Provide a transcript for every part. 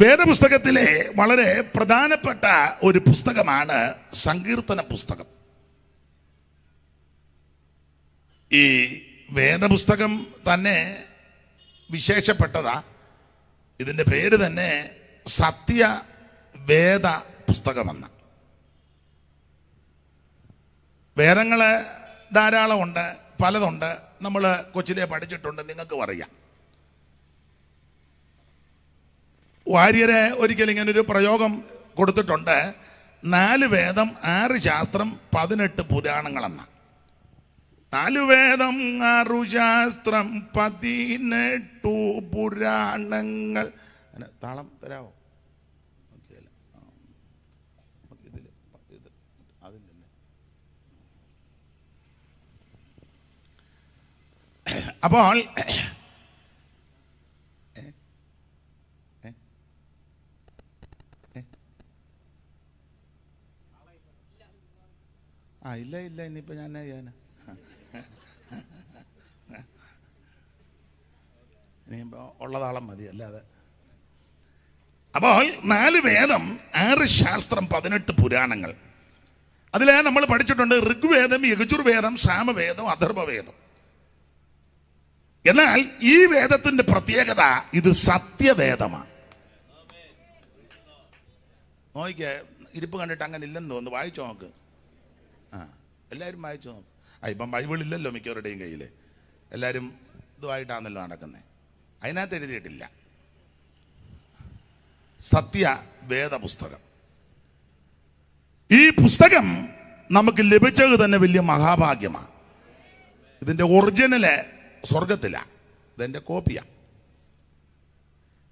വേദപുസ്തകത്തിലെ വളരെ പ്രധാനപ്പെട്ട ഒരു പുസ്തകമാണ് സങ്കീർത്തന പുസ്തകം. ഈ വേദപുസ്തകം തന്നെ വിശേഷപ്പെട്ടതാ. ഇതിൻ്റെ പേര് തന്നെ സത്യവേദ പുസ്തകമെന്ന്. വേദങ്ങള് ധാരാളമുണ്ട്, പലതുണ്ട്. നമ്മൾ കൊച്ചിലെ പഠിച്ചിട്ടുണ്ട്, നിങ്ങൾക്ക് പറയാം. വാര്യരെ ഒരിക്കൽ ഇങ്ങനൊരു പ്രയോഗം കൊടുത്തിട്ടുണ്ട്: 4 വേദം 6 ശാസ്ത്രം 18 പുരാണങ്ങളെന്ന. 4 വേദം 6 ശാസ്ത്രം 18 പുരാണങ്ങൾ. താളം തരാമോ? അപ്പോൾ ഇല്ല ഇനിയിപ്പോൾ ഞാൻ ഇനിയിപ്പോൾ ഉള്ളതാളം മതി, അല്ലാതെ. അപ്പോൾ 4 വേദം 6 ശാസ്ത്രം 18 പുരാണങ്ങൾ. അതിൽ നമ്മൾ പഠിച്ചിട്ടുണ്ട് ഋഗ്വേദം, യജുർവേദം, സാമവേദം, അഥർവവേദം. എന്നാൽ ഈ വേദത്തിന്റെ പ്രത്യേകത ഇത് സത്യവേദമാണ്. നോക്കിക്കേ, ഇരിപ്പ് കണ്ടിട്ട് അങ്ങനെ ഇല്ലെന്ന് തോന്നുന്നു. വായിച്ചു നോക്ക്. എല്ലാവരും വായിച്ചു നോക്ക്. ഇപ്പം ബൈബിളില്ലല്ലോ മിക്കവരുടെയും കയ്യിൽ. എല്ലാവരും ഇതുമായിട്ടാണല്ലോ നടക്കുന്നത്. അതിനകത്ത് എഴുതിയിട്ടില്ല സത്യവേദ പുസ്തകം. ഈ പുസ്തകം നമുക്ക് ലഭിച്ചത് തന്നെ വലിയ മഹാഭാഗ്യമാണ്. ഇതിൻ്റെ ഒറിജിനല് സ്വർഗത്തിലാണ്, ഇതെൻ്റെ കോപ്പിയാണ്.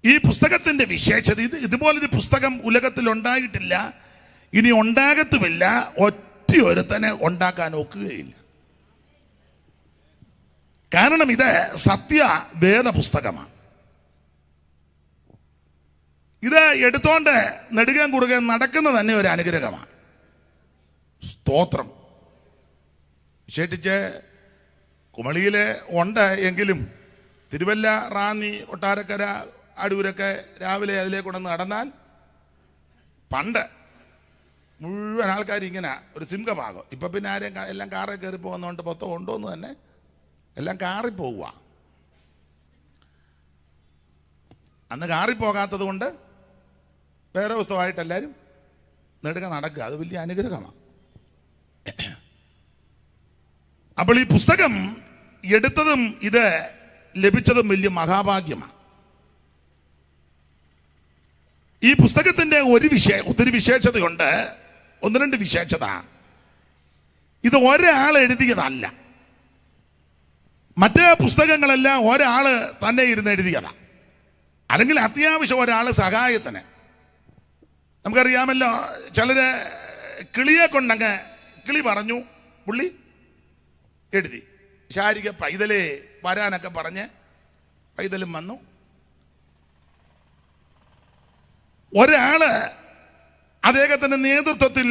ഈ പുസ്തകത്തിന്റെ വിശേഷത, ഇതുപോലൊരു പുസ്തകം ഉലകത്തിൽ ഉണ്ടായിട്ടില്ല, ഇനി ഉണ്ടാകത്തുമില്ല. ഒറ്റയൊരുത്തനെ ഉണ്ടാക്കാൻ ഒക്കുകയില്ല. കാരണം ഇത് സത്യവേദ പുസ്തകമാണ്. ഇത് എടുത്തോണ്ട് നെടുകയും കുറുകയും നടക്കുന്നത് തന്നെ ഒരു അനുഗ്രഹമാണ്. സ്തോത്രം. വിശേഷിച്ച് കുമളിയിലെ ഉണ്ട് എങ്കിലും തിരുവല്ല, റാന്നി, കൊട്ടാരക്കര, അടൂരൊക്കെ രാവിലെ അതിലേക്കൊണ്ടൊന്ന് നടന്നാൽ പണ്ട് മുഴുവൻ ആൾക്കാർ ഇങ്ങനെ ഒരു സിംഹഭാഗം. ഇപ്പം പിന്നെ ആരെയും എല്ലാം കാറിൽ കയറി പോകുന്നതുകൊണ്ട് മൊത്തം ഉണ്ടോയെന്ന് തന്നെ എല്ലാം കാറിൽ പോവുക. അന്ന് കാറിൽ പോകാത്തത് കൊണ്ട് വേറെ പുസ്തകമായിട്ട് എല്ലാവരും നെടുക നടക്കുക. അത് വലിയ അനുഗ്രഹമാണ്. അപ്പോൾ ഈ പുസ്തകം എടുത്തതും ഇത് ലഭിച്ചതും വലിയ മഹാഭാഗ്യമാണ്. ഈ പുസ്തകത്തിന്റെ ഒത്തിരി വിശേഷതയുണ്ട്. 1-2 വിശേഷത. ഇത് ഒരാൾ എഴുതിയതല്ല. മറ്റേ പുസ്തകങ്ങളെല്ലാം ഒരാള് തന്നെ ഇരുന്ന് എഴുതിയതാ, അല്ലെങ്കിൽ അത്യാവശ്യം ഒരാൾ സഹായത്തിന്. നമുക്കറിയാമല്ലോ, ചിലര് കിളിയെ കൊണ്ടങ്ങ് കിളി പറഞ്ഞു, പുള്ളി എഴുതി. ശാരിക പൈതലേ വരാനൊക്കെ പറഞ്ഞ് പൈതലും വന്നു. ഒരാള് അദ്ദേഹത്തിന്റെ നേതൃത്വത്തിൽ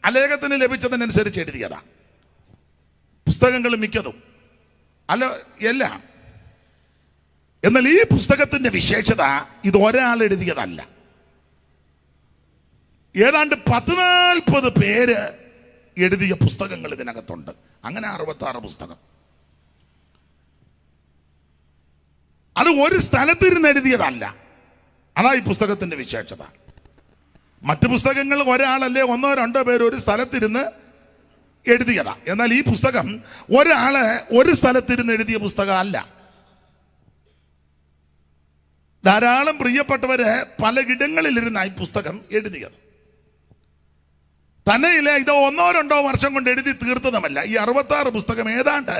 അലേഖത്തിന് ലഭിച്ചതിനനുസരിച്ച് എഴുതിയതാ പുസ്തകങ്ങൾ മിക്കതും, അല്ല എല്ലാം. എന്നാൽ ഈ പുസ്തകത്തിന്റെ വിശേഷത ഇത് ഒരാൾ എഴുതിയതല്ല. ഏതാണ്ട് 10-40 പേര് എഴുതിയ പുസ്തകങ്ങൾ ഇതിനകത്തുണ്ട്. അങ്ങനെ 66 പുസ്തകം. അത് ഒരു സ്ഥലത്തിരുന്ന് എഴുതിയതല്ല. അതാ ഈ പുസ്തകത്തിന്റെ വിശേഷത. മറ്റു പുസ്തകങ്ങൾ ഒരാളല്ലേ 1-2 പേര് ഒരു സ്ഥലത്തിരുന്ന് എഴുതിയതാ. എന്നാൽ ഈ പുസ്തകം ഒരാള് ഒരു സ്ഥലത്തിരുന്ന് എഴുതിയ പുസ്തകം അല്ല. ധാരാളം പ്രിയപ്പെട്ടവര് പലയിടങ്ങളിലിരുന്ന ഈ പുസ്തകം എഴുതിയത്. തന്നെയില്ല ഇത് 1-2 വർഷം കൊണ്ട് എഴുതി തീർത്തതുമല്ല. ഈ 66 പുസ്തകം ഏതാണ്ട്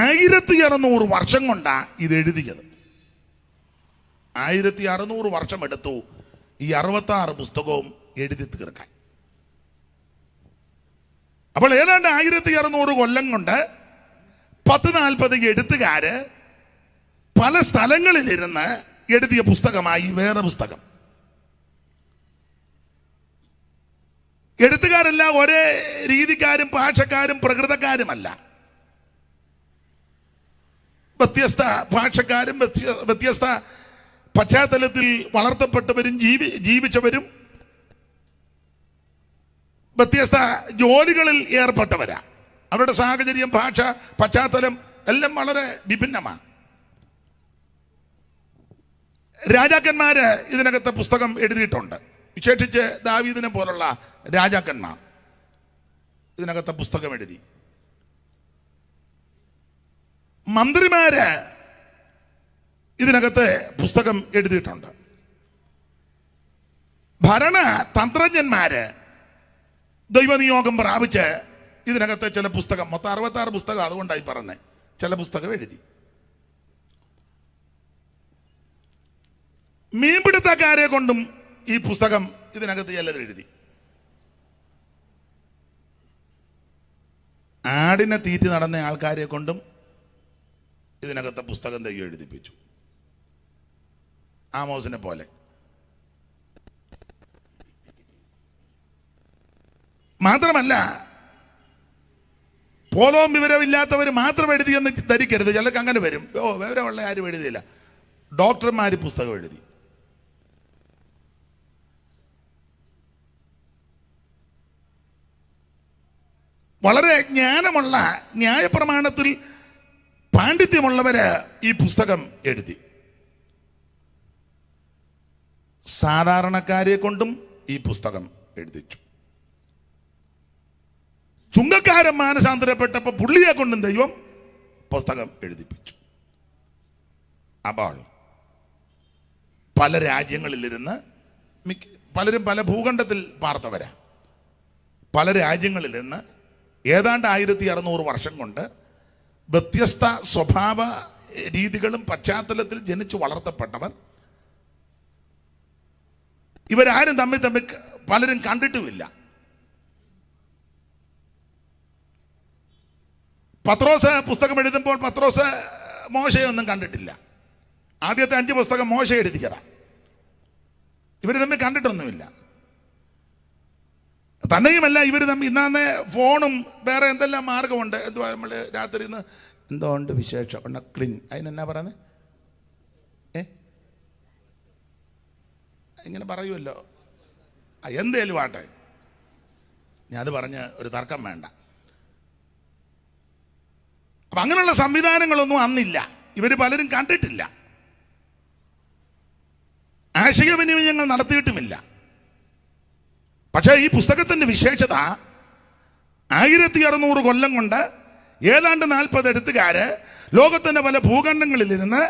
1600 വർഷം കൊണ്ടാണ് ഇത് എഴുതിയത്. 1600 വർഷം എടുത്തു ഈ 66 പുസ്തകവും എഴുതി തീർക്കാൻ. അപ്പോൾ ഏതാണ്ട് 1600 കൊല്ലം കൊണ്ട് 10-40 എഴുത്തുകാര് പല സ്ഥലങ്ങളിലിരുന്ന് എഴുതിയ പുസ്തകമായി വേറെ പുസ്തകം. എഴുത്തുകാരെല്ലാം ഒരേ രീതിക്കാരും ഭാഷക്കാരും പ്രകൃതക്കാരുമല്ല. വ്യത്യസ്ത ഭാഷക്കാരും വ്യത്യസ്ത പശ്ചാത്തലത്തിൽ വളർത്തപ്പെട്ടവരും ജീവിച്ചവരും വ്യത്യസ്ത ജോലികളിൽ ഏർപ്പെട്ടവരാ. അവരുടെ സാഹചര്യം, ഭാഷ, പശ്ചാത്തലം എല്ലാം വളരെ വിഭിന്നമാണ്. രാജാക്കന്മാര് ഇതിനകത്തെ പുസ്തകം എഴുതിയിട്ടുണ്ട്. വിശേഷിച്ച് ദാവീദിനെ പോലുള്ള രാജാക്കന്മാർ ഇതിനകത്തെ പുസ്തകം എഴുതി. മന്ത്രിമാര് ഇതിനകത്ത് പുസ്തകം എഴുതിയിട്ടുണ്ട്. ഭരണ തന്ത്രജ്ഞന്മാര് ദൈവനിയോഗം പ്രാപിച്ച് ഇതിനകത്തെ ചില പുസ്തകം, മൊത്തം 66 പുസ്തകം, അതുകൊണ്ടായി പറഞ്ഞത്, ചില പുസ്തകം എഴുതി. മീൻപിടുത്തക്കാരെ കൊണ്ടും ഈ പുസ്തകം ഇതിനകത്ത് ചിലത് എഴുതി. ആടിനെ തീറ്റി നടന്ന ആൾക്കാരെ കൊണ്ടും ഇതിനകത്തെ പുസ്തകം ദൈവം എഴുതിപ്പിച്ചു. ആമോസിനെ പോലെ. മാത്രമല്ല, പോലോം വിവരമില്ലാത്തവർ മാത്രം എഴുതിയെന്ന് ധരിക്കരുത്. ചിലർക്ക് അങ്ങനെ വരും. വിവരമുള്ള ആരും എഴുതിയില്ല. ഡോക്ടർമാർ പുസ്തകം എഴുതി. വളരെ ജ്ഞാനമുള്ള, ന്യായപ്രമാണത്തിൽ പാണ്ഡിത്യമുള്ളവര് ഈ പുസ്തകം എഴുതി. സാധാരണക്കാരെ കൊണ്ടും ഈ പുസ്തകം എഴുതിച്ചു. ചുങ്കക്കാരൻ മാനസാന്തരപ്പെട്ടപ്പോൾ പുള്ളിയെ കൊണ്ടും ദൈവം പുസ്തകം എഴുതിപ്പിച്ചു. അപ്പോൾ പല രാജ്യങ്ങളിലിരുന്ന്, പലരും പല ഭൂഖണ്ഡത്തിൽ പാർത്തവരാ, പല രാജ്യങ്ങളിലിരുന്ന് ഏതാണ്ട് 1600 വർഷം കൊണ്ട് വ്യത്യസ്ത സ്വഭാവ രീതികളും പശ്ചാത്തലത്തിൽ ജനിച്ചു വളർത്തപ്പെട്ടവർ. ഇവരാരും തമ്മിൽ പലരും കണ്ടിട്ടുമില്ല. പത്രോസ് പുസ്തകം എഴുതുമ്പോൾ പത്രോസ് മോശയൊന്നും കണ്ടിട്ടില്ല. ആദ്യത്തെ 5 പുസ്തകം മോശ എഴുതിക്കറ. ഇവർ തമ്മിൽ കണ്ടിട്ടൊന്നുമില്ല. തന്നെയുമല്ല, ഇവർ തമ്മിൽ ഇന്നാന്ന് ഫോണും വേറെ എന്തെല്ലാം മാർഗമുണ്ട്. എന്തുവാ, നമ്മൾ രാത്രി ഇന്ന് എന്തോ ഉണ്ട് വിശേഷം ക്ലിൻ, അതിനെന്നാ പറയുന്നത്, ഇങ്ങനെ പറയുമല്ലോ, എന്തേലും ആട്ടെ, ഞാൻ അത് പറഞ്ഞ് ഒരു തർക്കം വേണ്ട. അപ്പൊ അങ്ങനെയുള്ള സംവിധാനങ്ങളൊന്നും അന്നില്ല. ഇവര് പലരും കണ്ടിട്ടില്ല, ആശയവിനിമയങ്ങൾ നടത്തിയിട്ടുമില്ല. പക്ഷേ ഈ പുസ്തകത്തിന്റെ വിശേഷത 1600 കൊല്ലം കൊണ്ട് ഏതാണ്ട് 40 എഴുത്തുകാര് ലോകത്തിന്റെ പല ഭൂഖണ്ഡങ്ങളിലിരുന്ന്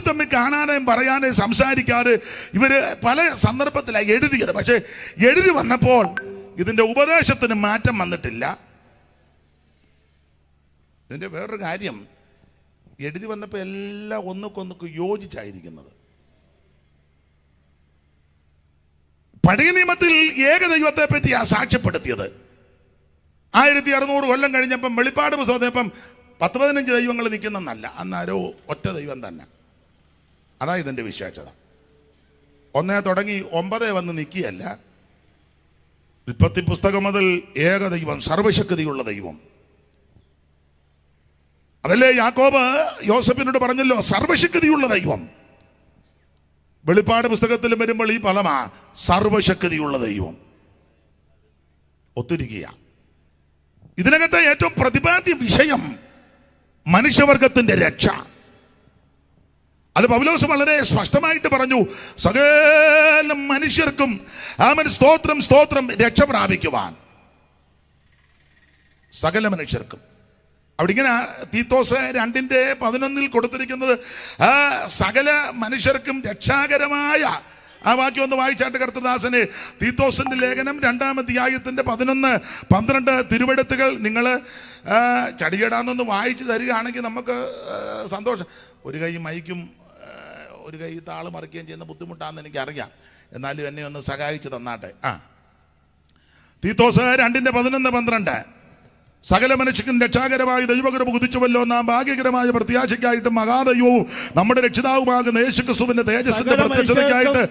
തമ്മിൽ കാണാതെയും പറയാതെയും സംസാരിക്കാതെ ഇവര് പല സന്ദർഭത്തിലായി എഴുതിയത്. പക്ഷെ എഴുതി വന്നപ്പോൾ ഇതിന്റെ ഉപദേശത്തിന് മാറ്റം വന്നിട്ടില്ല. ഇതിന്റെ വേറൊരു കാര്യം, എഴുതി വന്നപ്പോൾ എല്ലാം ഒന്നുക്കൊന്നൊക്കെ യോജിച്ചായിരിക്കുന്നത്. പഴയ നിയമത്തിൽ ഏകദൈവത്തെ പറ്റിയാ സാക്ഷ്യപ്പെടുത്തിയത്. 1600 കൊല്ലം കഴിഞ്ഞപ്പം വെളിപ്പാട് പുസ്തകത്തിപ്പം 10-15 ദൈവങ്ങൾ നിൽക്കുന്നല്ല, അന്നാരോ ഒറ്റ ദൈവം തന്നെ. അതാ ഇതിന്റെ വിശേഷത. 1 തുടങ്ങി 9 വന്ന് നിൽക്കുകയല്ല. ഉൽപ്പത്തി പുസ്തകം മുതൽ ഏകദൈവം, സർവശക്തിയുള്ള ദൈവം. അതല്ലേ യാക്കോബ് യോസഫിനോട് പറഞ്ഞല്ലോ, സർവശക്തിയുള്ള ദൈവം. വെളിപ്പാട് പുസ്തകത്തിൽ വരുമ്പോൾ ഈ പദമാ, സർവശക്തിയുള്ള ദൈവം. ഒത്തിരിക്കുക. ഇതിനകത്തെ ഏറ്റവും പ്രതിപാദ്യ വിഷയം മനുഷ്യവർഗത്തിന്റെ രക്ഷ. അത് പൗലോസ് വളരെ സ്പഷ്ടമായിട്ട് പറഞ്ഞു. സകല മനുഷ്യർക്കും ആമേൻ സ്തോത്രം സ്തോത്രം രക്ഷ പ്രാപിക്കുവാൻ. സകല മനുഷ്യർക്കും. അവിടെ ഇങ്ങനെ തീത്തോസ് 2:11 കൊടുത്തിരിക്കുന്നത് സകല മനുഷ്യർക്കും രക്ഷാകരമായ ആ വാക്യം ഒന്ന് വായിച്ചാട്ട് കർത്തദാസന്. തീത്തോസിന്റെ ലേഖനം 2-ാം അധ്യായത്തിന്റെ 11-12 തിരുവെഴുത്തുകൾ നിങ്ങൾ ചടികേടാന്നൊന്ന് വായിച്ചു തരികയാണെങ്കിൽ നമുക്ക് സന്തോഷം. ഒരു കൈ മൈക്കും ഒരു കൈ താള് മറിക്കുകയും ചെയ്യുന്ന ബുദ്ധിമുട്ടാണെന്ന് എനിക്കറിയാം. എന്നാലും എന്നെ ഒന്ന് സഹായിച്ചു തന്നാട്ടെ. തീത്തോസ് 2:11-12 സകല മനുഷ്യക്കും രക്ഷാകരമായ ദൈവകൃപ കുതിച്ചുവല്ലോ, നാം ഭാഗ്യകരമായ പ്രത്യാശയ്ക്കായിട്ടും മഹാദൈവവും നമ്മുടെ രക്ഷിതാവുമാകുന്ന യേശുക്രിസ്തുവിന്റെ തേജസ്സിന്റെ പ്രത്യക്ഷതയ്ക്കായിട്ട്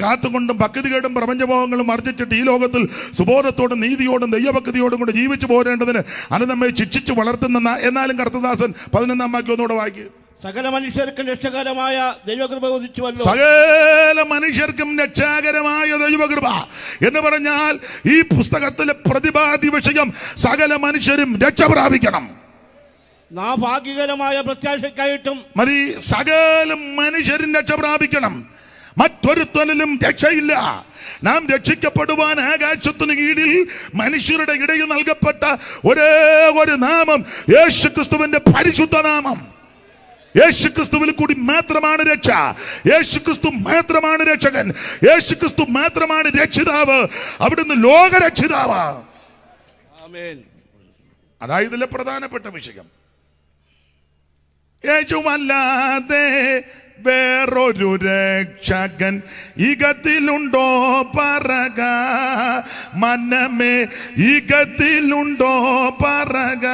കാത്തുകൊണ്ടും ഭക്തികേടും പ്രപഞ്ചഭോഗങ്ങളും വർദ്ധിച്ചിട്ട് ഈ ലോകത്തിൽ സുബോധത്തോടും നീതിയോടും ദൈവഭക്തിയോടും കൊണ്ട് ജീവിച്ചു പോരേണ്ടതിന് അത് നമ്മെ ശിക്ഷിച്ചു വളർത്തുന്ന. എന്നാലും കർത്തദാസൻ 11-ാം വാക്യം ഒന്നുകൂടെ വായിക്കും. സകല മനുഷ്യർക്കും രക്ഷകരമായ ദൈവകൃപ ഉദിച്ചുവല്ലോ. സകല മനുഷ്യർക്കും രക്ഷാകരമായ ദൈവകൃപ എന്ന് പറഞ്ഞാൽ ഈ പുസ്തകത്തിലെ പ്രതിപാദ്യ വിഷയം സകല മനുഷ്യരും രക്ഷ പ്രാപിക്കണം. നാം ഭാഗ്യകരമായ പ്രത്യാശയ്ക്കായിട്ടും മതി. സകല മനുഷ്യരും രക്ഷ പ്രാപിക്കണം. മറ്റൊരുത്തനിലും രക്ഷയില്ല. നാം രക്ഷിക്കപ്പെടുവാൻ ആകാശത്തിന് കീഴിൽ മനുഷ്യരുടെ ഇടയിൽ നൽകപ്പെട്ട ഒരേ ഒരു നാമം യേശുക്രിസ്തുവിന്റെ പരിശുദ്ധ നാമം. യേശുക്രിസ്തുവിൽ കൂടി മാത്രമാണ് രക്ഷ. യേശുക്രിസ്തു മാത്രമാണ് രക്ഷകൻ. യേശുക്രിസ്തു മാത്രമാണ് രക്ഷിതാവ്. അവിടുന്ന് ലോകരക്ഷിതാവ്. ആമേൻ. അതായത് ഇതിലെ പ്രധാനപ്പെട്ട വിഷയം. യേശുവല്ലാതെ വേറൊരു രക്ഷകൻ ഇകത്തിലുണ്ടോ പറക, മനമേ ഇകത്തിലുണ്ടോ പറക.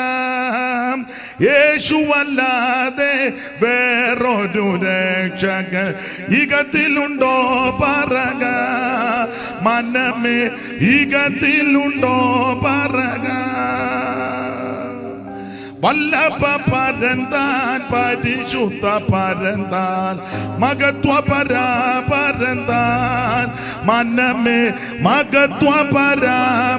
യേശുവല്ലാതെ വേറൊരു രക്ഷകൻ ഇകത്തിലുണ്ടോ പറക, മനമേ ഇകത്തിലുണ്ടോ പറക. വല്ലഭ പരന്താൻ പരിശുദ്ധ പരന്താൻ മഹത്വ പരന്താൻ മനമേ മഹത്വ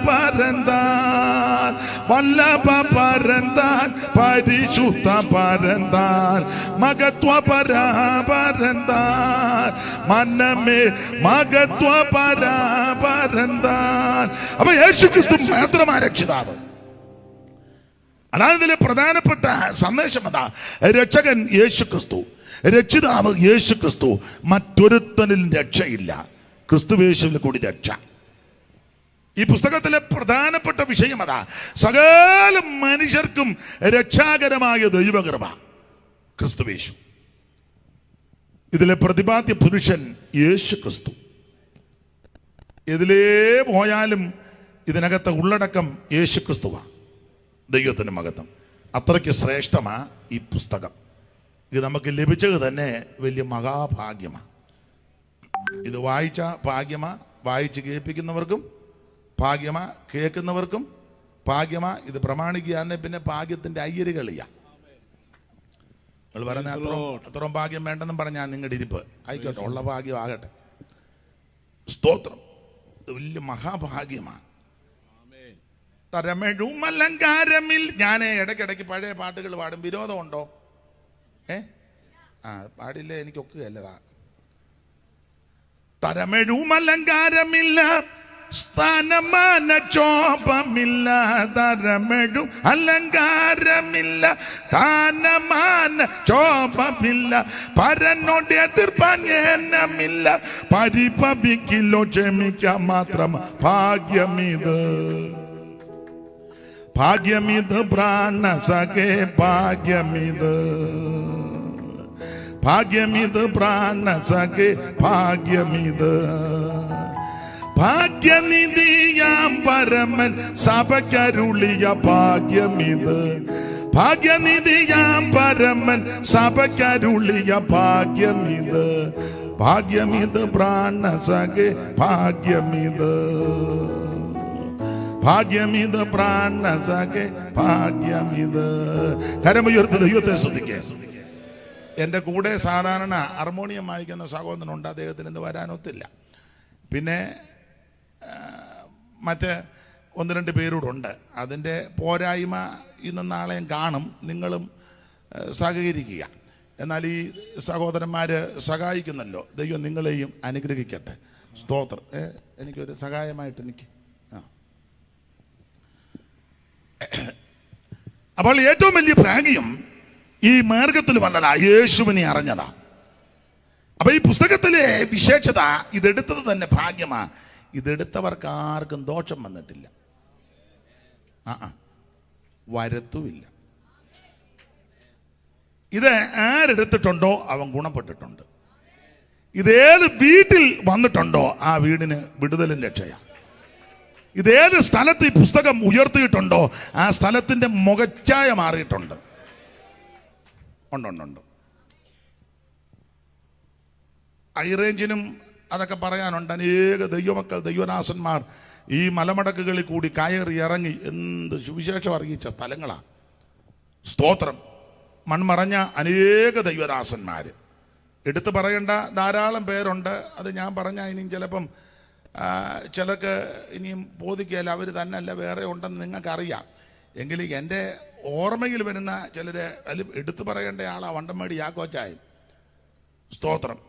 പരന്താൻ. വല്ലഭ പരന്താൻ പരിശുദ്ധ പരന്താൻ മഹത്വ പരന്താൻ മനമേ മഹത്വ പരന്താൻ. അപ്പൊ യേശുക്രിസ്തു മാത്രമാണ് രക്ഷിതാവ്. അതാണ് ഇതിലെ പ്രധാനപ്പെട്ട സന്ദേശം. അതാ രക്ഷകൻ യേശുക്രിസ്തു, രക്ഷിതാവ് യേശുക്രിസ്തു. മറ്റൊരുത്തനിൽ രക്ഷയില്ല. ക്രിസ്തുയേശുവിൽ കൂടി രക്ഷ. ഈ പുസ്തകത്തിലെ പ്രധാനപ്പെട്ട വിഷയം അതാ. സകല മനുഷ്യർക്കും രക്ഷാകരമായ ദൈവകൃപ ക്രിസ്തുയേശു. ഇതിലെ പ്രതിപാദ്യ പുരുഷൻ യേശുക്രിസ്തു. ഇതിലേ പോയാലും ഇതിനകത്തെ ഉള്ളടക്കം യേശുക്രിസ്തുവാണ്. ദൈവത്തിന് മഹത്വം. അത്രയ്ക്ക് ശ്രേഷ്ഠമാ ഈ പുസ്തകം. ഇത് നമുക്ക് ലഭിച്ചത് തന്നെ വലിയ മഹാഭാഗ്യമാണ്. ഇത് വായിച്ച ഭാഗ്യമാ, വായിച്ച് കേൾപ്പിക്കുന്നവർക്കും ഭാഗ്യമാ, കേൾക്കുന്നവർക്കും ഭാഗ്യമാ. ഇത് പ്രമാണിക്കുക പിന്നെ ഭാഗ്യത്തിന്റെ അയ്യരുകളിയാ. നിങ്ങൾ പറയുന്ന അത്രയും ഭാഗ്യം വേണ്ടെന്നും പറഞ്ഞാൽ നിങ്ങളുടെ ഇരിപ്പ് ആയിക്കോട്ടെ, ഉള്ള ഭാഗ്യം ആകട്ടെ. സ്തോത്രം. ഇത് വലിയ മഹാഭാഗ്യമാണ്. തരമെഴുമലങ്കാരമിൽ. ഞാൻ ഇടയ്ക്കിടയ്ക്ക് പഴയ പാട്ടുകൾ പാടും. വിരോധമുണ്ടോ? പാടില്ലേ, എനിക്കൊക്കെയല്ലതാ. തരമെഴുമലങ്കാരമില്ല, സ്ഥാനമാന ക്ഷോഭമില്ല. തരമെഴും അലങ്കാരമില്ല, സ്ഥാനമാന ക്ഷോഭമില്ല. പരനോട് എതിർപ്പാഞ്ഞേനമില്ല, പരിഭവിക്കില്ലോ ക്ഷമിക്കാൻ മാത്രം ഭാഗ്യമിത്. ഭാഗ്യമിത് പ്രാണസഖേ, ഭാഗ്യമിത്. ഭാഗ്യമിത് പ്രാണസഖേ, ഭാഗ്യമിത്. ഭാഗ്യനിധിയാം പരമൻ സഭയ്ക്കരുളിയ ഭാഗ്യമിത്. ഭാഗ്യനിധിയാം പരമൻ സഭയ്ക്കരുളിയ ഭാഗ്യമിത്. ഭാഗ്യമിത് പ്രാണസഖേ, ഭാഗ്യമിത്. ഭാഗ്യമിത് പ്രാണസഖേ, ഭാഗ്യമിത്. കരമുയർത്തി ദൈവത്തെ സ്തുതിക്കേ. എൻ്റെ കൂടെ സാധാരണ ഹാർമോണിയം വായിക്കുന്ന സഹോദരനുണ്ട്. അദ്ദേഹത്തിന് ഇന്ന് വരാനൊത്തില്ല. പിന്നെ മറ്റ് ഒന്ന് രണ്ട് പേരോടുണ്ട്. അതിൻ്റെ പോരായ്മ ഇന്നും നാളെയും കാണും. നിങ്ങളും സഹകരിക്കുക. എന്നാൽ ഈ സഹോദരന്മാർ സഹായിക്കുന്നല്ലോ. ദൈവം നിങ്ങളെയും അനുഗ്രഹിക്കട്ടെ. സ്തോത്രം. എനിക്കൊരു സഹായമായിട്ട് എനിക്ക്. അപ്പോൾ ഏറ്റവും വലിയ ഭാഗ്യം ഈ മാർഗത്തിൽ വന്നതാ, യേശുവിനെ അറിഞ്ഞതാ. അപ്പൊ ഈ പുസ്തകത്തിലെ വിശേഷത, ഇതെടുത്തത് തന്നെ ഭാഗ്യമാ. ഇതെടുത്തവർക്ക് ആർക്കും ദോഷം വന്നിട്ടില്ല, വരത്തുമില്ല. ഇത് ആരെടുത്തിട്ടുണ്ടോ അവൻ ഗുണപ്പെട്ടിട്ടുണ്ട്. ഇതേത് വീട്ടിൽ വന്നിട്ടുണ്ടോ ആ വീടിന് വിടുതലും രക്ഷയാണ്. ഇതേത് സ്ഥലത്ത് ഈ പുസ്തകം ഉയർത്തിയിട്ടുണ്ടോ ആ സ്ഥലത്തിന്റെ മുഖച്ഛായ മാറിയിട്ടുണ്ട്. ഉണ്ട്. ഹൈറേഞ്ചിനും അതൊക്കെ പറയാനുണ്ട്. അനേക ദൈവമക്കൾ, ദൈവദാസന്മാർ ഈ മലമടക്കുകളിൽ കൂടി കയറി ഇറങ്ങി എന്ത് സുവിശേഷം അറിയിച്ച സ്ഥലങ്ങളാണ്. സ്തോത്രം. മൺമറഞ്ഞ അനേക ദൈവദാസന്മാർ, എടുത്തു പറയേണ്ട ധാരാളം പേരുണ്ട്. അത് ഞാൻ പറഞ്ഞാൽ ഇനിയും ചിലപ്പം ചിലർക്ക് ഇനിയും ബോധിക്കുകയില്ല, അവർ തന്നെ അല്ല വേറെ ഉണ്ടെന്ന് നിങ്ങൾക്കറിയാം. എങ്കിലും എൻ്റെ ഓർമ്മയിൽ വരുന്ന ചിലർ, അതിൽ എടുത്തു പറയേണ്ട ആളാണ് വണ്ടമേടി യാക്കോച്ചായൻ. സ്തോത്രം.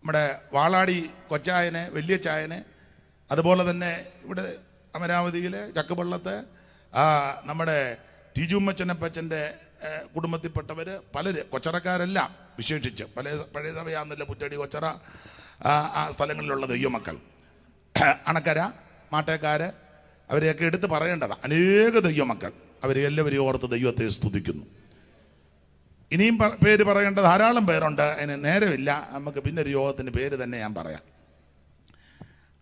നമ്മുടെ വാളാടി കൊച്ചായന്, വലിയ ചായന്, അതുപോലെ തന്നെ ഇവിടെ അമരാവതിയിലെ ചക്കുപള്ളത്തെ നമ്മുടെ ടിജുമ്മച്ചനപ്പച്ചൻ്റെ കുടുംബത്തിൽപ്പെട്ടവർ പലര്, കൊച്ചറക്കാരെല്ലാം വിശേഷിച്ച് പഴയ സഭയാണെന്നില്ല, പുറ്റടി, കൊച്ചറ ആ സ്ഥലങ്ങളിലുള്ള ദൈവമക്കൾ, അണക്കര, മാട്ടേക്കാര്, അവരെയൊക്കെ എടുത്ത് പറയേണ്ടതാണ്. അനേക ദൈവമക്കൾ, അവരെ എല്ലാവരെയും ഓർത്ത് ദൈവത്തെ സ്തുതിക്കുന്നു. ഇനിയും പേര് പറയേണ്ട ധാരാളം പേരുണ്ട്, അതിന് നേരമില്ല, നമുക്ക് പിന്നെ ഒരു യോഗത്തിൻ്റെ പേര് തന്നെ ഞാൻ പറയാം.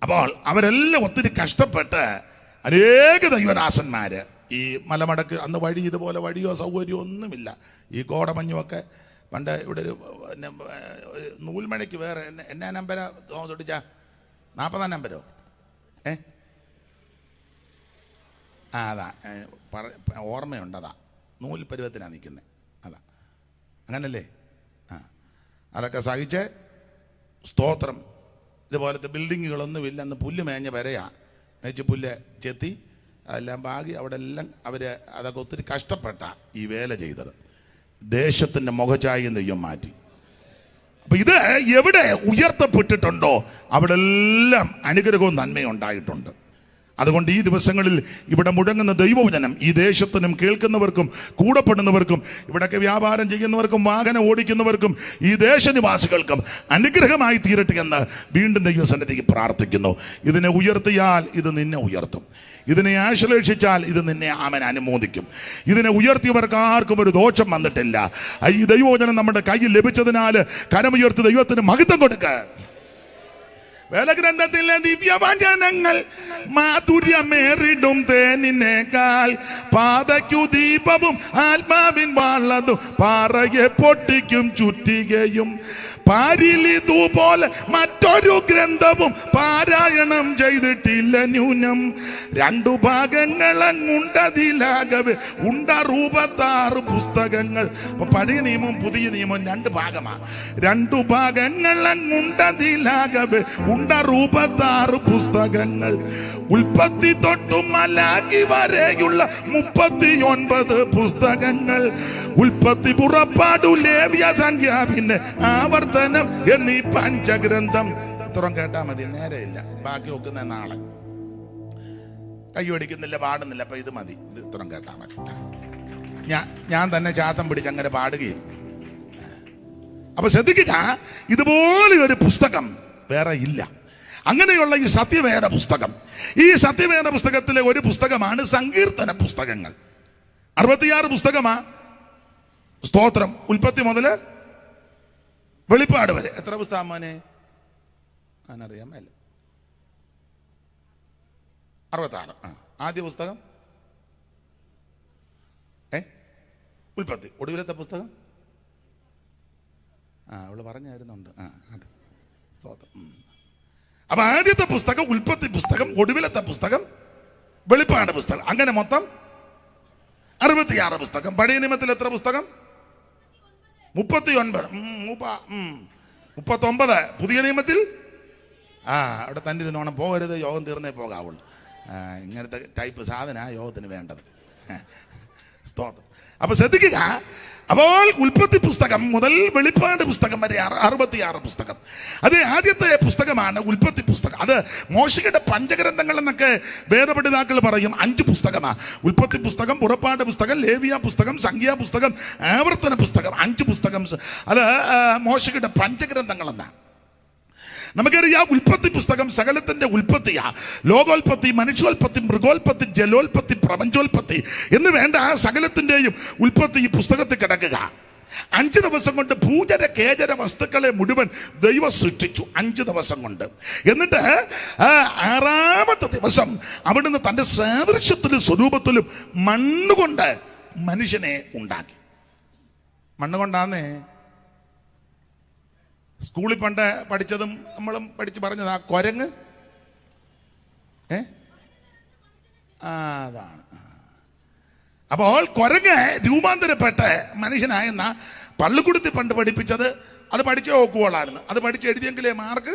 അപ്പോൾ അവരെല്ലാം ഒത്തിരി കഷ്ടപ്പെട്ട് അനേക ദൈവദാസന്മാർ ഈ മലമടക്ക്, അന്ന് വഴി ഇതുപോലെ വഴിയോ സൗകര്യമോ ഒന്നുമില്ല, ഈ കോടമഞ്ഞുമൊക്കെ. പണ്ട് ഇവിടെ ഒരു നൂൽമഴയ്ക്ക് വേറെ എന്നാ നമ്പരാ തോന്നിച്ചാ, 40 നമ്പരോ? അതാ ഓർമ്മയുണ്ട്, അതാ നൂൽ പരുവത്തിനാണ് നിൽക്കുന്നത്, അതാ അങ്ങനല്ലേ? അതൊക്കെ സഹിച്ച് സ്തോത്രം. ഇതുപോലത്തെ ബിൽഡിങ്ങുകളൊന്നുമില്ല, അന്ന് പുല്ല് മേഞ്ഞ വരയാ, മേച്ച് പുല്ല് ചെത്തി അതെല്ലാം പാകി അവിടെ എല്ലാം അവർ അതൊക്കെ ഒത്തിരി കഷ്ടപ്പെട്ട ഈ വേല ചെയ്തത്. ദേശത്തിൻ്റെ മുഖഛായ ദൈവം മാറ്റി. അപ്പൊ ഇത് എവിടെ ഉയർത്തപ്പെട്ടിട്ടുണ്ടോ അവിടെ എല്ലാം അനുഗ്രഹവും നന്മയും ഉണ്ടായിട്ടുണ്ട്. അതുകൊണ്ട് ഈ ദിവസങ്ങളിൽ ഇവിടെ മുഴങ്ങുന്ന ദൈവവചനം ഈ ദേശത്തിനും കേൾക്കുന്നവർക്കും കൂടപ്പെടുന്നവർക്കും ഇവിടൊക്കെ വ്യാപാരം ചെയ്യുന്നവർക്കും വാഹനം ഓടിക്കുന്നവർക്കും ഈ ദേശനിവാസികൾക്കും അനുഗ്രഹമായി തീരട്ടെ എന്ന് വീണ്ടും ദൈവസന്നിധിക്ക് പ്രാർത്ഥിക്കുന്നു. ഇതിനെ ഉയർത്തിയാൽ ഇത് നിന്നെ ഉയർത്തും, ഇതിനെ ആശ്ലേഷിച്ചാൽ ഇത് നിന്നെ അവൻ അനുമോദിക്കും. ഇതിനെ ഉയർത്തിയവർക്ക് ആർക്കും ഒരു ദോഷം വന്നിട്ടില്ല. ഈ ദൈവവചനം നമ്മുടെ കയ്യിൽ ലഭിച്ചതിനാൽ കരമുയർത്തി ദൈവത്തിന് മഹത്വം കൊടുക്കുക. വേദഗ്രന്ഥത്തിലെ ദിവ്യവചനങ്ങൾ മാധുര്യമേറിടും തേനിനേക്കാൾ, പാതയ്ക്കു ദീപവും ആത്മാവിൻ വാളതും പാറയെ പൊട്ടിക്കും ചുറ്റികയും. പാരിലിതുപോലെ മറ്റൊരു ഗ്രന്ഥവും പാരായണം ചെയ്തിട്ടില്ല ന്യൂനം. 2 ഭാഗങ്ങളങ്ങുണ്ടതിലാകവേ ഉണ്ട 66 പുസ്തകങ്ങൾ. പഴയ നിയമവും പുതിയ നിയമവും 2 ഭാഗമാണ്. 2 ഭാഗങ്ങളങ്ങുണ്ടതിലാകവേ ഉണ്ട 66 പുസ്തകങ്ങൾ. ഉൽപ്പത്തി തൊട്ടു മലാഖി വരെയുള്ള 39 പുസ്തകങ്ങൾ. ഉൽപ്പത്തി, പുറപ്പാടു, ലേവ്യ, സംഖ്യ, പിന്നെ ആവർത്തനം എന്നീ പഞ്ചഗ്രന്ഥം. ഇത്രയും കേട്ടാ മതി, നേരെയില്ല, ബാക്കി വെക്കുന്ന നാളെ. കൈയടിക്കുന്നില്ല, പാടുന്നില്ല, അപ്പൊ ഇത് മതി, ഇത് ഇത്രയും കേട്ടാ മതി. ഞാൻ തന്നെ ശ്വാസം പിടിച്ച് അങ്ങനെ പാടുകയും. അപ്പൊ ശ്രദ്ധിക്കുക, ഇതുപോലെ ഒരു പുസ്തകം വേറെ ഇല്ല. അങ്ങനെയുള്ള ഈ സത്യവേദ പുസ്തകം, ഈ സത്യവേദ പുസ്തകത്തിലെ ഒരു പുസ്തകമാണ് സങ്കീർത്തന പുസ്തകങ്ങൾ. 66 പുസ്തകമാ. സ്തോത്രം. ഉൽപ്പത്തി മുതല് വെളിപ്പാട് വരെ. എത്ര പുസ്തകം മോനെ? അതിനറിയാൻ മേല. 66. ആദ്യ പുസ്തകം ഉൽപ്പത്തി. ഒടുവിലത്തെ പുസ്തകം അവള് പറഞ്ഞായിരുന്നുണ്ട്. സ്തോത്രം. അപ്പൊ ആദ്യത്തെ പുസ്തകം ഉൽപ്പത്തി പുസ്തകം, ഒടുവിലത്തെ പുസ്തകം വെളിപ്പാട് പുസ്തകം. അങ്ങനെ മൊത്തം 66 പുസ്തകം. പഴയ നിയമത്തിൽ എത്ര പുസ്തകം? 39. 39. പുതിയ നിയമത്തിൽ അവിടെ തന്നെ ഇരുന്നോണം, പോകരുത്, യോഗം തീർന്നേ പോകാവുള്ളൂ. ഇങ്ങനത്തെ ടൈപ്പ് സാധന യോഗത്തിന് വേണ്ടത്. സ്തോത്രം. അപ്പൊ ശ്രദ്ധിക്കുക, അപ്പോൾ ഉൽപ്പത്തി പുസ്തകം മുതൽ വെളിപ്പാട് പുസ്തകം വരെ 66 പുസ്തകം. അത് ആദ്യത്തെ പുസ്തകമാണ് ഉൽപ്പത്തി പുസ്തകം. അത് മോശയുടെ പഞ്ചഗ്രന്ഥങ്ങൾ എന്നൊക്കെ വേദപണ്ഡിതാക്കൾ പറയും. 5 പുസ്തകമാണ്. ഉൽപ്പത്തി പുസ്തകം, പുറപ്പാട് പുസ്തകം, ലേവ്യ പുസ്തകം, സംഖ്യാ പുസ്തകം, ആവർത്തന പുസ്തകം. 5 പുസ്തകം. അത് മോശയുടെ പഞ്ചഗ്രന്ഥങ്ങൾ എന്നാണ്. നമുക്കറിയാം, ഉൽപ്പത്തി പുസ്തകം സകലത്തിന്റെ ഉൽപ്പത്തിയാ. ലോകോൽപ്പത്തി, മനുഷ്യോൽപ്പത്തി, മൃഗോൽപ്പത്തി, ജലോൽപ്പത്തി, പ്രപഞ്ചോൽപ്പത്തി എന്ന് വേണ്ട സകലത്തിന്റെയും ഉൽപ്പത്തി ഈ പുസ്തകത്തിൽ കിടക്കുക. 5 ദിവസം കൊണ്ട് ഭൂചര കേചര വസ്തുക്കളെ മുഴുവൻ ദൈവം സൃഷ്ടിച്ചു. 5 ദിവസം കൊണ്ട്. എന്നിട്ട് 6ാമത്തെ ദിവസം അവിടുന്ന് തന്റെ സാദൃശ്യത്തിലും സ്വരൂപത്തിലും മണ്ണുകൊണ്ട് മനുഷ്യനെ ഉണ്ടാക്കി. മണ്ണുകൊണ്ടാന്നേ സ്കൂളിൽ പണ്ട് പഠിച്ചതും നമ്മളും പഠിച്ച് പറഞ്ഞതാ. കുരങ്ങ് അതാണ്. അപ്പോൾ കുരങ്ങ് രൂപാന്തരപ്പെട്ട മനുഷ്യനായെന്ന പള്ളിക്കൂടത്തിൽ പണ്ട് പഠിപ്പിച്ചത് അത് പഠിച്ചേ നോക്കുവോളായിരുന്നു. അത് പഠിച്ച് എഴുതിയെങ്കിലേ മാർക്ക്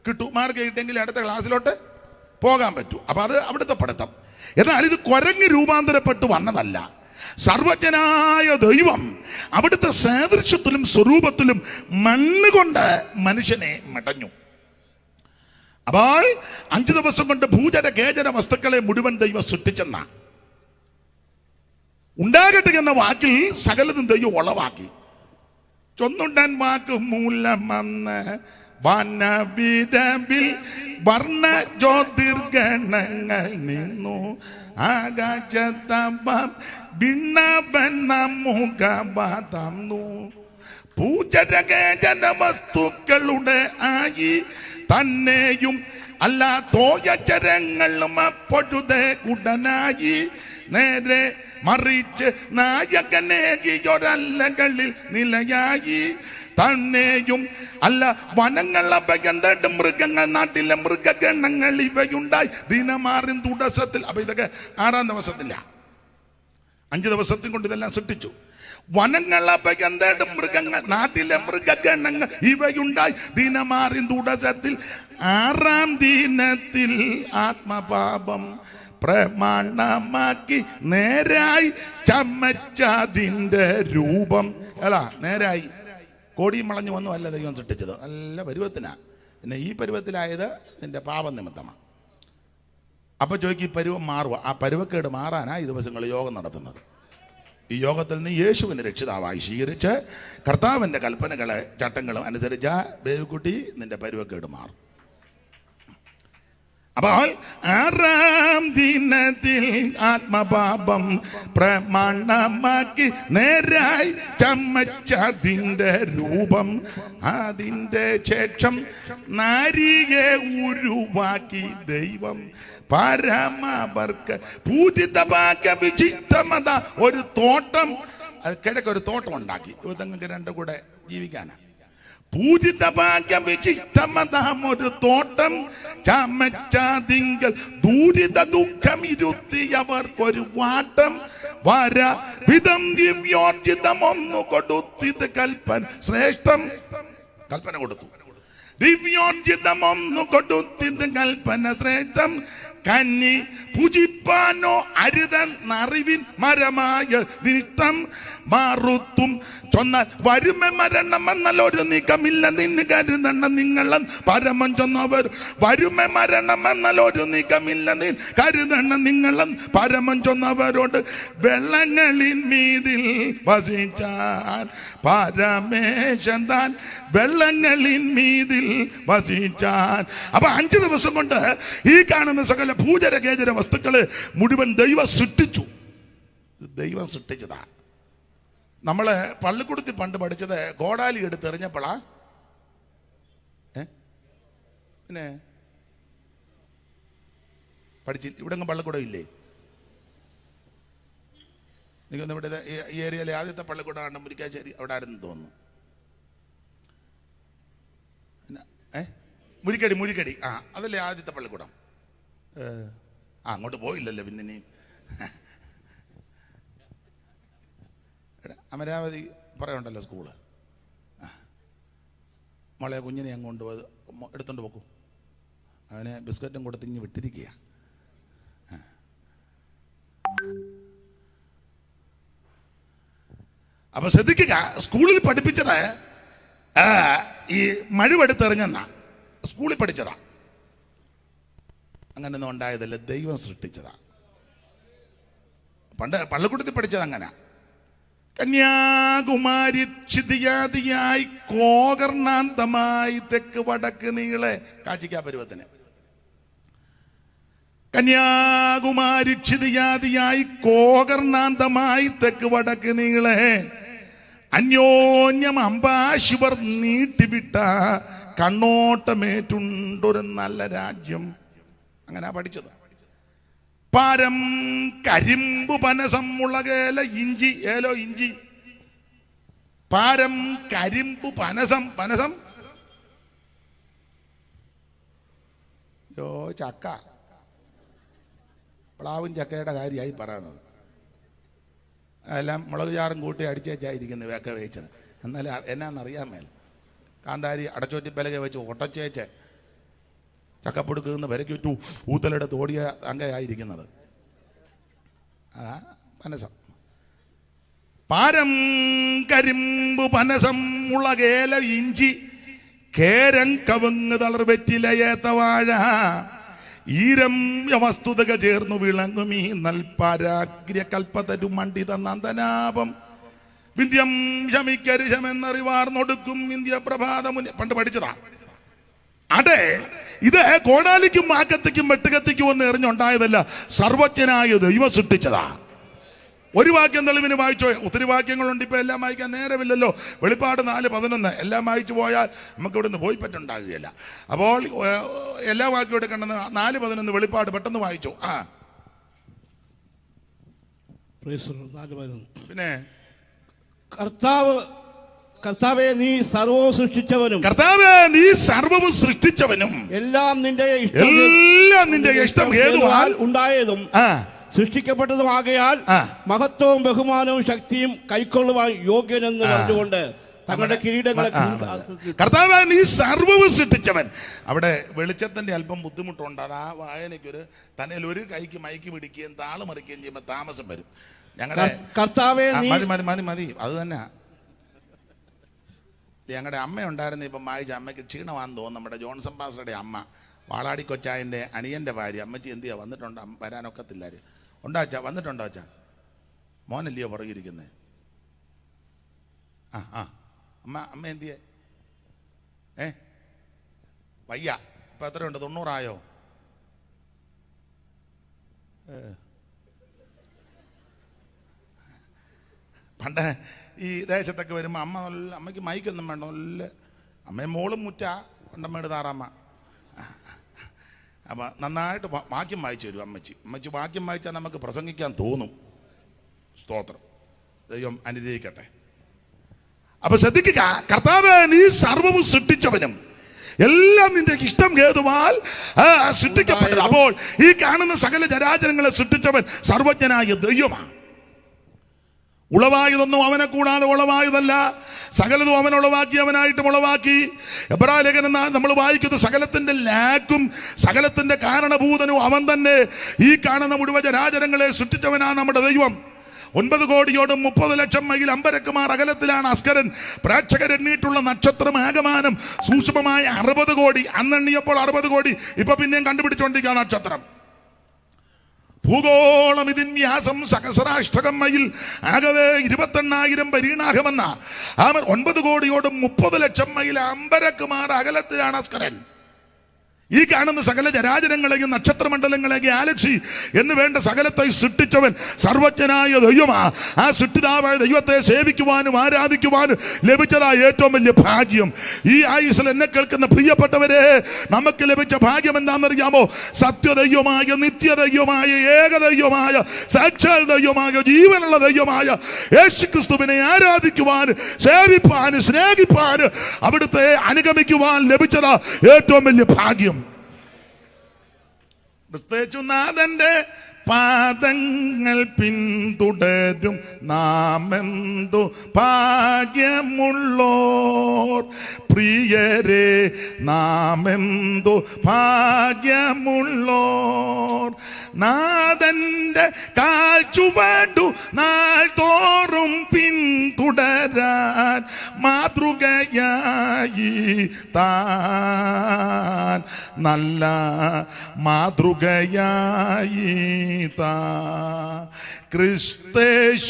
കിട്ടൂ. മാർക്ക് കിട്ടിയെങ്കിൽ അടുത്ത ക്ലാസ്സിലോട്ട് പോകാൻ പറ്റൂ. അപ്പൊ അത് അവിടുത്തെ പഠിത്തം. എന്നാൽ ഇത് കുരങ്ങ് രൂപാന്തരപ്പെട്ട് വന്നതല്ല. സർവജ്ഞനായ ദൈവം അവിടുത്തെ സാദൃശ്യത്തിലും സ്വരൂപത്തിലും മണ്ണുകൊണ്ട് മനുഷ്യനെ മെടഞ്ഞു. അപ്പോൾ 5 ദിവസം കൊണ്ട് ഭൂചര കേചര വസ്തുക്കളെ മുഴുവൻ ദൈവം സൃഷ്ടിച്ചെന്ന ഉണ്ടാകട്ടെ എന്ന വാക്കിൽ സകലതും ദൈവം ഉളവാക്കി. ചൊന്നുണ്ടൻ വാക്ക് മൂലമെന്ന് വനവിധവിൽ വർണ്ണ ജ്യോതിർഗണങ്ങൾ നിന്നു ആകാശത്തം ഭിന്നവൻ മുഖബന്നു പൂജരകേജന വസ്തുക്കളുടെ ആയി തന്നെയും അല്ല തോയചരങ്ങളും അപ്പൊഴുതെ ഉടനായി നേരെ മറിച്ച് നായകനേകിയൊരല്ലകളിൽ നിലയായി തന്നെയും അല്ല വനങ്ങളെ ഭയന്തട് മൃഗങ്ങൾ നാട്ടിലെ മൃഗഗണങ്ങൾ ഇവയുണ്ടായി ദിനമാറിൻ തുടസത്തിൽ. അപ്പൊ ഇതൊക്കെ 6-ാം ദിവസത്തില്ല, 5 ദിവസത്തിൽ കൊണ്ട് ഇതെല്ലാം സൃഷ്ടിച്ചു. വനങ്ങളെ ഭയന്തട് മൃഗങ്ങൾ നാട്ടിലെ മൃഗഗണങ്ങൾ ഇവയുണ്ടായി ദിനമാറിൻ തുടസത്തിൽ. 6-ാം ദിനത്തിൽ ആത്മപാപം പ്രമാണമാക്കി നേരായി ചമച്ചതിന്റെ രൂപം. അല്ല, നേരായി കോടിയും വളഞ്ഞു വന്നു അല്ല ദൈവം സൃഷ്ടിച്ചത്. നല്ല പരുവത്തിനാ. പിന്നെ ഈ പരുവത്തിലായത് നിന്റെ പാപം നിമിത്തമാണ്. അപ്പൊ ചോദിക്കും, ഈ പരുവം മാറുക. ആ പരുവക്കേട് മാറാനാ ഈ ദിവസങ്ങളിൽ യോഗം നടത്തുന്നത്. ഈ യോഗത്തിൽ നിന്ന് യേശുവിനെ രക്ഷിതാവായി സ്വീകരിച്ച് കർത്താവിന്റെ കൽപ്പനകളെ ചട്ടങ്ങളും അനുസരിച്ച ബേബിക്കുട്ടി നിന്റെ പരുവക്കേട് മാറും. അപ്പോൾ 6-ാം ദിനത്തിൽ ആത്മപാപം പ്രമാണമാക്കി നേരായി ചമച്ചതിന്റെ രൂപം. അതിന്റെ ശേഷം നാരിയെ ഉരുവാക്കി ദൈവം പരമവർക്ക് പൂജിതഭാഗ്യ വിചിത്തമത ഒരു തോട്ടം. കിഴക്ക് ഒരു തോട്ടം ഉണ്ടാക്കി. നിങ്ങൾക്ക് രണ്ടും കൂടെ ജീവിക്കാനാ. പൂജിത ഭാഗ്യം വിചിത്തമതാം ഒരു തോട്ടം ചമച്ചതിങ്കൽ ദൂരിത ദുഃഖം ഇരുത്തിയവർക്കൊരു വാട്ടം വര വിധം ദിവ്യോർജിതം ഒന്നു കൊടുത്തിത് കൽപ്പന ശ്രേഷ്ഠം. കൽപ്പന കൊടുത്തു. ദിവ്യോർജിതം ഒന്നു കൊടുത്തിത് കൽപ്പന ശ്രേഷ്ഠം. കന്നി പൂജിപ്പാനോ അരുതെന്നറിവിൻ മരമായ നിത്തം മാറുത്തും ചൊന്നാൽ വരുമേ മരണമെന്നാൽ ഒരു നീക്കമില്ല നിന്ന് കരുതണ്ട നിങ്ങളൻ പരമം ചൊന്നവർ. വരുമേ മരണമെന്നാൽ ഒരു നീക്കമില്ല നീ കരുതണ്ട നിങ്ങളൻ പരമം ചൊന്നവരോട് വെള്ളങ്ങളിൽ മീതിൽ വസിച്ചാൻ പരമേശൻ താൻ വെള്ളങ്ങളിൽ മീതിൽ വസിച്ചാൻ. അപ്പൊ 5 ദിവസം കൊണ്ട് ഈ കാണുന്ന സകല പൂജര കേജര വസ്തുക്കള് മുഴുവൻ ദൈവം സൃഷ്ടിച്ചു. ദൈവം സൃഷ്ടിച്ചതാ. നമ്മള് പള്ളിക്കൂടത്തിൽ പണ്ട് പഠിച്ചത് കോടാലി എടുത്തെറിഞ്ഞപ്പോളാ. പിന്നെ പഠിച്ചില്ല. ഇവിടെ പള്ളിക്കൂടം ഇല്ലേ? എനിക്കൊന്ന് ഇവിടെ ഈ ഏരിയയിലെ ആദ്യത്തെ പള്ളിക്കൂടം മുരിക്കാശ്ശേരി അവിടെ ആയിരുന്നു തോന്നുന്നു. മുരിക്കടി. ആ, അതല്ലേ ആദ്യത്തെ പള്ളിക്കൂടം. അങ്ങോട്ട് പോയില്ലല്ലോ. പിന്നെ നീ അമരാവതി പറയണ്ടല്ലോ സ്കൂള്. മോളെ കുഞ്ഞിനെ അങ്ങ് കൊണ്ടുപോയത് എടുത്തോണ്ട് പോക്കൂ. അവനെ ബിസ്ക്കറ്റും കൊടുത്ത് ഇഞ്ഞ് വിട്ടിരിക്കുക. അപ്പൊ ശ്രദ്ധിക്കുക, സ്കൂളിൽ പഠിപ്പിച്ചത് ഈ മഴുവെടുത്തെറിഞ്ഞെന്നാ സ്കൂളിൽ പഠിച്ചതാ. അങ്ങനെയൊന്നും ഉണ്ടായതല്ല, ദൈവം സൃഷ്ടിച്ചതാ. പണ്ട് പള്ളിക്കൂടത്തിൽ പഠിച്ചത് അങ്ങനെ. കന്യാകുമാരി ക്ഷിതിയാദിയായി കോകർണാന്തമായി തെക്ക് വടക്ക് നീളെ കാച്ചിക്കാ പരുവത്തിന്. കന്യാകുമാരി ക്ഷിതിയാദിയായി കോകർണാന്തമായി തെക്ക് വടക്ക് നീളെ അന്യോന്യം അമ്പാശിവർ നീട്ടിവിട്ട കണ്ണോട്ടമേറ്റുണ്ടൊരു നല്ല രാജ്യം. അങ്ങനെ പഠിച്ചത്. പാരം കരിമ്പു പനസം മുളകേല ഇഞ്ചി ഏലോ ഇഞ്ചി. പാരം കരിമ്പു പനസം ചക്ക. പ്ലാവും ചക്കയുടെ കാര്യമായി പറയുന്നത്. എല്ലാം മുളക് ചാറും കൂട്ടി അടിച്ചേച്ചായിരിക്കുന്നു വേക്ക വേവിച്ചത്. എന്നാലും എന്നാന്നറിയാൻ മേൽ കാന്താരി അടച്ചോറ്റിപ്പലക വെച്ച് ഒട്ടച്ചേച്ച് ചക്കപ്പൊടുക്കുന്ന വിരക്കിട്ടു ഊത്തലെടുത്ത് ഓടിയ അങ്കയായിരിക്കുന്നത്. പനസം പാരം കരിമ്പ് പനസം മുളകേല ഇഞ്ചി കേരം കവുങ്ങ് തളർവെറ്റിലയേത്തവാഴ ഈരം വസ്തുതകൾ ചേർന്നു വിളങ്ങുമീ നൽപാരാഗ്ര കൽപ്പതരു മണ്ഡിത നന്ദനാപം വിന്ധ്യം ശമിക്കരിശമെന്നറിവാർന്നൊടുക്കും ഇന്ത്യ പ്രഭാതമുനി. പണ്ട് പഠിച്ചതാ. അതെ, ഇത് കോടാലിക്കും മാക്കത്തിക്കും വെട്ടുകത്തിക്കും ഒന്നും എറിഞ്ഞുണ്ടായതല്ല, സർവജ്ഞനായ ദൈവം സൃഷ്ടിച്ചതാ. ഒരു വാക്യം തെളിവിന് വായിച്ചോ? ഒത്തിരി വാക്യങ്ങളുണ്ട്, ഇപ്പൊ എല്ലാം വായിക്കാൻ നേരമില്ലല്ലോ. വെളിപ്പാട് 4:11 എല്ലാം വായിച്ചു പോയാൽ നമുക്ക് ഇവിടുന്ന് പോയി പറ്റുണ്ടാകുകയില്ല. അപ്പോൾ എല്ലാ വാക്യവും എടുക്കേണ്ടത് 4:11 വെളിപ്പാട് പെട്ടെന്ന് വായിച്ചു. പിന്നെ കർത്താവേ നീ സർവവും സൃഷ്ടിച്ചവനും, കർത്താവേ നീ സർവവും സൃഷ്ടിച്ചവനും, എല്ലാം നിന്റെ ഇഷ്ടം ഹേതുവാൽ ഉണ്ടായതും സൃഷ്ടിക്കപ്പെട്ടതുമാകയാൽ മഹത്വവും ബഹുമാനവും ശക്തിയും കൈക്കൊള്ളുവാൻ യോഗ്യനെന്ന് പറഞ്ഞുകൊണ്ട് തങ്ങളുടെ കിരീടങ്ങളെ കർത്താവേ നീ സർവവും സൃഷ്ടിച്ചവൻ. അവിടെ വെളിച്ചത്തിന്റെ അല്പം ബുദ്ധിമുട്ടുണ്ട്. അത് ആ വായനയ്ക്കൊരു തന്നെ ഒരു കൈക്ക് മൈക്ക് പിടിക്കുകയും താള് മറിക്കുകയും ചെയ്യുമ്പോൾ താമസം വരും. ഞങ്ങളുടെ കർത്താവേ മതി അത് തന്നെ. ഞങ്ങളുടെ അമ്മ ഉണ്ടായിരുന്നു, ഇപ്പം വായിച്ച അമ്മയ്ക്ക് ക്ഷീണമാണെന്ന് തോന്നുന്നു. നമ്മുടെ ജോൺസൺ പാസ്റ്ററുടെ അമ്മ, വാളാടി കൊച്ചായൻ്റെ അനിയൻ്റെ ഭാര്യ. അമ്മച്ചി എന്തിയാ വന്നിട്ടുണ്ടോ? വരാനൊക്കത്തില്ലാര് ഉണ്ടാച്ചാ? വന്നിട്ടുണ്ടോ അച്ഛാ? മോനല്ലയോ പുറകിരിക്കുന്നത്? അമ്മ എന്തിയേ? വയ്യ. ഇപ്പം എത്രയുണ്ട്? 90 ആയോ? പണ്ട് ഈ ദേശത്തൊക്കെ വരുമ്പോൾ അമ്മയ്ക്ക് മൈക്കൊന്നും വേണ്ട, നല്ല അമ്മയും മോളും മുറ്റ പണ്ടമ്മയുടെ താറാമ്മ. അപ്പം നന്നായിട്ട് വാക്യം വായിച്ചു തരും അമ്മച്ചി വാക്യം വായിച്ചാൽ നമുക്ക് പ്രസംഗിക്കാൻ തോന്നും. സ്തോത്രം, ദൈവം അനുഗ്രഹിക്കട്ടെ. അപ്പൊ ശ്രദ്ധിക്കുക, കർത്താവേ നീ സർവവും സൃഷ്ടിച്ചവനും എല്ലാം നിന്റെ ഇഷ്ടം ഹേതുവാൽ സൃഷ്ടിക്കപ്പെട്ടത്. അപ്പോൾ ഈ കാണുന്ന സകല ചരാചരങ്ങളെ സൃഷ്ടിച്ചവൻ സർവജ്ഞനായ ദൈവമാണ്. ഉളവായതൊന്നും അവനെ കൂടാതെ ഉളവായതല്ല, സകലതും അവൻ ഉളവാക്കി, അവനായിട്ടും ഉളവാക്കി. എബ്രായ ലേഖനം നമ്മൾ വായിക്കുന്നത് സകലത്തിന്റെ ലാക്കും സകലത്തിന്റെ കാരണഭൂതനും അവൻ തന്നെ. ഈ കാണുന്ന മുഴുവൻ ചരാചരങ്ങളെ സൃഷ്ടിച്ചവനാണ് നമ്മുടെ ദൈവം. 9 കോടിയോടും 30 ലക്ഷം മൈൽ അമ്പരക്കുമാർ അകലത്തിലാണ് അസ്കരൻ. പ്രേക്ഷകരെണ്ണീട്ടുള്ള നക്ഷത്രം ആകമാനം സൂക്ഷ്മമായ 60 കോടി. അന്നെണ്ണിയപ്പോൾ 60 കോടി, ഇപ്പൊ പിന്നെയും കണ്ടുപിടിച്ചുകൊണ്ടിരിക്കുക നക്ഷത്രം. ഭൂഗോളം ഇതിൻ വ്യാസം സഹസ്രാഷ്ടകം മൈൽ, ആകവേ 28,000 പരീണാഹമെന്ന 9 കോടിയോടും 30 ലക്ഷം മൈൽ അമ്പരക്കുമാർ അകലത്തിലാണ് അസ്കരൻ. ഈ കാണുന്ന സകല ചരാചരങ്ങളെയും നക്ഷത്രമണ്ഡലങ്ങളെ ഗാലക്സി എന്ന് വേണ്ട സകലത്തെ സൃഷ്ടിച്ചവൻ സർവജ്ഞനായ ദൈവമാ. ആ സൃഷ്ടിതാവായ ദൈവത്തെ സേവിക്കുവാനും ആരാധിക്കുവാനും ലഭിച്ചതായ ഏറ്റവും വലിയ ഭാഗ്യം. ഈ ആയുസ്സിൽ എന്നെ കേൾക്കുന്ന പ്രിയപ്പെട്ടവരെ, നമുക്ക് ലഭിച്ച ഭാഗ്യം എന്താണെന്നറിയാമോ? സത്യദൈവമായ, നിത്യദൈവമായ, ഏകദൈവമായ, സാക്ഷാൽ ദൈവമായ, ജീവനുള്ള ദൈവമായ യേശുക്രിസ്തുവിനെ ആരാധിക്കുവാനും സേവിപ്പാനും സ്നേഹിപ്പാനും അവിടുത്തെ അനുഗമിക്കുവാൻ ലഭിച്ചതാ ഏറ്റവും വലിയ ഭാഗ്യം. നാഥന്റെ പാദങ്ങൾ പിന്തുടരും നാമെന്തു ഭാഗ്യമുള്ളോർ, പ്രിയരെ നാമെന്തു ഭാഗ്യമുള്ളോർ. നാഥന്റെ കാൽച്ചുവടു നാൾ തോറും പിന്തുടരാൻ മാതൃകയായി താൻ, നല്ല മാതൃകയായി ക്രിസ്തേശുനാഥന്റെ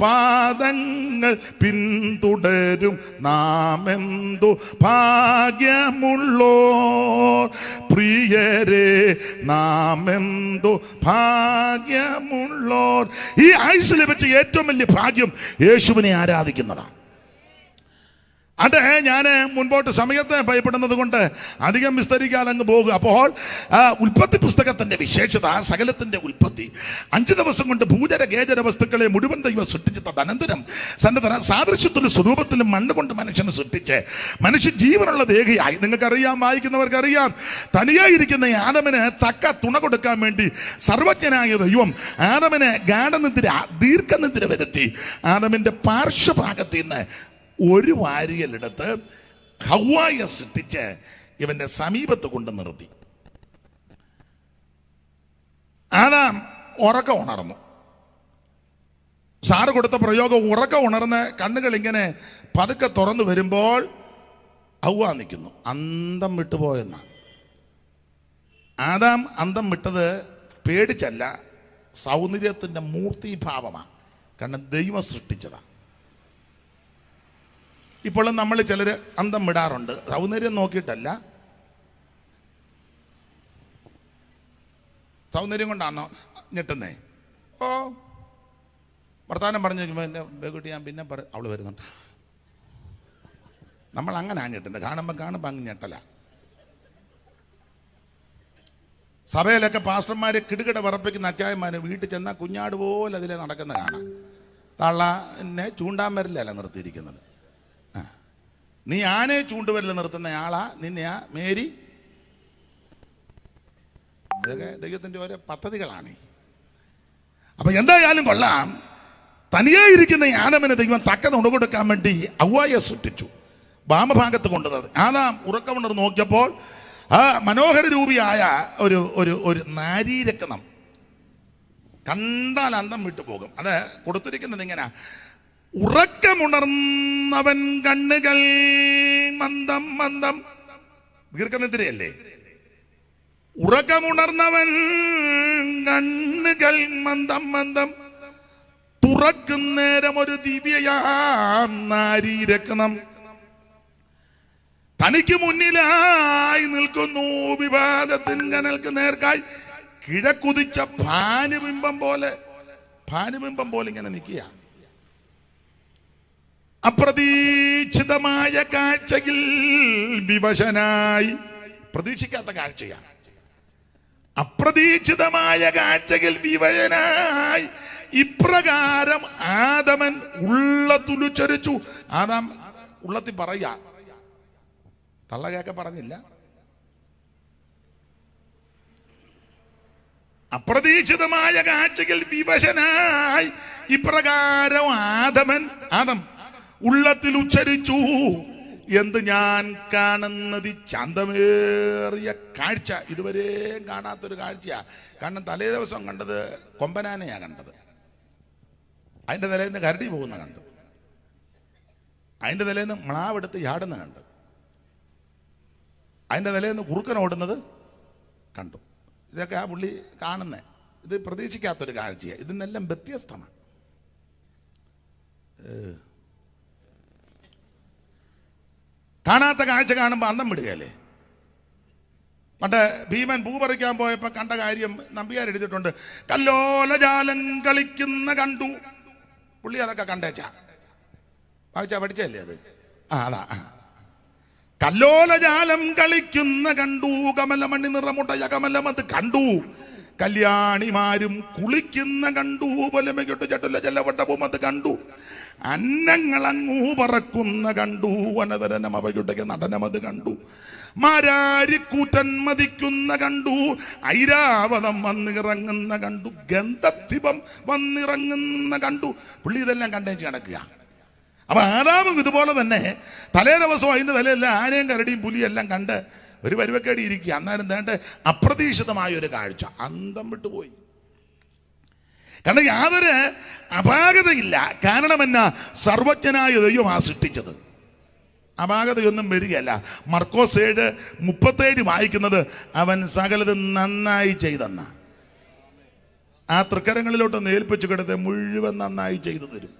പാദങ്ങൾ പിന്തുടരും നാമെന്തു ഭാഗ്യമുള്ളോർ, പ്രിയരെ നാമെന്തു ഭാഗ്യമുള്ളോർ. ഈ ആയുസ്സിൽ വെച്ച് ഏറ്റവും വലിയ ഭാഗ്യം യേശുവിനെ ആരാധിക്കുന്നതാണ്. അത് ഞാൻ മുൻപോട്ട് സമയത്തെ ഭയപ്പെടുന്നത് കൊണ്ട് അധികം വിസ്തരിക്കാൻ അങ്ങ് പോകുക. അപ്പോൾ ഉൽപ്പത്തി പുസ്തകത്തിന്റെ വിശേഷത, സകലത്തിന്റെ ഉൽപ്പത്തി 5 ദിവസം കൊണ്ട് ഭൂചര ഗേചര വസ്തുക്കളെ മുഴുവൻ ദൈവം സൃഷ്ടിച്ചു. തദനന്തരം സാദൃശ്യത്തിലും സ്വരൂപത്തിലും മണ്ണ് കൊണ്ട് മനുഷ്യനെ സൃഷ്ടിച്ച് മനുഷ്യ ജീവനുള്ള ദേഹിയായി. നിങ്ങൾക്കറിയാം, വായിക്കുന്നവർക്കറിയാം, തനിയായിരിക്കുന്ന ആദമിന് തക്ക തുണ കൊടുക്കാൻ വേണ്ടി സർവജ്ഞനായ ദൈവം ആദമിനെ ഗാഠനിദ്ര, ദീർഘനിദ്ര വരുത്തി ആദമിന്റെ പാർശ്വഭാഗത്തിൽ നിന്ന് ഒരു വാരിയലെടുത്ത് ഹവ്വായെ സൃഷ്ടിച്ച് ഇവന്റെ സമീപത്ത് കൊണ്ട് നിർത്തി. ആദാം ഉറക്കം ഉണർന്നു. സാറ് കൊടുത്ത പ്രയോഗം ഉറക്കം ഉണർന്ന് കണ്ണുകൾ ഇങ്ങനെ പതുക്കെ തുറന്നു വരുമ്പോൾ ഹവ്വ നിൽക്കുന്നു. അന്തം വിട്ടുപോയെന്ന. ആദാം അന്തം വിട്ടത് പേടിച്ചല്ല, സൗന്ദര്യത്തിന്റെ മൂർത്തിഭാവമാണ്. കാരണം ദൈവം സൃഷ്ടിച്ചതാണ്. ഇപ്പോഴും നമ്മൾ ചിലർ അന്തം വിടാറുണ്ട്, സൗന്ദര്യം നോക്കിയിട്ടല്ല. സൗന്ദര്യം കൊണ്ടാണോ ഞെട്ടുന്നേ? ഓ, വർത്താനം പറഞ്ഞു വയ്ക്കുമ്പോൾ എൻ്റെ ബേക്കുട്ടി ഞാൻ പിന്നെ അവൾ വരുന്നുണ്ട്. നമ്മൾ അങ്ങനെ ഞെട്ടുന്നത്, കാണുമ്പോൾ അങ്ങ് ഞെട്ടല. സഭയിലൊക്കെ പാസ്റ്റർമാർ കിടുകിട വിറപ്പിക്കുന്ന അച്ചായന്മാർ വീട്ടിൽ ചെന്നാൽ കുഞ്ഞാട് പോലെ അതിലെ നടക്കുന്ന കാണാം. തള്ള എന്നെ ചൂണ്ടാമരലല്ല നിർത്തിയിരിക്കുന്നത്. നീ ആനയെ ചൂണ്ടുവരൽ നിർത്തുന്ന ആളാ നിന്നെയാ മേരി. ഇതൊക്കെ ദൈവത്തിൻ്റെ ഓരോ പദ്ധതികളാണ്. അപ്പൊ എന്തായാലും കൊള്ളാം, തനിയായിരിക്കുന്ന ആദമിനെ ദൈവം തക്ക നുണ കൊടുക്കാൻ വേണ്ടി ഹവ്വായെ സൃഷ്ടിച്ചു. വാമഭാഗത്ത് കൊണ്ടുവന്നത്. ആദാം ഉറക്കമുണർന്ന് നോക്കിയപ്പോൾ മനോഹര രൂപിയായ ഒരു നാരീരത്നം കണ്ടാൽ അന്തം വിട്ടു പോകും. അത് കൊടുത്തിരിക്കുന്നത് ഇങ്ങനെ: ഉറക്കമുണർന്നവൻ കണ്ണുകൾ മന്ദം മന്ദം. ദീർഘനിദ്രയല്ലേ? ഉറക്കമുണർന്നവൻ കണ്ണുകൾ മന്ദം മന്ദം തുറക്കുന്നേരം ഒരു ദിവ്യയാം നാരീരത്നം തനിക്ക് മുന്നിലായി നിൽക്കുന്നു. വിവാദത്തിൻ കനൽക്ക് നേർക്കായി കിഴക്കുതിച്ച ഭാനുബിംബം പോലെ ഇങ്ങനെ നിൽക്കുക. അപ്രതീക്ഷിതമായ കാഴ്ചയിൽ വിവശനായി. പ്രതീക്ഷിക്കാത്ത കാഴ്ചയാണ്. അപ്രതീക്ഷിതമായ കാഴ്ചയിൽ വിവശനായി ഇപ്രകാരം ആദമൻ ഉള്ളത്തുലുച്ചരിച്ചു. ആദാം ഉള്ളത്തിൽ പറയാ, തള്ള കേക്ക പറഞ്ഞില്ല. അപ്രതീക്ഷിതമായ കാഴ്ചയിൽ വിവശനായി ഇപ്രകാരം ആദം ഉള്ളത്തിൽ ഉച്ചരിച്ചു, എന്ത് ഞാൻ കാണുന്നത് ചന്തമേറിയ കാഴ്ച, ഇതുവരെ കാണാത്തൊരു കാഴ്ചയാ. കാരണം തലേ ദിവസം കണ്ടത് കൊമ്പനാനയാ കണ്ടത്. അതിൻ്റെ തലേന്ന് കരടി പോകുന്ന കണ്ടു. അതിൻ്റെ തലേന്ന് മ്ലാവെടുത്ത് ചാടുന്ന കണ്ടു. അതിൻ്റെ തലേന്ന് കുറുക്കൻ ഓടുന്നത് കണ്ടു. ഇതൊക്കെ ആ പുള്ളി കാണുന്നത്. ഇത് പ്രതീക്ഷിക്കാത്തൊരു കാഴ്ചയാണ്. ഇതിനെല്ലാം വ്യത്യസ്തമാണ്. കാണാത്ത കാഴ്ച കാണുമ്പോൾ അന്തം വിടുകയല്ലേ? പണ്ട് ഭീമൻ പൂ പറിക്കാൻ പോയപ്പോൾ കണ്ട കാര്യം നമ്പിയാർ എഴുതിയിട്ടുണ്ട്. കല്ലോലജാലം കളിക്കുന്ന കണ്ടു. പുള്ളി അതൊക്കെ കണ്ടേച്ചാ, വായിച്ചാ പഠിച്ചല്ലേ അത്? അതാ. കല്ലോലജാലം കളിക്കുന്ന കണ്ടു, കമലമണ്ണി നിറമുട്ടയ കമലമത് കണ്ടു, കല്യാണിമാരും കുളിക്കുന്ന കണ്ടു, പൊലമയ്ക്കൊട്ട് ചട്ടുല ജലവട്ടവും അത് കണ്ടു, അന്നങ്ങളങ്ങൂ പറക്കുന്ന കണ്ടു, വനതരനം അവയുടെ നടനമത് കണ്ടു, മാരാരിക്കൂറ്റൻ മതിക്കുന്ന കണ്ടു, ഐരാവതം വന്നിറങ്ങുന്ന കണ്ടു, ഗന്ധത്തിപം വന്നിറങ്ങുന്ന കണ്ടു. പുള്ളി ഇതെല്ലാം കണ്ടേച്ച് കിടക്കുക. അപ്പൊ ആദാമും ഇതുപോലെ തന്നെ തലേ ദിവസവും അതിന്റെ തലയെല്ലാം ആനയും കരടിയും പുലിയെല്ലാം കണ്ട് ഒരു പരുവക്കേടി ഇരിക്കുക. അന്നേരം വേണ്ട അപ്രതീക്ഷിതമായ ഒരു കാഴ്ച, അന്തം വിട്ടുപോയി. കാരണം യാതൊരു അപാകതയില്ല. കാരണം എന്നാ? സർവജ്ഞനായ ദൈവമാ സൃഷ്ടിച്ചത്. അപാകതയൊന്നും വരികയല്ല. മർക്കോസ് 7:37 വായിക്കുന്നത്, അവൻ സകലതും നന്നായി ചെയ്തെന്ന. ആ തൃക്കരങ്ങളിലോട്ടൊന്ന് ഏൽപ്പിച്ചു കിടത്തെ മുഴുവൻ നന്നായി ചെയ്തു തരും.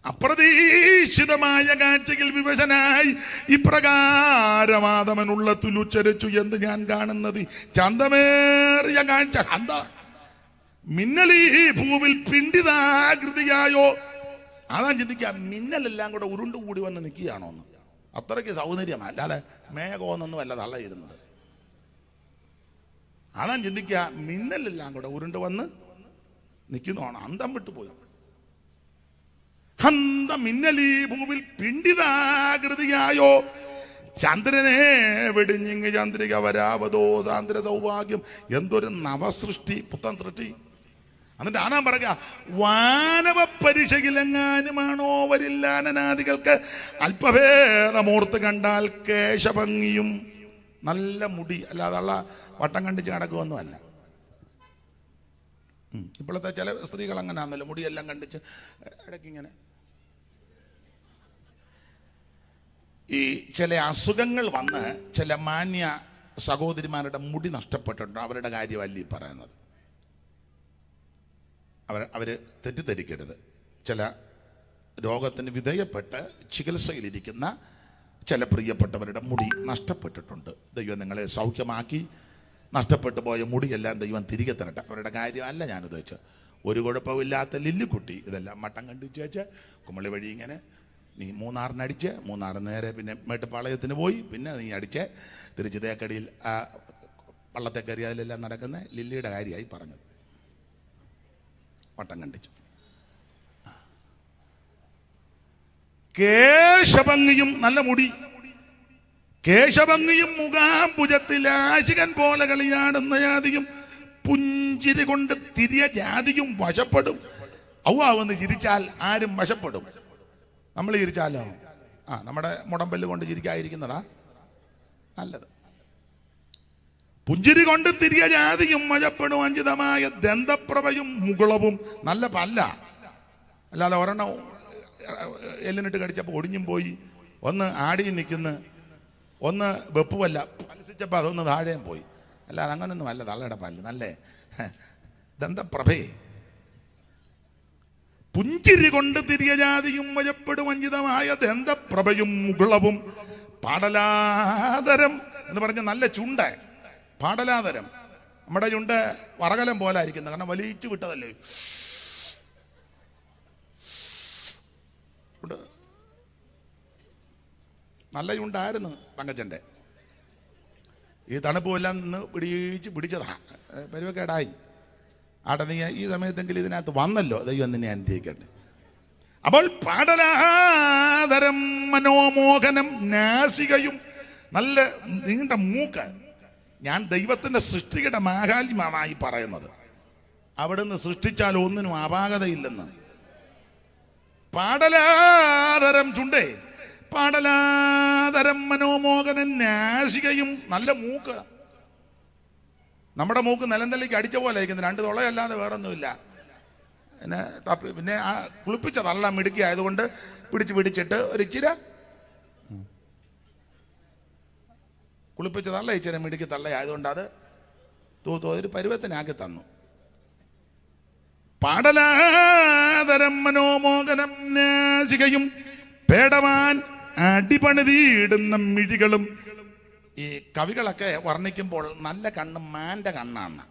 അപ്രതീക്ഷിതമായ കാഴ്ചയിൽ വിവശനായി ഇപ്രകാരം ആദമൻ ഉള്ളത്തിൽ ഉച്ചരിച്ചു, എന്ത് ഞാൻ കാണുന്നത് ചന്തമേറിയ കാഴ്ച. എന്താ? മിന്നലീ ഭൂവിൽ പിണ്ടിതാകൃതിയായോ അതാ ചിന്തിക്കുക, മിന്നലെല്ലാം കൂടെ ഉരുണ്ടുകൂടി വന്ന് നിൽക്കുകയാണോ എന്ന്. അത്രയ്ക്ക് സൗന്ദര്യമാണ്, അല്ലാതെ മേഘമെന്നൊന്നും അല്ല തള്ളയിരുന്നത്. അതാ ചിന്തിക്കുക, മിന്നലെല്ലാം കൂടെ ഉരുണ്ട് വന്ന് നിൽക്കുന്നതാണ്. അന്തം വിട്ടുപോയി. ഹന്ത മിന്നലീ ഭൂവിൽ പിണ്ടിതാകൃതിയായോ ചന്ദ്രനെ വെടിഞ്ഞിങ് ചന്ദ്രിക വരാവതോ സാന്ദ്ര സൗഭാഗ്യം. എന്തൊരു നവസൃഷ്ടി, പുത്തൻ സൃഷ്ടി. എന്നിട്ട് ആനാ പറയുക, വാനവ പരിശകിലെങ്ങാനുമാണോ വരില്ലാനനാദികൾക്ക് അല്പഭേദമോർത്ത് കണ്ടാൽ കേശഭംഗിയും. നല്ല മുടി, അല്ലാതെ ഉള്ള വട്ടം കണ്ടിച്ച് നടക്കുമൊന്നും അല്ല. ഇപ്പോഴത്തെ ചില സ്ത്രീകൾ അങ്ങനെ ആണല്ലോ, മുടിയെല്ലാം കണ്ടിച്ച് ഇടയ്ക്കിങ്ങനെ. ഈ ചില അസുഖങ്ങൾ വന്ന് ചില മാന്യ സഹോദരിമാരുടെ മുടി നഷ്ടപ്പെട്ടിട്ടുണ്ട്. അവരുടെ കാര്യമല്ല ഈ പറയുന്നത്. അവര് തെറ്റിദ്ധരിക്കരുത്. ചില രോഗത്തിന് വിധേയപ്പെട്ട് ചികിത്സയിലിരിക്കുന്ന ചില പ്രിയപ്പെട്ടവരുടെ മുടി നഷ്ടപ്പെട്ടിട്ടുണ്ട്. ദൈവം നിങ്ങളെ സൗഖ്യമാക്കി നഷ്ടപ്പെട്ടു പോയ മുടിയെല്ലാം ദൈവം തിരികെ തരട്ടെ. അവരുടെ കാര്യമല്ല ഞാൻ ഉദ്ദേശിച്ചത്. ഒരു കുഴപ്പമില്ലാത്ത ലില്ലിക്കുട്ടി ഇതെല്ലാം മട്ടം കണ്ടിച്ച് വെച്ച് കുമളി വഴി ഇങ്ങനെ നീ മൂന്നാറിനടിച്ച്, മൂന്നാറ് നേരെ പിന്നെ മേട്ടുപ്പാളയത്തിന് പോയി, പിന്നെ നീ അടിച്ച് തിരിച്ച് തേക്കടിയിൽ വള്ളത്തെ കയറി അതിലെല്ലാം നടക്കുന്ന ലില്ലിയുടെ കാര്യമായി പറഞ്ഞത്. വട്ടം കണ്ടിച്ചു. കേശഭംഗിയും, നല്ല മുടി, കേശഭംഗിയും മുഖാംബുജത്തിൽ ആശികൻ പോലെ കളിയാടുന്ന ജാതിയും പുഞ്ചിരി കൊണ്ട് തിരിയ ജാതിയും വശപ്പെടും. ഔവാവെന്ന് ചിരിച്ചാൽ ആരും വശപ്പെടും. നമ്മൾ ചിരിച്ചാലോ നമ്മുടെ മുടമ്പല് കൊണ്ട് ചിരിക്കാതിരിക്കുന്നതാ നല്ലത്. പുഞ്ചിരി കൊണ്ട് തിരിയ ജാതിയും വശപ്പെടും. അഞ്ചിതമായ ദന്തപ്രഭയും മുകുളവും. നല്ല പല്ല, അല്ലാതെ ഒരെണ്ണം എല്ലിനിട്ട് കടിച്ചപ്പോൾ ഒടിഞ്ഞും പോയി, ഒന്ന് ആടിയും നിൽക്കുന്നു, ഒന്ന് വെപ്പുമല്ല പലസിച്ചപ്പോൾ അതൊന്ന് താഴെയും പോയി. അല്ലാതെ അങ്ങനൊന്നും അല്ല തള്ളയുടെ പല്ല്. നല്ല ദന്തപ്രഭേ. പുഞ്ചിരി കൊണ്ട് തിരിയ ജാതിയും വശപ്പെടും. അഞ്ചിതമായ ദന്തപ്രഭയും മുകുളവും. പാടലാതരം എന്ന് പറഞ്ഞ നല്ല ചുണ്ട്, പാടലാതരം. നമ്മുടെ ചുണ്ട് വറകലം പോലെ ആയിരിക്കുന്നത്, കാരണം വലിച്ചു വിട്ടതല്ലേ. നല്ല ചുണ്ടായിരുന്നു തങ്കച്ചൻ്റെ. ഈ തണുപ്പുമെല്ലാം നിന്ന് പിടിച്ചതാ, പരുവക്കേടായി. ആട്ടെ, നീ ഈ സമയത്തെങ്കിലും ഇതിനകത്ത് വന്നല്ലോ, ദൈവം നിന്നെ അനുഗ്രഹിക്കട്ടെ. അപ്പോൾ പാടലാതരം മനോമോഹനം നാസികയും. നല്ല നീണ്ട മൂക്ക്. ഞാൻ ദൈവത്തിന്റെ സൃഷ്ടിയുടെ മാഹാത്മ്യമായി പറയുന്നത്. അവിടുന്ന് സൃഷ്ടിച്ചാൽ ഒന്നിനും അപാകതയില്ലെന്ന്. പാടലാതരം ചുണ്ടേ, പാടലാതരം മനോമോഹനം നാസികയും. നല്ല മൂക്ക്. നമ്മുടെ മൂക്ക് നിലന്തല്ലിക്ക് അടിച്ച പോലെ ഇരിക്കുന്നത്, രണ്ട് തുളയല്ലാതെ വേറൊന്നുമില്ല. പിന്നെ ആ കുളിപ്പിച്ച തള്ള മിടുക്കി ആയതുകൊണ്ട് പിടിച്ചിട്ട് ഒരു ഇച്ചിര കുളിപ്പിച്ച തള്ള ഇച്ചിര മിടുക്കി തള്ള ആയതുകൊണ്ട് അത് ഒരു പരുവത്തിനാക്കി തന്നു. പാടലാതരം മനോമോഹനം നാസികയും പേടവാൻ അടിപണിതീടുന്ന മിഴികളും. ഈ കവികളൊക്കെ വർണ്ണിക്കുമ്പോൾ നല്ല കണ്ണ് മാന്റെ കണ്ണാണ്.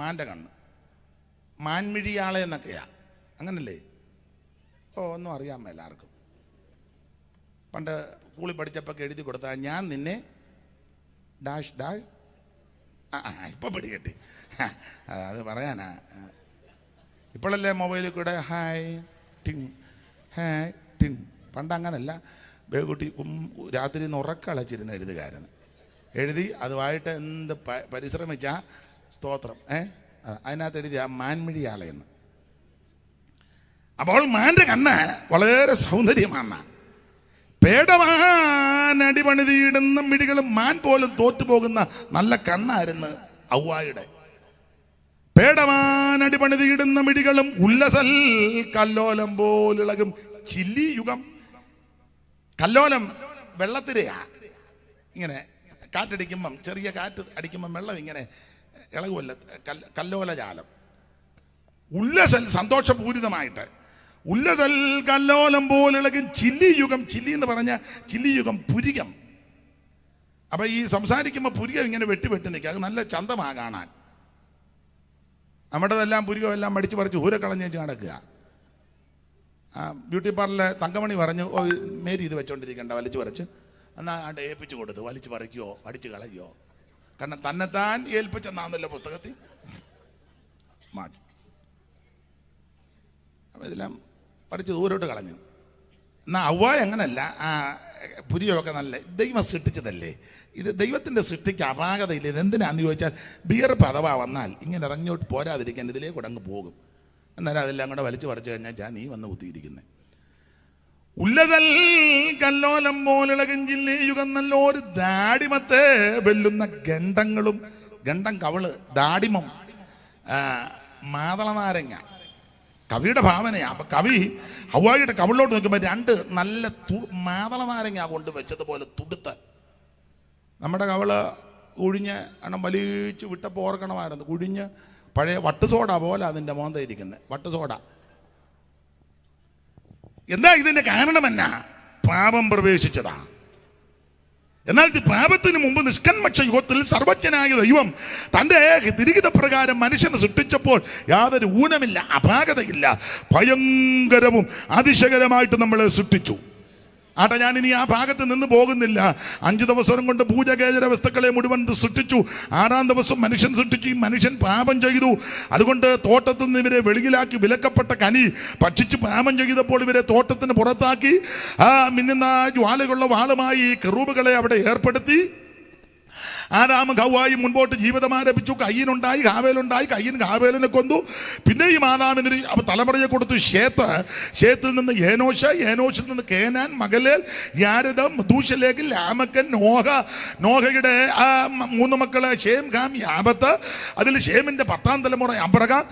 മാന്റെ കണ്ണ്, മാൻമിഴിയാളെ എന്നൊക്കെയാ, അങ്ങനല്ലേ? ഒന്നും അറിയാൻ മേല ആർക്കും. പണ്ട് സ്കൂളിൽ പഠിച്ചപ്പോൾ എഴുതി കൊടുത്താൽ ഞാൻ നിന്നെ ഡാഷ് ഡാഷ്. ഇപ്പൊ പിടികെട്ടി, അത് പറയാനാ. ഇപ്പോഴല്ലേ മൊബൈലിൽ കൂടെ ഹായ് ടിൻ ഹായ് ടിൻ. പണ്ട് അങ്ങനല്ല. ബേകുട്ടി രാത്രി നിന്ന് ഉറക്കളച്ചിരുന്ന് എഴുതുകാരെന്ന് എഴുതി അതുമായിട്ട് എന്ത് പരിശ്രമിച്ചാ സ്തോത്രം. അതിനകത്ത് എഴുതി ആ മാൻമിഴിയാളെന്ന്. അപ്പോൾ മാന്റെ കണ്ണ് വളരെ സൗന്ദര്യമാണ്. പേടവാൻ അടിപണിതീടുന്ന മിഴികളും. മാൻ പോലും തോറ്റുപോകുന്ന നല്ല കണ്ണായിരുന്നു ഔവായുടെ. പേടവാൻ അടിപണിതീടുന്ന മിഴികളും. ഉല്ലസൽ കല്ലോലം പോലിളകും ചില്ലി യുഗം. കല്ലോലം വെള്ളത്തിരെയാ, ഇങ്ങനെ കാറ്റടിക്കുമ്പം, ചെറിയ കാറ്റ് അടിക്കുമ്പം വെള്ളം ഇങ്ങനെ ഇളകുമല്ല, കല്ലോലജാലം. ഉല്ലസൽ സന്തോഷപൂരിതമായിട്ട്. ഉല്ലസൽ കല്ലോലം പോലിളകും ചില്ലി യുഗം. ചില്ലി എന്ന് പറഞ്ഞ ചില്ലി യുഗം പുരികം. അപ്പൊ ഈ സംസാരിക്കുമ്പോൾ പുരികം ഇങ്ങനെ വെട്ടി നിൽക്കുക. അത് നല്ല ചന്തമാ കാണാൻ. നമ്മുടെതെല്ലാം പുരികമെല്ലാം മടിച്ചു പറിച്ച് ഊരക്കളഞ്ഞ് വെച്ച് നടക്കുക. ബ്യൂട്ടി പാർലറിലെ തങ്കമണി പറഞ്ഞു, ഓ മേരി ഇത് വെച്ചോണ്ടിരിക്കണ്ട, വലിച്ചു പറിച്ച് എന്നാൽ ആണ്ട് ഏൽപ്പിച്ചു കൊടുത്തു. വലിച്ചു പറിക്കുകയോ അടിച്ചു കളയോ, കാരണം തന്നെത്താൻ ഏൽപ്പിച്ചെന്നാന്നല്ലോ പുസ്തകത്തിൽ മാറ്റി. അപ്പം ഇതെല്ലാം പഠിച്ച് ദൂരോട്ട് കളഞ്ഞു. എന്നാൽ അവ്വ അങ്ങനല്ല, പുരിയൊക്കെ നല്ല ദൈവം സൃഷ്ടിച്ചതല്ലേ, ഇത് ദൈവത്തിൻ്റെ സൃഷ്ടിക്ക് അപാകതയില്ല. ഇതെന്തിനാന്ന് ചോദിച്ചാൽ വിയർപ്പ് അഥവാ വന്നാൽ ഇങ്ങനെ ഇറങ്ങിയോട്ട് പോരാതിരിക്കാൻ ഇതിലേക്ക് അങ്ങ് പോകും. എന്നാലും അതെല്ലാം കൂടെ വലിച്ചു പറിച്ചു കഴിഞ്ഞാൽ നീ വന്ന് കുത്തിയിരിക്കുന്നത്. ഉല്ലതൽ കല്ലോലം പോലിളകും ജില്ലേ യുഗം നല്ലോരു ദാടിമത്തെ വെല്ലുന്ന ഗണ്ഡങ്ങളും, ഗണ്ഡം കവള്, ദാടിമം, മാതള നാരങ്ങ കവിയുടെ ഭാവനയാ. അപ്പൊ കവി ഹവ്വായിയുടെ കവിളിലോട്ട് നോക്കുമ്പോൾ രണ്ട് നല്ല മാതള നാരങ്ങ കൊണ്ട് വെച്ചതുപോലെ തുടുത്ത് നമ്മുടെ കവിള് കുഴിഞ്ഞ് എണ്ണം വലിച്ചു വിട്ടപ്പോൾ ഓർക്കണമായിരുന്നു. കുഴിഞ്ഞ് പഴയ വട്ടുസോഡ പോലെ അതിൻ്റെ മോന്ത ഇരിക്കുന്നത്, വട്ടുസോഡ. എന്താ ഇതിന്റെ കാരണം? എന്നാ പാപം പ്രവേശിച്ചതാ. എന്നാൽ പാപത്തിന് മുമ്പ് നിഷ്കന്മക്ഷ യുഗത്തിൽ സർവജ്ഞനായ ദൈവം തൻ്റെ തിരികിത പ്രകാരം മനുഷ്യനെ സൃഷ്ടിച്ചപ്പോൾ യാതൊരു ഊനമില്ല, അപാകതയില്ല, ഭയങ്കരവും അതിശയകരമായിട്ട് നമ്മളെ സൃഷ്ടിച്ചു. ആട്ടെ, ഞാൻ ഇനി ആ ഭാഗത്ത് നിന്ന് പോകുന്നില്ല. 5 ദിവസം കൊണ്ട് പൂജകേചര വസ്തുക്കളെ മുഴുവൻ സൃഷ്ടിച്ചു. 6-ാം ദിവസം മനുഷ്യൻ സൃഷ്ടിച്ചു. ഈ മനുഷ്യൻ പാപം ചെയ്തു. അതുകൊണ്ട് തോട്ടത്തിൽ നിന്ന് ഇവരെ വെളിയിലാക്കി, വിലക്കപ്പെട്ട കനി ഭക്ഷിച്ച് പാപം ചെയ്തപ്പോൾ ഇവരെ തോട്ടത്തിന് പുറത്താക്കി മിന്നുന്ന ജ്വാലകളുള്ള വാളുമായി കെറൂബുകളെ അവിടെ ഏർപ്പെടുത്തി. ആദാമും ഹവ്വായും മുൻപോട്ട് ജീവിതം ആരംഭിച്ചു. കയ്യനുണ്ടായി, ഹാവേലുണ്ടായി. കയ്യൻ ഹാവേലിനെ കൊന്നു. പിന്നെയും ആദാമിനൊരു തലമുറയെ കൊടുത്തു, ഷേത്ത്. ഷേത്തിൽ നിന്ന് ഏനോഷ്, ഏനോഷിൽ നിന്ന് കേനാൻ, മഗലേൽ, യാരദ്, മെഥൂശലേക്ക്, ലാമക്കൻ, നോഹ. നോഹയുടെ 3 മക്കള് ഷേം, ഹാം, യാബത്ത്. അതിൽ ഷേമിന്റെ 10-ാം തലമുറ അബ്രഹാം.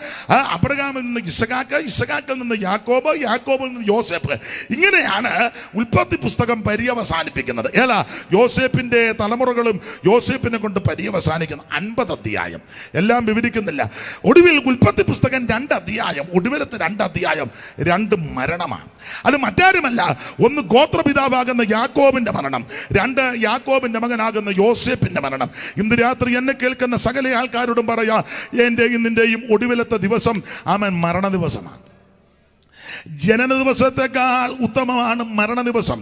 അബ്രഹാമിൽ നിന്ന് ഇസഹാക്ക്, ഇസഹാക്കിൽ നിന്ന് യാക്കോബ്, യാക്കോബിൽ നിന്ന് യോസേഫ്. ഇങ്ങനെയാണ് ഉൽപ്പത്തി പുസ്തകം പര്യവസാനിപ്പിക്കുന്നത്. യോസേപ്പിന്റെ തലമുറകളും യോസേപ്പിനെ കൊണ്ട് പര്യവസാനിക്കുന്നു. 50 അധ്യായം, എല്ലാം വിവരിക്കുന്നില്ല. ഒടുവിൽ ഉൽപ്പത്തി പുസ്തകം 2 അധ്യായം, ഒടുവിലത്തെ 2 അധ്യായം 2 മരണമാണ്. അത് മറ്റാരുമല്ല, 1 ഗോത്രപിതാവാകുന്ന യാക്കോബിന്റെ മരണം, 2 യാക്കോബിന്റെ മകനാകുന്ന യോസേപ്പിന്റെ മരണം. ഇന്ന് രാത്രി എന്നെ കേൾക്കുന്ന സകല ആൾക്കാരോടും പറയാ, എന്റെയും നിന്റെയും ഒടുവിലത്തെ ദിവസം അവൻ മരണ ദിവസമാണ്. ജനന ദിവസത്തെക്കാൾ ഉത്തമമാണ് മരണ ദിവസം.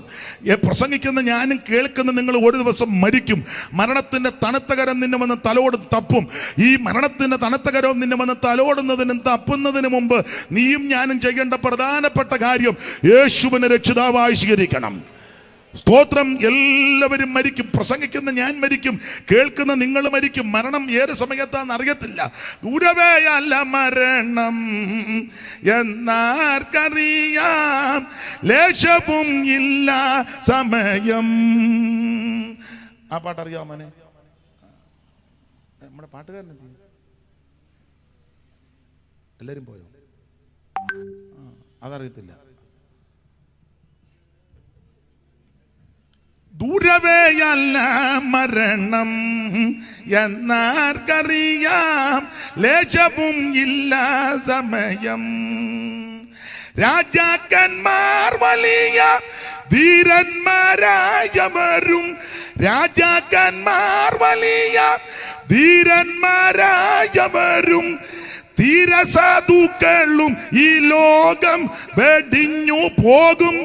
പ്രസംഗിക്കുന്ന ഞാനും കേൾക്കുന്ന നിങ്ങൾ ഒരു ദിവസം മരിക്കും. മരണത്തിന്റെ തണുത്ത കരം നിന്നെ വന്ന് തലോടും തപ്പും. ഈ മരണത്തിന്റെ തണുത്ത കരവും നിന്നെ വന്ന് തലോടുന്നതിനും തപ്പുന്നതിന് മുമ്പ് നീയും ഞാനും ചെയ്യേണ്ട പ്രധാനപ്പെട്ട കാര്യം യേശുവിനെ രക്ഷിതാവായി സ്വീകരിക്കണം. സ്തോത്രം. എല്ലാവരും മരിക്കും. പ്രസംഗിക്കുന്ന ഞാൻ മരിക്കും, കേൾക്കുന്ന നിങ്ങൾ മരിക്കും. മരണം ഏത് സമയത്താന്ന് അറിയത്തില്ല. ദൂരവേയല്ല മരണം എന്നാർക്കറിയാം, ലേശവും ഇല്ല സമയം. ആ പാട്ടറിയാമോ മോനെ? നമ്മുടെ പാട്ടുകാരൻ എല്ലാരും പോയോ? അതറിയത്തില്ല. ദൂരവേയല്ല മരണം എന്നാർക്കറിയാം, ലേശവും ഇല്ല സമയം. രാജാക്കന്മാർ വലിയ ധീരന്മാരായവരും, രാജാക്കന്മാർ വലിയ ധീരന്മാരായവരും, തീരസാധുക്കളും ഈ ലോകം വെടിഞ്ഞു പോകും.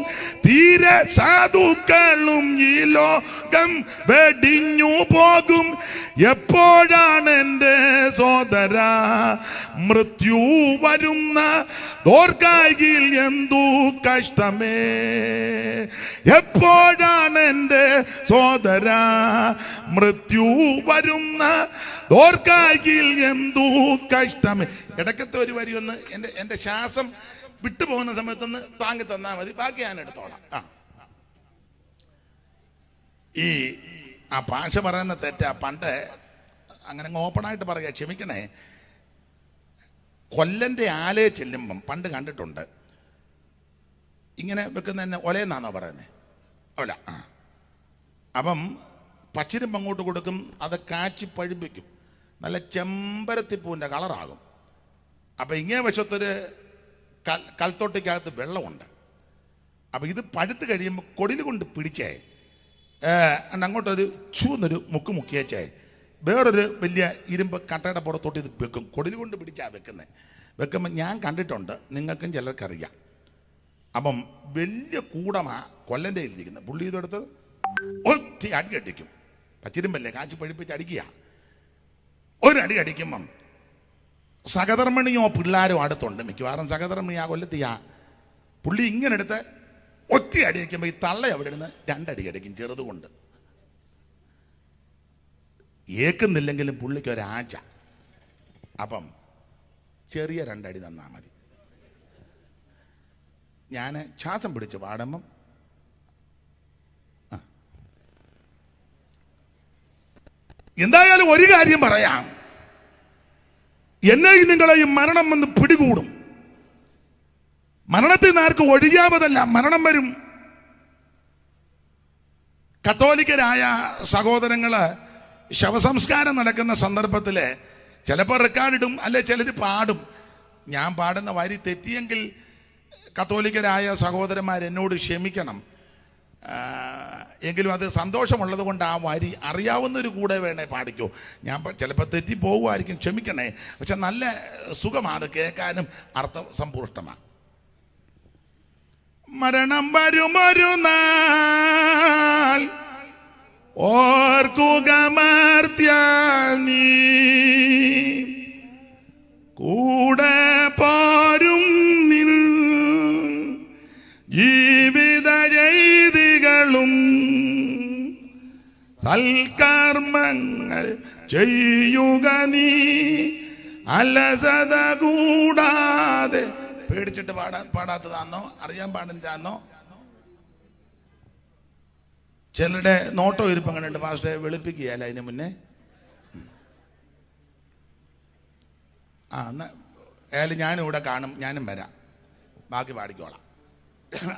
തീരസാധുക്കളും ഈ ലോകം വെടിഞ്ഞു പോകും. എപ്പോഴാണ് എൻ്റെ സോദര മൃത്യു വരുന്ന ഓർക്കായിൽ എന്തു കഷ്ടമേ. എപ്പോഴാണ് എൻ്റെ സോദര മൃത്യു വരുന്ന ഓർക്കായിൽ എന്തു കഷ്ടമേ. ഇടയ്ക്കത്തെ ഒരു വരി ഒന്ന് എൻ്റെ ശ്വാസം വിട്ടുപോകുന്ന സമയത്തൊന്ന് താങ്ങി തന്നാൽ മതി, ബാക്കി ഞാൻ എടുത്തോളാം. ഈ ഭാഷ പറയുന്ന തെറ്റാ. പണ്ട് അങ്ങനെ ഓപ്പണായിട്ട് പറയാ, ക്ഷമിക്കണേ. കൊല്ലന്റെ ആലയെ ചെല്ലുമ്പം പണ്ട് കണ്ടിട്ടുണ്ട്, ഇങ്ങനെ വെക്കുന്ന ഒലയെന്നാണോ പറയുന്നത്? അല്ല. അപ്പം പച്ചിരുമ്പ് അങ്ങോട്ട് കൊടുക്കും, അത് കാച്ചി പഴുപ്പിക്കും, നല്ല ചെമ്പരത്തിപ്പൂവിൻ്റെ കളറാകും. അപ്പം ഇങ്ങേ വശത്തൊരു കൽത്തൊട്ടിക്കകത്ത് വെള്ളമുണ്ട്. അപ്പം ഇത് പഴുത്ത് കഴിയുമ്പോൾ കൊടിൽ കൊണ്ട് പിടിച്ചേ അങ്ങോട്ടൊരു ചൂന്നൊരു മുക്ക് മുക്കിയേച്ചേ വേറൊരു വലിയ ഇരുമ്പ് കട്ടയുടെ പുറത്തോട്ട് ഇത് വെക്കും. കൊടിൽ കൊണ്ട് പിടിച്ചാണ് വെക്കുന്നത്. വെക്കുമ്പോൾ ഞാൻ കണ്ടിട്ടുണ്ട്, നിങ്ങൾക്കും ചിലർക്കറിയാം. അപ്പം വലിയ കൂടമാ കൊല്ലൻ്റെ ഇരിക്കുന്നത്. പുള്ളി ഇതെടുത്ത് ഒറ്റ അടി അടിക്കും. പച്ചിരുമ്പല്ലേ കാച്ചി പഴിപ്പിച്ച് അടിക്കുക. ഒരടി അടിക്കുമ്പം സഹധർമ്മിണിയോ പിള്ളേരോ അടുത്തുണ്ട്. മിക്കവാറും സഹധർമ്മിണി ആ കൊല്ലത്തിയാ. പുള്ളി ഇങ്ങനെ എടുത്ത് ഒറ്റ അടി അടിക്കുമ്പോൾ ഈ തള്ള അവിടെ ഇരുന്ന് രണ്ടടി അടിക്കും ചെറുതുകൊണ്ട്. ഏക്കുന്നില്ലെങ്കിലും പുള്ളിക്ക് ഒരാഴ്ച. അപ്പം ചെറിയ രണ്ടടി തന്നാൽ മതി. ഞാൻ ശ്വാസം പിടിച്ച് പാടുമ്പം എന്തായാലും ഒരു കാര്യം പറയാം, എന്നെയും നിങ്ങളെയും മരണം വന്ന് പിടികൂടും. മരണത്തിൽ നിന്ന് ആർക്കും ഒഴിയാവതല്ല, മരണം വരും. കത്തോലിക്കരായ സഹോദരങ്ങള് ശവസംസ്കാരം നടക്കുന്ന സന്ദർഭത്തില് ചിലപ്പോൾ റെക്കോർഡിടും, അല്ലെ ചിലർ പാടും. ഞാൻ പാടുന്ന വരി തെറ്റിയെങ്കിൽ കത്തോലിക്കരായ സഹോദരന്മാർ എന്നോട് ക്ഷമിക്കണം. എങ്കിലും അത് സന്തോഷമുള്ളത് കൊണ്ട് ആ വരി അറിയാവുന്നൊരു കൂടെ വേണേ പാടിക്കോ. ഞാൻ ചിലപ്പോൾ തെറ്റി പോകുമായിരിക്കും, ക്ഷമിക്കണേ. പക്ഷെ നല്ല സുഖമാണ് കേൾക്കാനും, അർത്ഥസമ്പുഷ്ടമാണ്. മരണം വരുമൊരു നാൾ ഓർക്കുക മർത്യ നീ, കൂടെ പോരും നിൻ ജീവിത ചെയ്തികളും സൽക്കർമ്മങ്ങൾ ചെയ്യുക നീ, അലസത കൂടാതെ. പേടിച്ചിട്ട് പാടാത്തതാണോ, അറിയാൻ പാടില്ലാന്നോ? ചിലരുടെ നോട്ടോ ഇരിപ്പം കണ്ടിട്ട് പാസ്റ്ററെ വെളുപ്പിക്കുകയല്ല അതിന് മുന്നേ. എന്നാ ഏതായാലും ഞാനും ഇവിടെ കാണും, ഞാനും വരാം, ബാക്കി പാടിക്കോളാം.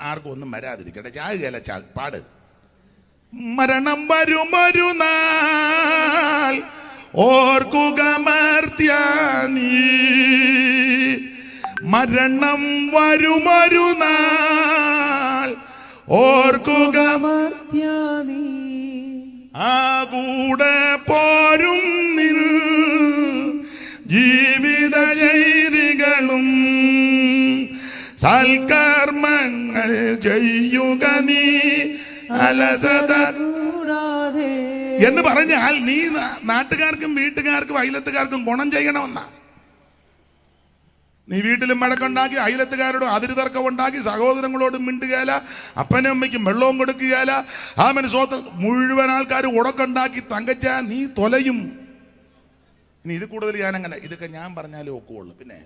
ആർക്കും ഒന്നും വരാതിരിക്കട്ടെ. ചാകുകയല്ല, പാട്. മരണം വരുമൊരു നാൾ ഓർക്കുക മർത്യ നീ, മരണം വരുമൊരു നാൾ ഓർക്കുക മർത്യ നീ, ആ കൂടെ പോരും നിൻ ജീവിത ചെയ്തികളും സൽക്കർമ്മങ്ങൾ ചെയ്യുക നീ, അലസത കൂടാതെ. എന്ന് പറഞ്ഞാൽ നീ നാട്ടുകാർക്കും വീട്ടുകാർക്കും അയലത്തുകാർക്കും ഗുണം ചെയ്യണമെന്നാ. നീ വീട്ടിലും മഴക്കുണ്ടാക്കി, അയലത്തുകാരോടും അതിര് തർക്കം ഉണ്ടാക്കി, സഹോദരങ്ങളോടും മിണ്ടുകയില്ല, അപ്പനും അമ്മയ്ക്കും വെള്ളവും കൊടുക്കുകയില്ല, ആ മനസ്സോത്ത് മുഴുവൻ ആൾക്കാരും ഉടക്കുണ്ടാക്കി തങ്കച്ച നീ തൊലയും. ഇനി ഇത് കൂടുതൽ ഞാനങ്ങനെ ഇതൊക്കെ ഞാൻ പറഞ്ഞാലേ ഒക്കുള്ളൂ. പിന്നെ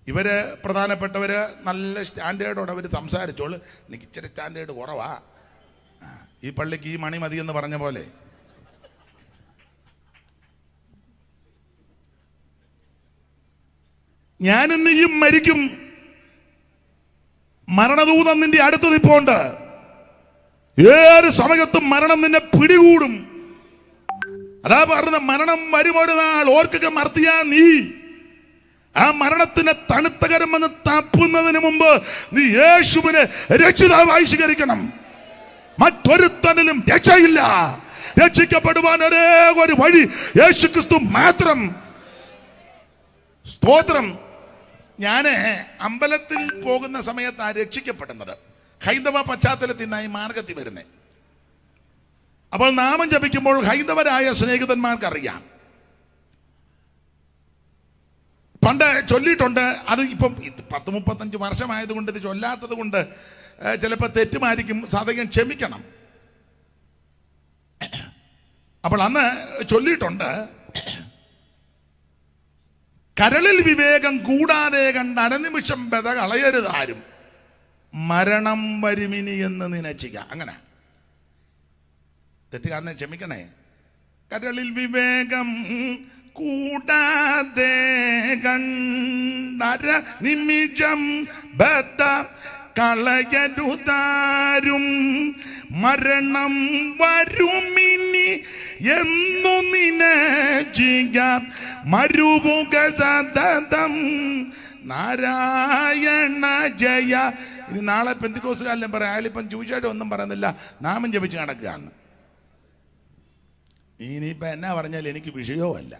ഇവര് പ്രധാനപ്പെട്ടവര് നല്ല സ്റ്റാൻഡേർഡോടെ അവർ സംസാരിച്ചോളൂ. എനിക്ക് ഇച്ചിരി സ്റ്റാൻഡേർഡ് കുറവാ. ഈ പള്ളിക്ക് ഈ മണി മതി എന്ന് പറഞ്ഞ പോലെ ഞാനും നീയും മരിക്കും. മരണദൂതൻ നിന്റെ അടുത്ത് നിൽപ്പുണ്ട്. ഏത് സമയത്തും മരണം നിന്നെ പിടികൂടും. അതാ പറഞ്ഞ മരണം വരുമൊരു നാൾ ഓർക്കുക മർത്തിയ നീ. ആ മരണത്തിന് തണുത്തകരമെന്ന് തപ്പുന്നതിന് മുമ്പ് നീ യേശുവിനെ രക്ഷിതാവായി സ്വീകരിക്കണം. മറ്റൊരുത്തനിലും രക്ഷയില്ല. രക്ഷിക്കപ്പെടുവാൻ ഒരേ ഒരു വഴി യേശുക്രിസ്തു മാത്രം. സ്തോത്രം. ഞാന് അമ്പലത്തിൽ പോകുന്ന സമയത്താണ് രക്ഷിക്കപ്പെടുന്നത്. ഹൈന്ദവ പശ്ചാത്തലത്തിൽ നിന്നായി മാർഗത്തിൽ വരുന്നേ. അപ്പോൾ നാമം ജപിക്കുമ്പോൾ ഹൈന്ദവരായ സ്നേഹിതന്മാർക്കറിയാം. പണ്ട് ചൊല്ലിയിട്ടുണ്ട്. അത് ഇപ്പം 10-35 വർഷമായതുകൊണ്ട് ഇത് ചൊല്ലാത്തത് കൊണ്ട് ചിലപ്പോൾ തെറ്റുമായിരിക്കും. സാധകം ക്ഷമിക്കണം. അപ്പോൾ അന്ന് ചൊല്ലിയിട്ടുണ്ട്, കരളിൽ വിവേകം കൂടാതെ കണ്ട് അരനിമിഷം ബത കളയരുതാരും, മരണം വരുമിനി എന്ന് നിനച്ചിക. അങ്ങനെ തെറ്റുകാരനെ ക്ഷമിക്കണേ. കരളിൽ വിവേകം കൂടാതെ കണ്ടര നിമിഷം ബത കളയരുതാരും, മരണം വരുമിനി എന്നു നിനച്ചിക, മരുവുക സതതം നാരായണ ജയ. ഇനി നാളെ പെന്തിക്കോസുകാരെല്ലാം പറയാം, അയാളിപ്പം ചൂച്ചായിട്ട് ഒന്നും പറയുന്നില്ല, നാമം ജപിച്ച് നടക്കുകയാണ്. ഇനിയിപ്പം എന്നാ പറഞ്ഞാൽ എനിക്ക് വിഷയവുമല്ല.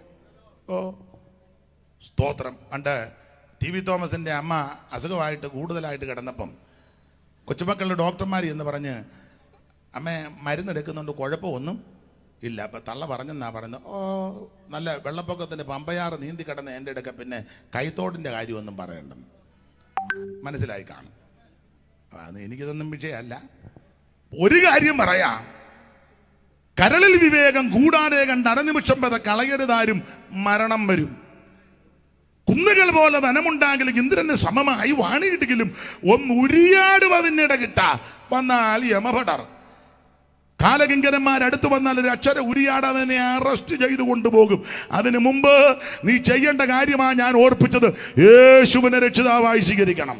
ഓ സ്തോത്രം. പണ്ട് TV തോമസിൻ്റെ അമ്മ അസുഖമായിട്ട് കൂടുതലായിട്ട് കിടന്നപ്പം കൊച്ചുമക്കളുടെ ഡോക്ടർമാർ എന്ന് പറഞ്ഞ് അമ്മേ മരുന്നെടുക്കുന്നുണ്ട്, കുഴപ്പമൊന്നും ഇല്ല. അപ്പം തള്ള പറഞ്ഞെന്നാ പറയുന്നത്, ഓ നല്ല വെള്ളപ്പൊക്കത്തിൻ്റെ പമ്പയാറ് നീന്തി കിടന്ന എൻ്റെ അടുക്ക പിന്നെ കൈത്തോടിൻ്റെ കാര്യമൊന്നും പറയണ്ടെന്ന് മനസ്സിലായി കാണും. അത് എനിക്കിതൊന്നും വിഷയമല്ല. ഒരു കാര്യം പറയാം, കരളിൽ വിവേകം കൂടാതെ കണ്ട് അരനിമിഷം വരെ കളയരുതാരും മരണം വരും. കുന്നുകൾ പോലെ ധനമുണ്ടാകിലും ഇന്ദ്രന് സമമായി വാണിയിട്ടെങ്കിലും ഒന്നുരിയാടുവതിനിട കിട്ടാ വന്നാൽ യമഭടർ. കാലകിങ്കരന്മാരടുത്ത് വന്നാൽ ഒരു അക്ഷര ഉരിയാടാതെ തന്നെ അറസ്റ്റ് ചെയ്തു കൊണ്ടുപോകും. അതിനു മുമ്പ് നീ ചെയ്യേണ്ട കാര്യമാണ് ഞാൻ ഓർപ്പിച്ചത്, യേശുവിനെ രക്ഷിതാവായി സ്വീകരിക്കണം.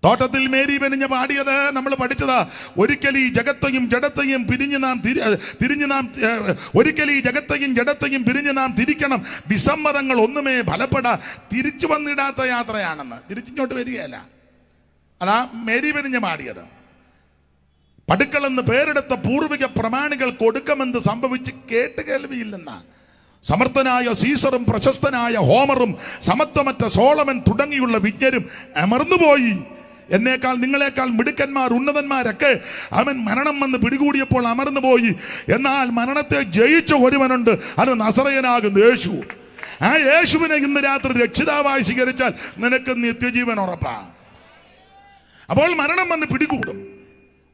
തോട്ടത്തിൽ മേരി പെനിഞ്ഞ പാടിയത് നമ്മൾ പഠിച്ചതാ. ഒരിക്കൽ ഈ ജഗത്തെയും ജഡത്തെയും പിരിഞ്ഞ് നാം തിരിക്കണം. വിസമ്മതങ്ങൾ ഒന്നുമേ ഫലപ്പെടാ തിരിച്ചു വന്നിടാത്ത യാത്രയാണെന്ന്. തിരിച്ചിങ്ങോട്ട് വരികയല്ല. അതാ മേരി പെനിഞ്ഞ പാടിയത്. പടുക്കളെന്ന് പേരെടുത്ത പൂർവിക പ്രമാണികൾ കൊടുക്കമെന്ന് സംഭവിച്ച് കേട്ട് കേൾവിയില്ലെന്ന. സമർത്ഥനായ സീസറും പ്രശസ്തനായ ഹോമറും സമത്വമറ്റ സോളമൻ തുടങ്ങിയുള്ള വിജ്ഞരും അമർന്നുപോയി. എന്നേക്കാൾ നിങ്ങളെക്കാൾ മിടുക്കന്മാർ ഉന്നതന്മാരൊക്കെ അവൻ മരണം വന്ന് പിടികൂടിയപ്പോൾ അമർന്നുപോയി. എന്നാൽ മരണത്തെ ജയിച്ച ഒരുവനുണ്ട്, അത് നസറയനാകുന്ന യേശു. ആ യേശുവിനെ ഇന്ന് രാത്രി രക്ഷിതാവായി സ്വീകരിച്ചാൽ നിനക്ക് നിത്യജീവൻ ഉറപ്പാ. അപ്പോൾ മരണം വന്ന് പിടികൂടും.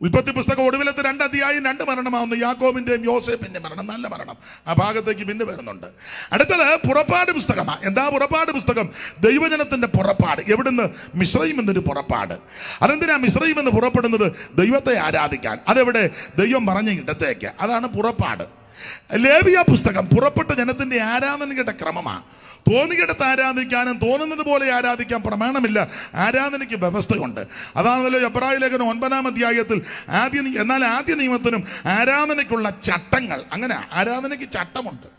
ഉൽപ്പത്തി പുസ്തകം ഒടുവിലത്തെ 2 അധ്യായം 2 മരണമാവുന്നു. യാക്കോബിന്റെയും യോസേഫിന്റെ മരണം, നല്ല മരണം. ആ ഭാഗത്തേക്ക് പിന്നെ വരുന്നുണ്ട്. അടുത്തത് പുറപ്പാട് പുസ്തകമാണ്. എന്താ പുറപ്പാട് പുസ്തകം? ദൈവജനത്തിന്റെ പുറപ്പാട്. എവിടുന്ന്? മിസ്രയീം എന്നൊരു പുറപ്പാട്. അതെന്തിനാ മിസ്രയീം എന്ന് പുറപ്പെടുന്നത്? ദൈവത്തെ ആരാധിക്കാൻ. അതെവിടെ? ദൈവം പറഞ്ഞ ഇടത്തേക്ക്. അതാണ് പുറപ്പാട്. ലേവിയ പുസ്തകം പുറപ്പെട്ട ജനത്തിന്റെ ആരാധനയുടെ ക്രമമാണ്. തോന്നിയിടത്ത് ആരാധിക്കാനും തോന്നുന്നത് പോലെ ആരാധിക്കാൻ പ്രമാണമില്ല. ആരാധനയ്ക്ക് വ്യവസ്ഥയുണ്ട്. അതാണല്ലോ എബ്രായ ലേഖനം 9-ാം അധ്യായത്തിൽ എന്നാൽ ആദ്യ നിയമത്തിനും ആരാധനയ്ക്കുള്ള ചട്ടങ്ങൾ. അങ്ങനെ ആരാധനയ്ക്ക് ചട്ടമുണ്ട്.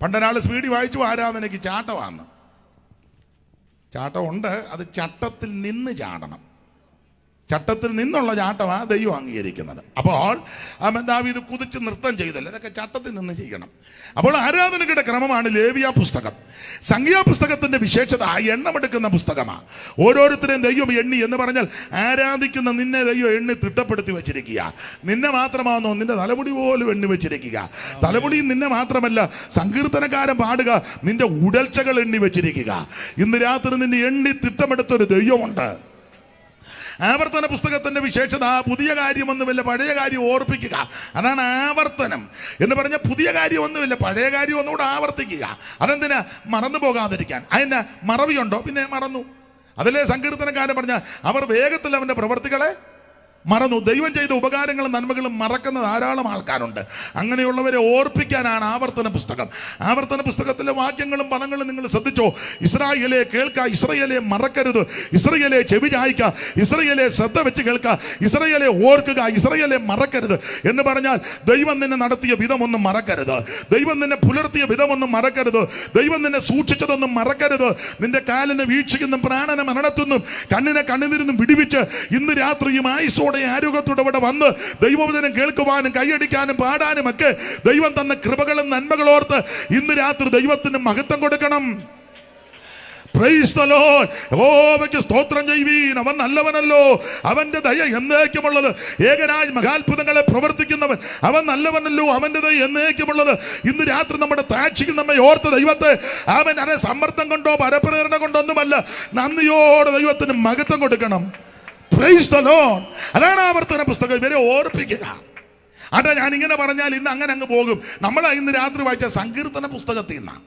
പണ്ടൊരാൾ സ്പീഡിൽ വായിച്ചു, ആരാധനയ്ക്ക് ചാട്ടമാണ്. ചാട്ടമുണ്ട്, അത് ചട്ടത്തിൽ നിന്ന് ചാടണം. ചട്ടത്തിൽ നിന്നുള്ള ചാട്ടമാണ് ദൈവം അംഗീകരിക്കുന്നത്. അപ്പോൾ ദാവീദ് കുതിച്ച് നൃത്തം ചെയ്തല്ലോ, ഇതൊക്കെ ചട്ടത്തിൽ നിന്ന് ചെയ്യണം. അപ്പോൾ ആരാധനയുടെ ക്രമമാണ് ലേവിയ പുസ്തകം. സംഖ്യാപുസ്തകത്തിന്റെ വിശേഷത എണ്ണമെടുക്കുന്ന പുസ്തകമാണ്. ഓരോരുത്തരെയും ദൈവം എണ്ണി എന്ന് പറഞ്ഞാൽ ആരാധിക്കുന്ന നിന്നെ ദൈവം എണ്ണി തിട്ടപ്പെടുത്തി വെച്ചിരിക്കുക. നിന്നെ മാത്രമാണോ? നിന്റെ തലമുടി പോലും എണ്ണി വെച്ചിരിക്കുക. തലമുടിയും നിന്നെ മാത്രമല്ല, സങ്കീർത്തനക്കാരൻ പാടുക, നിന്റെ ഉടൽച്ചകൾ എണ്ണി വെച്ചിരിക്കുക. ഇന്ന് രാത്രി നിന്നെ എണ്ണി തിട്ടമെടുത്തൊരു ദൈവമുണ്ട്. ആവർത്തന പുസ്തകത്തിന്റെ വിശേഷത പുതിയ കാര്യമൊന്നുമില്ല, പഴയ കാര്യം ഓർപ്പിക്കുക. അതാണ് ആവർത്തനം എന്ന് പറഞ്ഞ പുതിയ കാര്യമൊന്നുമില്ല, പഴയ കാര്യം ഒന്നുകൂടെ ആവർത്തിക്കുക. അതെന്തിനാ? മറന്നു പോകാതിരിക്കാൻ. അതിന് മറവിയുണ്ടോ? പിന്നെ മറന്നു. അതിലെ സങ്കീർത്തനക്കാരൻ പറഞ്ഞ അവർ വേഗത്തിൽ അവന്റെ പ്രവർത്തികളെ മറന്നു. ദൈവം ചെയ്ത ഉപകാരങ്ങളും നന്മകളും മറക്കുന്ന ധാരാളം ആൾക്കാരുണ്ട്. അങ്ങനെയുള്ളവരെ ഓർപ്പിക്കാനാണ് ആവർത്തന പുസ്തകം. ആവർത്തന പുസ്തകത്തിലെ വാക്യങ്ങളും പദങ്ങളും നിങ്ങൾ ശ്രദ്ധിച്ചോ? ഇസ്രായേലെ കേൾക്ക, ഇസ്രായേലെ മറക്കരുത്, ഇസ്രായേലെ ചെവി ചായ്ക്ക, ഇസ്രായേലെ ശ്രദ്ധ വെച്ച് കേൾക്ക, ഇസ്രായേലെ ഓർക്കുക, ഇസ്രായേലെ മറക്കരുത് എന്ന് പറഞ്ഞാൽ ദൈവം നിന്നെ നടത്തിയ വിധമൊന്നും മറക്കരുത്, ദൈവം നിന്നെ പുലർത്തിയ വിധമൊന്നും മറക്കരുത്, ദൈവം നിന്നെ സൂക്ഷിച്ചതൊന്നും മറക്കരുത്. നിന്റെ കാലിനെ വീക്ഷിക്കുന്നും പ്രാണനെ മരണത്തുനിന്നും കണ്ണിനെ കണ്ണുനിരുന്നും വിടിവിച്ച് ഇന്ന് രാത്രിയും ആയുസോടെ ആരോഗ്യത്തോടെ ഇവിടെ വന്ന് ദൈവവചനം കേൾക്കുവാനും കൈയടിക്കാനും പാടാനും ഒക്കെ ദൈവം തന്ന കൃപകളും നന്മകളോർത്ത് ഇന്ന് രാത്രി ദൈവത്തിന് മഹത്വം കൊടുക്കണം. Price the Lord. യഹോവയ്ക്ക് സ്തോത്രം ചെയ്യുവീൻ, അവൻ നല്ലവനല്ലോ, അവന്റെ ദയ എന്നേക്കുമുള്ളത്. ഏകനായി മഹാത്ഭുതങ്ങളെ പ്രവർത്തിക്കുന്നവൻ അവൻ നല്ലവനല്ലോ, അവന്റെ ദയ എന്നേക്കുമുള്ളത്. ഇന്ന് രാത്രി നമ്മുടെ താഴ്ചയിൽ നമ്മെ ഓർത്ത ദൈവത്തെ അവൻ അതെ സമ്മർദ്ദം കൊണ്ടോ പരപ്രേരണ കൊണ്ടോ ഒന്നുമല്ല, നന്ദിയോടെ ദൈവത്തിന് മഹത്വം കൊടുക്കണം. Price the Lord. അതാണ് ആവർത്തന പുസ്തകം. ഇവരെ ഓർപ്പിക്കുക. അതാ ഞാനിങ്ങനെ പറഞ്ഞാൽ ഇന്ന് അങ്ങനെ അങ്ങ് പോകും. നമ്മൾ ഇന്ന് രാത്രി വായിച്ച സങ്കീർത്തന പുസ്തകത്തിൽ നിന്നാണ്.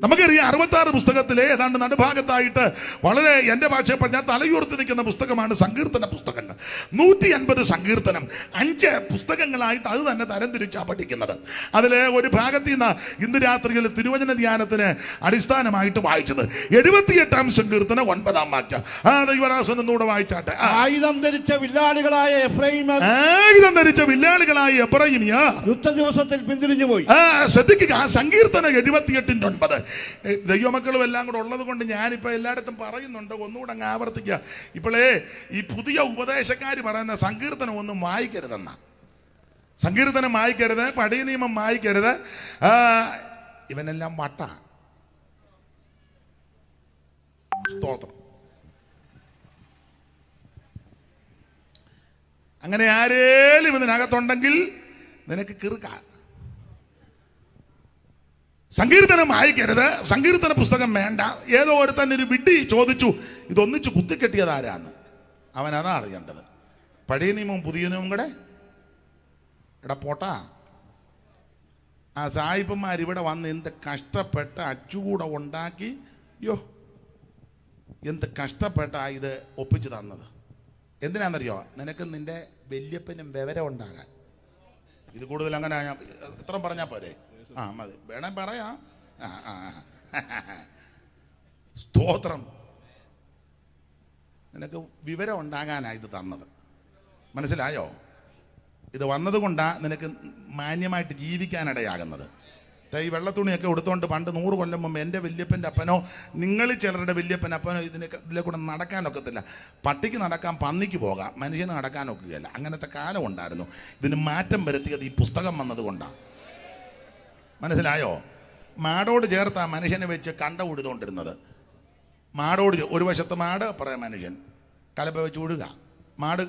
നമുക്കറിയാം 66 പുസ്തകത്തിലെ ഏതാണ്ട് നടുഭാഗത്തായിട്ട് വളരെ എൻ്റെ ഭാഷയിൽ പറഞ്ഞാൽ തലയുയർത്തി നിൽക്കുന്ന പുസ്തകമാണ് സങ്കീർത്തന പുസ്തകങ്ങൾ. 150 സങ്കീർത്തനം 5 പുസ്തകങ്ങളായിട്ട് അത് തന്നെ തരംതിരിച്ചാണ് പഠിക്കുന്നത്. അതിലെ ഒരു ഭാഗത്തിൽ നിന്ന് ഇന്ന് രാത്രിയിൽ തിരുവചന ധ്യാനത്തിന് അടിസ്ഥാനമായിട്ട് വായിച്ചത് 78-ാം സങ്കീർത്തനം 9-ാം വാക്യം. ആ ദൈവദാസൻ ഒന്നുകൂടെ വായിച്ചാട്ടെ. ആയുധം ധരിച്ച വില്ലാളികളായ എഫ്രൈമിയർ യുദ്ധ ദിവസത്തിൽ പിന്തിരിഞ്ഞു പോയി. ശ്രദ്ധിക്കുക, ആ സങ്കീർത്തനം 78-9. ദൈവമക്കളും എല്ലാം കൂടെ ഉള്ളത് കൊണ്ട് ഞാനിപ്പോൾ എല്ലായിടത്തും പറയുന്നുണ്ട്, ഒന്നുകൂടെ അങ്ങ് ആവർത്തിക്കുക. ഇപ്പോഴേ ഈ പുതിയ ഉപദേശക്കാർ പറയുന്ന സങ്കീർത്തനം ഒന്നും വായിക്കരുതെന്ന. സങ്കീർത്തനം വായിക്കരുത്, പഴയ നിയമം വായിക്കരുത്, ഇവനെല്ലാം വട്ട. സ്തോത്രം. അങ്ങനെ ആരേലും ഇതിനകത്തുണ്ടെങ്കിൽ നിനക്ക് കിറുക്ക. സങ്കീർത്തനം വായിക്കരുത്, സങ്കീർത്തന പുസ്തകം വേണ്ട. ഏതോ ഒരുത്തൻ ഒരു വിഡ്ഢി ചോദിച്ചു, ഇതൊന്നിച്ച് കുത്തിക്കെട്ടിയത് ആരാന്ന്. അവൻ അതാ അറിയേണ്ടത്. പഴയ നിയമവും പുതിയ നിയമവും കൂടെ എടാ പോട്ടാ. ആ സായിപ്പന്മാരിവിടെ വന്ന് എന്ത് കഷ്ടപ്പെട്ട അച്ചുകൂടെ ഉണ്ടാക്കി, യോ എന്ത് കഷ്ടപ്പെട്ട ഇത് ഒപ്പിച്ചു തന്നത്. എന്തിനാണെന്നറിയോ? നിനക്ക് നിന്റെ വല്യപ്പനും വിവരം ഉണ്ടാകാൻ. ഇത് കൂടുതൽ അങ്ങനെ ഇത്ര പറഞ്ഞാൽ പോരെ? ആ മതി, വേണേ പറയാം. സ്തോത്രം. നിനക്ക് വിവരം ഉണ്ടാകാനാണ് ഇത് തന്നത്. മനസ്സിലായോ? ഇത് വന്നതുകൊണ്ടാണ് നിനക്ക് മാന്യമായിട്ട് ജീവിക്കാനിടയാകുന്നത്. ഈ വെള്ളത്തുണിയൊക്കെ എടുത്തുകൊണ്ട് പണ്ട് 100 കൊല്ലം മുമ്പ് എൻ്റെ വല്യപ്പൻ്റെ അപ്പനോ നിങ്ങളിൽ ചിലരുടെ വല്യപ്പൻ അപ്പനോ ഇതിലെ കൂടെ നടക്കാനൊക്കത്തില്ല. പട്ടിക്ക് നടക്കാൻ, പന്നിക്ക് പോകാം, മനുഷ്യന് നടക്കാനൊക്കുകയല്ല. അങ്ങനത്തെ കാലം ഉണ്ടായിരുന്നു. ഇതിന് മാറ്റം വരുത്തിയത് ഈ പുസ്തകം വന്നതുകൊണ്ടാണ്. മനസ്സിലായോ? മാടോട് ചേർത്ത് ആ മനുഷ്യനെ വെച്ച് കണ്ട ഉഴുതുകൊണ്ടിരുന്നത്. മാടോട് ഒരു വശത്ത് മാട്, പറയാം മനുഷ്യൻ കലപ്പ വെച്ച് ഉഴുക. മാട്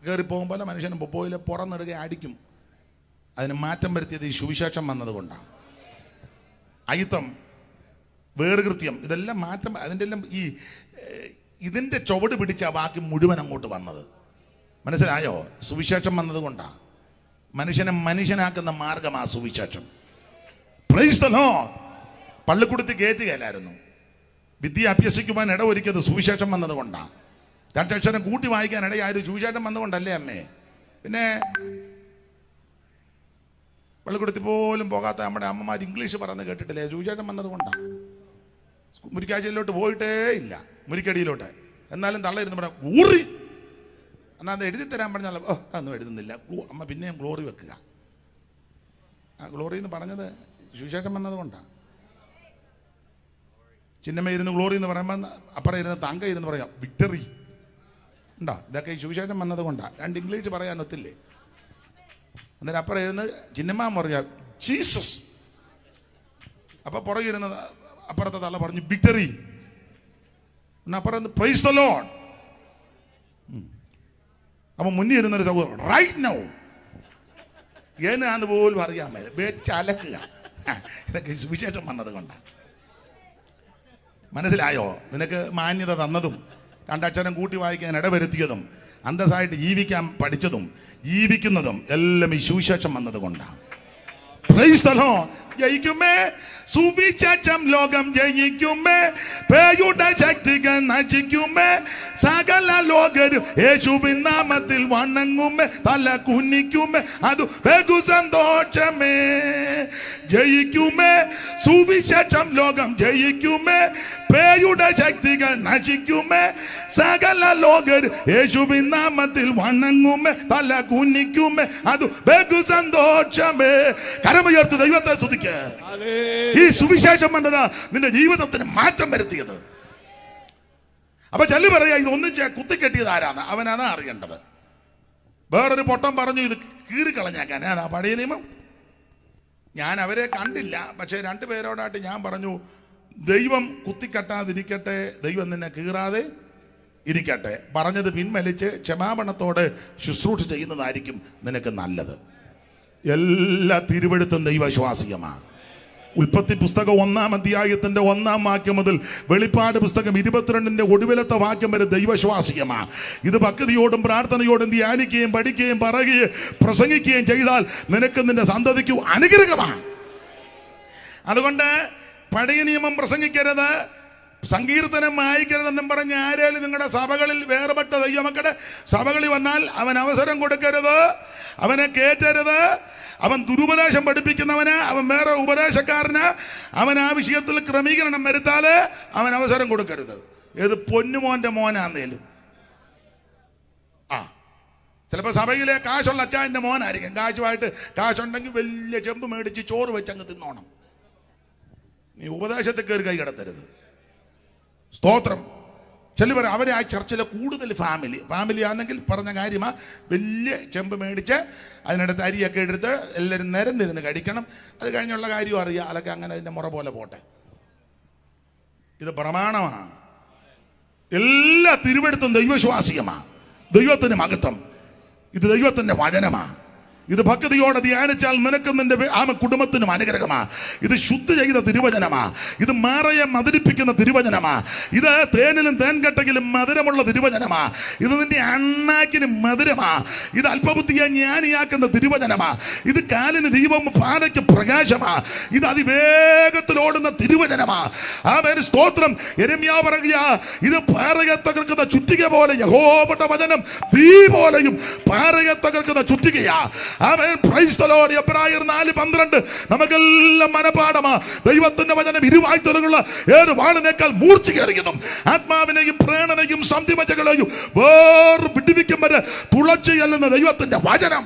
കയറിപ്പോകുമ്പോൾ മനുഷ്യൻ പൊപ്പോയിലെ പുറന്നിടുക, അടിക്കും. അതിന് മാറ്റം വരുത്തിയത് ഈ സുവിശേഷം വന്നതുകൊണ്ടാണ്. അയിത്തം, വേറുകൃത്യം, ഇതെല്ലാം മാറ്റം. അതിൻ്റെ എല്ലാം ഇതിൻ്റെ ചുവട് പിടിച്ച ബാക്കി മുഴുവൻ അങ്ങോട്ട് വന്നത്. മനസ്സിലായോ? സുവിശേഷം വന്നതുകൊണ്ടാണ്. മനുഷ്യനെ മനുഷ്യനാക്കുന്ന മാർഗമാ സുവിശേഷം. Praise the lord. പള്ളിക്കൂടത്തിൽ കയറ്റുകയല്ലായിരുന്നു. വിദ്യ അഭ്യസിക്കുവാൻ ഇടവൊരുക്കിയത് സുവിശേഷം വന്നതുകൊണ്ടാണ്. 2 അക്ഷരം കൂട്ടി വായിക്കാൻ ഇടയായത് സുവിശേഷം വന്നുകൊണ്ടല്ലേ അമ്മേ? പിന്നെ പള്ളിക്കൂടത്തിൽ പോലും പോകാത്ത നമ്മുടെ അമ്മമാർ ഇംഗ്ലീഷ് പറയുന്നത് കേട്ടിട്ടില്ലേ? സുവിശേഷം വന്നതുകൊണ്ടാണ്. മുരിക്കാഴ്ചയിലോട്ട് പോയിട്ടേ ഇല്ല, മുരിക്കടിയിലോട്ട്. എന്നാലും തള്ളയിരുന്ന് പറയാം ഊറി. എന്നാൽ അത് എഴുതി തരാൻ പറഞ്ഞാൽ അതൊന്നും എഴുതുന്നില്ല. അമ്മ പിന്നെയും ഗ്ലോറി വെക്കുക. ആ ഗ്ലോറി എന്ന് പറഞ്ഞത് സുവിശേഷം വന്നതുകൊണ്ടാണ്. ചിന്നമ്മ ഇരുന്ന് ഗ്ലോറി എന്ന് പറയുമ്പോൾ അപ്പുറം ഇരുന്ന് തങ്ക ഇരുന്ന് പറയാം വിക്ടറി. ഉണ്ടോ? ഇതൊക്കെ ഈ സുവിശേഷം വന്നതുകൊണ്ടാണ്. 2 ഇംഗ്ലീഷ് പറയാൻ ഒത്തില്ലേ? അന്നേരം അപ്പുറം ഇരുന്ന് ചിന്നമ്മ പറയാം ജീസസ്. അപ്പൊ പുറകെ ഇരുന്നത് അപ്പുറത്തെ തള്ള പറഞ്ഞു വിക്ടറി. അപ്പുറം പ്രൈസ് ദി ലോർഡ്. അപ്പൊ മുന്നിൽ ഇരുന്നൊരു സഹോദരൻ റൈറ്റ് നൗ ഏനാന്ന് പോലും അറിയാൻ മേലെ വെച്ചലക്കുക. ഇതൊക്കെ സുവിശേഷം വന്നത് കൊണ്ടാണ്. മനസ്സിലായോ? നിനക്ക് മാന്യത തന്നതും 2 അക്ഷരം കൂട്ടി വായിക്കാൻ ഇടവരുത്തിയതും അന്തസ്സായിട്ട് ജീവിക്കാൻ പഠിച്ചതും ജീവിക്കുന്നതും എല്ലാം ഈ സുവിശേഷം വന്നത് കൊണ്ടാണ്. Price the Lord. ജയിക്കുമേ സുവിശേഷം ലോകം ജയിക്കുമേ, പേയുടെ ശക്തികൾ നശിക്കുമേ, സകല ലോകരും യേശുവിൻ നാമത്തിൽ വണങ്ങുമേ, തല കുനിക്കുമേ, അത് ബഹു സന്തോഷമേ. ജയിക്കുമേ സുവിശേഷം ലോകം ജയിക്കുമേ, പേയുടെ ശക്തികൾ നശിക്കുമേ, സകല ലോകരും യേശുവിൻ നാമത്തിൽ വണങ്ങുമേ, തല കുനിക്കുമേ, അത് ബഹു സന്തോഷമേ. കരമുയർത്ത് ദൈവത്തെ സ്തുതിക്കുക. ഈ സുവിശേഷം കണ്ടതാ നിന്റെ ജീവിതത്തിന് മാറ്റം വരുത്തിയത്. അപ്പൊ ചെല്ലു പറയാ ഇത് ഒന്നിച്ച് കുത്തിക്കെട്ടിയത് ആരാന്ന്. അവനാണ് അറിയേണ്ടത്. വേറൊരു പൊട്ടം പറഞ്ഞു ഇത് കീറിക്കളഞ്ഞേക്കാൻ. ആ പഴയ നിയമം ഞാൻ അവരെ കണ്ടില്ല. പക്ഷെ 2 പേരോടായിട്ട് ഞാൻ പറഞ്ഞു ദൈവം കുത്തിക്കെട്ടാതിരിക്കട്ടെ, ദൈവം നിന്നെ കീറാതെ ഇരിക്കട്ടെ. പറഞ്ഞത് പിൻവലിച്ച് ക്ഷമാപണത്തോടെ ശുശ്രൂഷ ചെയ്യുന്നതായിരിക്കും നിനക്ക് നല്ലത്. എല്ലാ തിരുവെഴുത്തും ദൈവശ്വാസികമാണ്. ഉൽപ്പത്തി പുസ്തകം 1-ാം അധ്യായത്തിന്റെ 1-ാം വാക്യം മുതൽ വെളിപ്പാട് പുസ്തകം 22-ന്റെ ഒടുവിലത്തെ വാക്യം വരെ ദൈവശ്വാസികമാണ്. ഇത് ഭക്തിയോടും പ്രാർത്ഥനയോടും ധ്യാനിക്കുകയും പഠിക്കുകയും പറയുകയും പ്രസംഗിക്കുകയും ചെയ്താൽ നിനക്ക് നിന്റെ സന്തതിക്ക് അനുഗ്രഹമാണ്. അതുകൊണ്ട് പഴയ നിയമം പ്രസംഗിക്കരുത്, സങ്കീർത്തനം വായിക്കരുതെന്നും പറഞ്ഞ് ആരേലും നിങ്ങളുടെ സഭകളിൽ വേർപെട്ട ദൈവമക്കളുടെ സഭകളിൽ വന്നാൽ അവൻ അവസരം കൊടുക്കരുത്, അവനെ കേറ്റരുത്. അവൻ ദുരുപദേശം പഠിപ്പിക്കുന്നവന്, അവൻ വേറെ ഉപദേശക്കാരന്, അവൻ ആ വിഷയത്തിൽ ക്രമീകരണം വരുത്താല് അവൻ അവസരം കൊടുക്കരുത്. ഏത് പൊന്നുമോന്റെ മോനാന്നേലും. ചിലപ്പോൾ സഭയിലെ കാശുള്ള അച്ചായന്റെ മോനായിരിക്കും. കാശുണ്ടെങ്കിൽ വലിയ ചെമ്പ് മേടിച്ച് ചോറ് വെച്ച് അങ്ങ് തിന്നോണം. നീ ഉപദേശത്തിൽ കയറി കൈ കിടത്തരുത്. സ്തോത്രം. ചെല്ലു പറയാം അവരെ ആ ചർച്ചിലെ കൂടുതൽ ഫാമിലി ആണെങ്കിൽ പറഞ്ഞ കാര്യമാ. വലിയ ചെമ്പ് മേടിച്ച് അതിനടുത്ത് അരിയൊക്കെ എടുത്ത് എല്ലാവരും നിരന്നിരുന്ന് കഴിക്കണം. അത് കഴിഞ്ഞുള്ള കാര്യം അറിയാം. അതൊക്കെ അങ്ങനെ അതിൻ്റെ മുറ പോലെ പോട്ടെ. ഇത് പ്രമാണമാണ്. എല്ലാ തിരുവെടുത്തും ദൈവശ്വാസികമാ. ദൈവത്തിന് മഹത്വം. ഇത് ദൈവത്തിന്റെ വചനമാ. ഇത് ഭക്തിയോടെ ധ്യാനിച്ചാൽ നിനക്കും നിന്റെ കുടുംബത്തിനും അനുഗ്രഹമാ. ഇത് ശുദ്ധി ചെയ്ത തിരുവചനമാ. ഇത് മാറയെ മധുരിപ്പിക്കുന്ന തിരുവചനമാ. ഇത് തേനിലും തേൻകട്ടയിലും മധുരമുള്ള തിരുവചനമാ. ഇത് നിന്റെ അണ്ണാക്കിന് മധുരമാ. ഇത് അല്പബുദ്ധിയെ ജ്ഞാനിയാക്കുന്ന തിരുവചനമാ. ഇത് കാലിന് ദീപം പാതയ്ക്ക് പ്രകാശമാ. ഇത് അതിവേഗത്തിൽ ഓടുന്ന തിരുവചനമാ. ആമേൻ, സ്തോത്രം. യെരമ്യാവ് പറയുക, ഇത് പാറയെ തകർക്കുന്ന ചുറ്റിക പോലെ യഹോവയുടെ വചനം തീ പോലെയും പാറയെ തകർക്കുന്ന ചുറ്റികയാ. ആമേൻ, പ്രൈസ് ദി ലോർഡ്. എബ്രായർ 4:12 നമുക്കെല്ലാം മനപാഠമാ. ദൈവത്തിന്റെ വചനം ഇരുവായ്ത്തലകളുള്ള ഏത് വാളിനേക്കാൾ മൂർച്ചയേറിയതും ആത്മാവിനെയും പ്രാണനെയും സന്ധിമജ്ജകളെയും വിടുവിക്കും വരെ തുളച്ചു ചെല്ലുന്ന ദൈവത്തിന്റെ വചനം.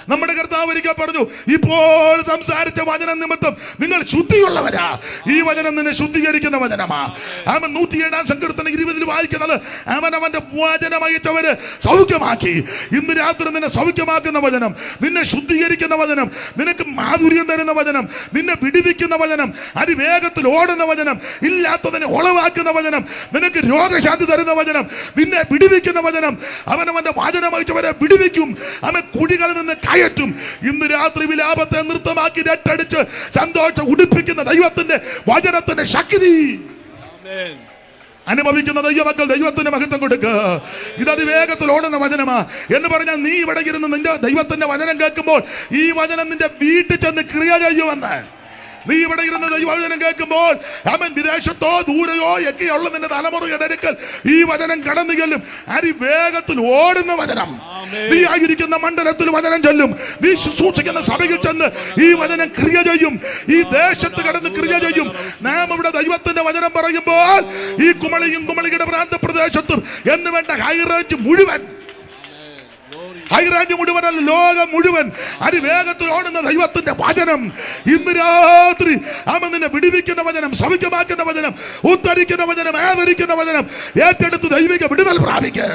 നമ്മുടെ കർത്താവ് ഒരിക്കൽ പറഞ്ഞു, ഇപ്പോൾ സംസാരിച്ച വചനം നിമിത്തം നിങ്ങൾ ശുദ്ധിയുള്ളവരാ. ഈ വചനം നിന്നെ ശുദ്ധീകരിക്കുന്ന വചനമാ. അവൻ 107 സങ്കീർത്തനം 20 വായിക്കുന്നത്, അവൻ അവന്റെ വചനം അയച്ചവര് സൗഖ്യമാക്കി. ഇന്ന് രാത്രി നിന്നെ സൗഖ്യമാക്കുന്ന വചനം, നിന്നെ ശുദ്ധീകരിക്കുന്ന വചനം, നിനക്ക് മാധുര്യം തരുന്ന വചനം, നിന്നെ വിടുവിക്കുന്ന വചനം, അതിവേഗത്തിൽ ഓടുന്ന വചനം, ഇല്ലാത്തതിനെ ഉളവാക്കുന്ന വചനം, നിനക്ക് രോഗശാന്തി തരുന്ന വചനം, നിന്നെ വിടുവിക്കുന്ന വചനം. അവനവന്റെ വചനം അയച്ചവരെ വിടുവിക്കും. അവൻ കുഴികളിൽ നിന്ന് കയറ്റും. ഇന്ന് രാത്രി വിലാപത്തെ നൃത്തമാക്കി രട്ടടിച്ച് സന്തോഷം ഉടുപ്പിക്കുന്ന ദൈവത്തിന്റെ വചനത്തിന്റെ ശക്തി അനുഭവിക്കുന്ന ദൈവമക്കൾ ദൈവത്തിന്റെ മഹത്വം കൊടുക്കുക. ഇത് അതിവേഗത്തിൽ ഓടുന്ന വചനമാ എന്ന് പറഞ്ഞാൽ, നീ ഇവിടെ ഇരുന്ന് നിന്റെ ദൈവത്തിന്റെ വചനം കേൾക്കുമ്പോൾ ഈ വചനം നിന്റെ വീട്ടിൽ ചെന്ന് ക്രിയ ചെയ്യുമെന്ന്. നീ ഇവിടെ ഇരുന്ന് ദൈവവചനം കേൾക്കുമ്പോൾ അവൻ വിദേശത്തോ ദൂരെയോ ഒക്കെയുള്ള നിന്റെ തലമുറയുടെ അടുക്കൽ ഈ വചനം കടന്നു ചെല്ലും. അതിവേഗത്തിൽ ഓടുന്ന വചനം. നീ ആയിരിക്കുന്ന മണ്ഡലത്തിൽ വചനം ചൊല്ലും. നീ ശുശ്രൂഷിക്കുന്ന സഭയിൽ ചെന്ന് ഈ വചനം ക്രിയ ചെയ്യും. ഈ ദേശത്ത് കടന്ന് ക്രിയ ചെയ്യും. നാം ഇവിടെ ദൈവത്തിന്റെ വചനം പറയുമ്പോൾ ഈ കുമളിയും കുമളിയുടെ പ്രാന്തപ്രദേശത്തും എന്ന് വേണ്ട ഹൈറേഞ്ച് മുഴുവൻ, ഹൈറേഞ്ച് മുഴുവനല്ല, ലോകം മുഴുവൻ അതിവേഗത്തിൽ ഓടുന്ന ദൈവത്തിന്റെ വചനം. ഇന്ന് രാത്രി അവൻ നിന്നെ വിടുവിക്കുന്ന വചനം, സൗഖ്യമാക്കുന്ന വചനം, ഉദ്ധരിക്കുന്ന വചനം, ആദരിക്കുന്ന വചനം ഏറ്റെടുത്ത് ദൈവിക വിടുതൽ പ്രാപിക്കുക.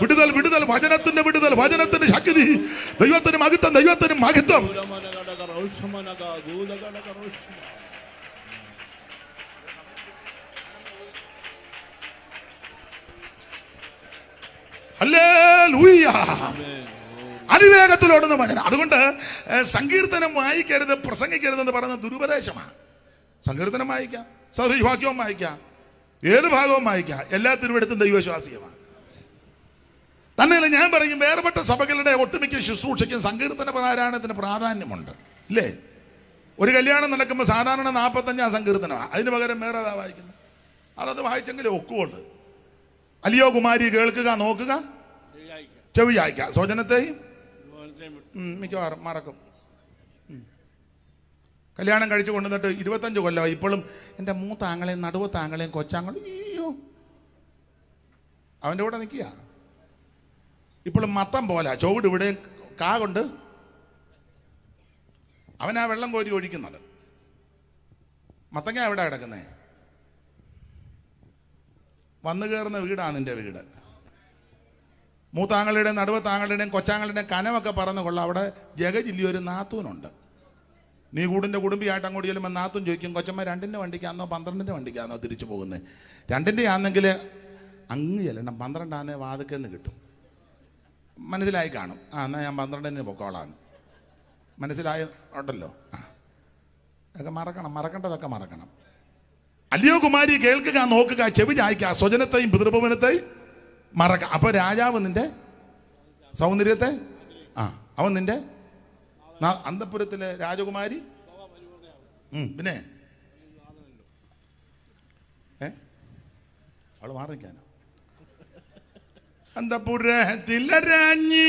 വിടുതൽ, വിടുതൽ, വചനത്തിന്റെ വിടുതൽ, വചനത്തിന്റെ ശക്തി, ദൈവത്തിന് മഹത്വം, ദൈവത്തിന് മഹത്വം. ഹല്ലേലൂയ. അതിവേഗത്തിലോടുന്ന വചനം. അതുകൊണ്ട് സങ്കീർത്തനം വായിക്കരുത്, പ്രസംഗിക്കരുത് എന്ന് പറയുന്നത് ദുരുപദേശമാണ്. സങ്കീർത്തനം വായിക്കാം, സദൃശവാക്യവും വായിക്കാം, ഏത് ഭാഗവും വായിക്കാം. എല്ലാ തിരുവെടുത്തും ദൈവവിശ്വാസിയമാണ്. തന്നെയല്ല, ഞാൻ പറയും, വേർപെട്ട സഭകളുടെ ഒട്ടുമിക്ക ശുശ്രൂഷയ്ക്കും സങ്കീർത്തന പാരായണത്തിന് പ്രാധാന്യമുണ്ട്, ഇല്ലേ? ഒരു കല്യാണം നടക്കുമ്പോൾ സാധാരണ 45 സങ്കീർത്തനമാണ്. അതിന് പകരം വേറെ അതാ വായിക്കുന്നത്. അതത് വായിച്ചെങ്കിലും ഒക്കുള്ളൂ. അലിയോ കുമാരി, കേൾക്കുക, നോക്കുക, ചെവി ചായ്ക്കുക. സ്വജനത്തെയും മിക്കവാറും മറക്കും. കല്യാണം കഴിച്ചു കൊണ്ടുവന്നിട്ട് 25 കൊല്ലമായി ഇപ്പോഴും എൻ്റെ മൂത്ത ആങ്ങളെയും നടുവത്ത ആങ്ങളെയും കൊച്ചാങ്ങളും അയ്യോ അവൻ്റെ കൂടെ നിൽക്കുക. ഇപ്പോഴും മത്തം പോലെ ചുവട് ഇവിടെ കാ കൊണ്ട് അവനാ വെള്ളം കോരി ഒഴിക്കുന്നത്. മത്തങ്ങ എവിടെ കിടക്കുന്നേ? വന്നു കയറുന്ന വീടാണ് എൻ്റെ വീട്. മൂത്താങ്ങളുടെയും നടുവത്താങ്ങളുടെയും കൊച്ചാങ്ങളുടെയും കനമൊക്കെ പറന്ന് കൊള്ളാം. അവിടെ ജഗജില്ലി ഒരു നാത്തൂനുണ്ട്. നീ കൂടിൻ്റെ കുടുംബിയായിട്ട് അങ്ങോട്ട് ചെല്ലുമ്പോൾ നാത്തൂൻ ചോദിക്കും, കൊച്ചമ്മ 2ൻ്റെ വണ്ടിക്കാന്നോ 12ൻ്റെ വണ്ടിക്കാന്നോ തിരിച്ചു പോകുന്നത്? 2ൻ്റെ ആണെങ്കിൽ അങ്ങ് ചെല്ലണം, 12 വാതിക്കെന്ന് കിട്ടും. മനസ്സിലായി കാണും. എന്നാൽ ഞാൻ 12ന് പൊക്കോളാന്ന് മനസ്സിലായ ഉണ്ടല്ലോ. അതൊക്കെ മറക്കണം, മറക്കേണ്ടതൊക്കെ മറക്കണം. അല്ലയോ കുമാരി, കേൾക്കുക, നോക്കുക, ചെവി ചായ്ക്കുക, സ്വജനത്തെയും പിതൃഭവനത്തെയും മറക്ക. അപ്പൊ രാജാവ് നിന്റെ സൗന്ദര്യത്തെ, അവൻ നിന്റെ അന്തപുരത്തിലെ രാജകുമാരി. പിന്നെ അവള് മാറി നിൽക്കാനോ? അന്തപുരത്തിലെ രാജ്ഞി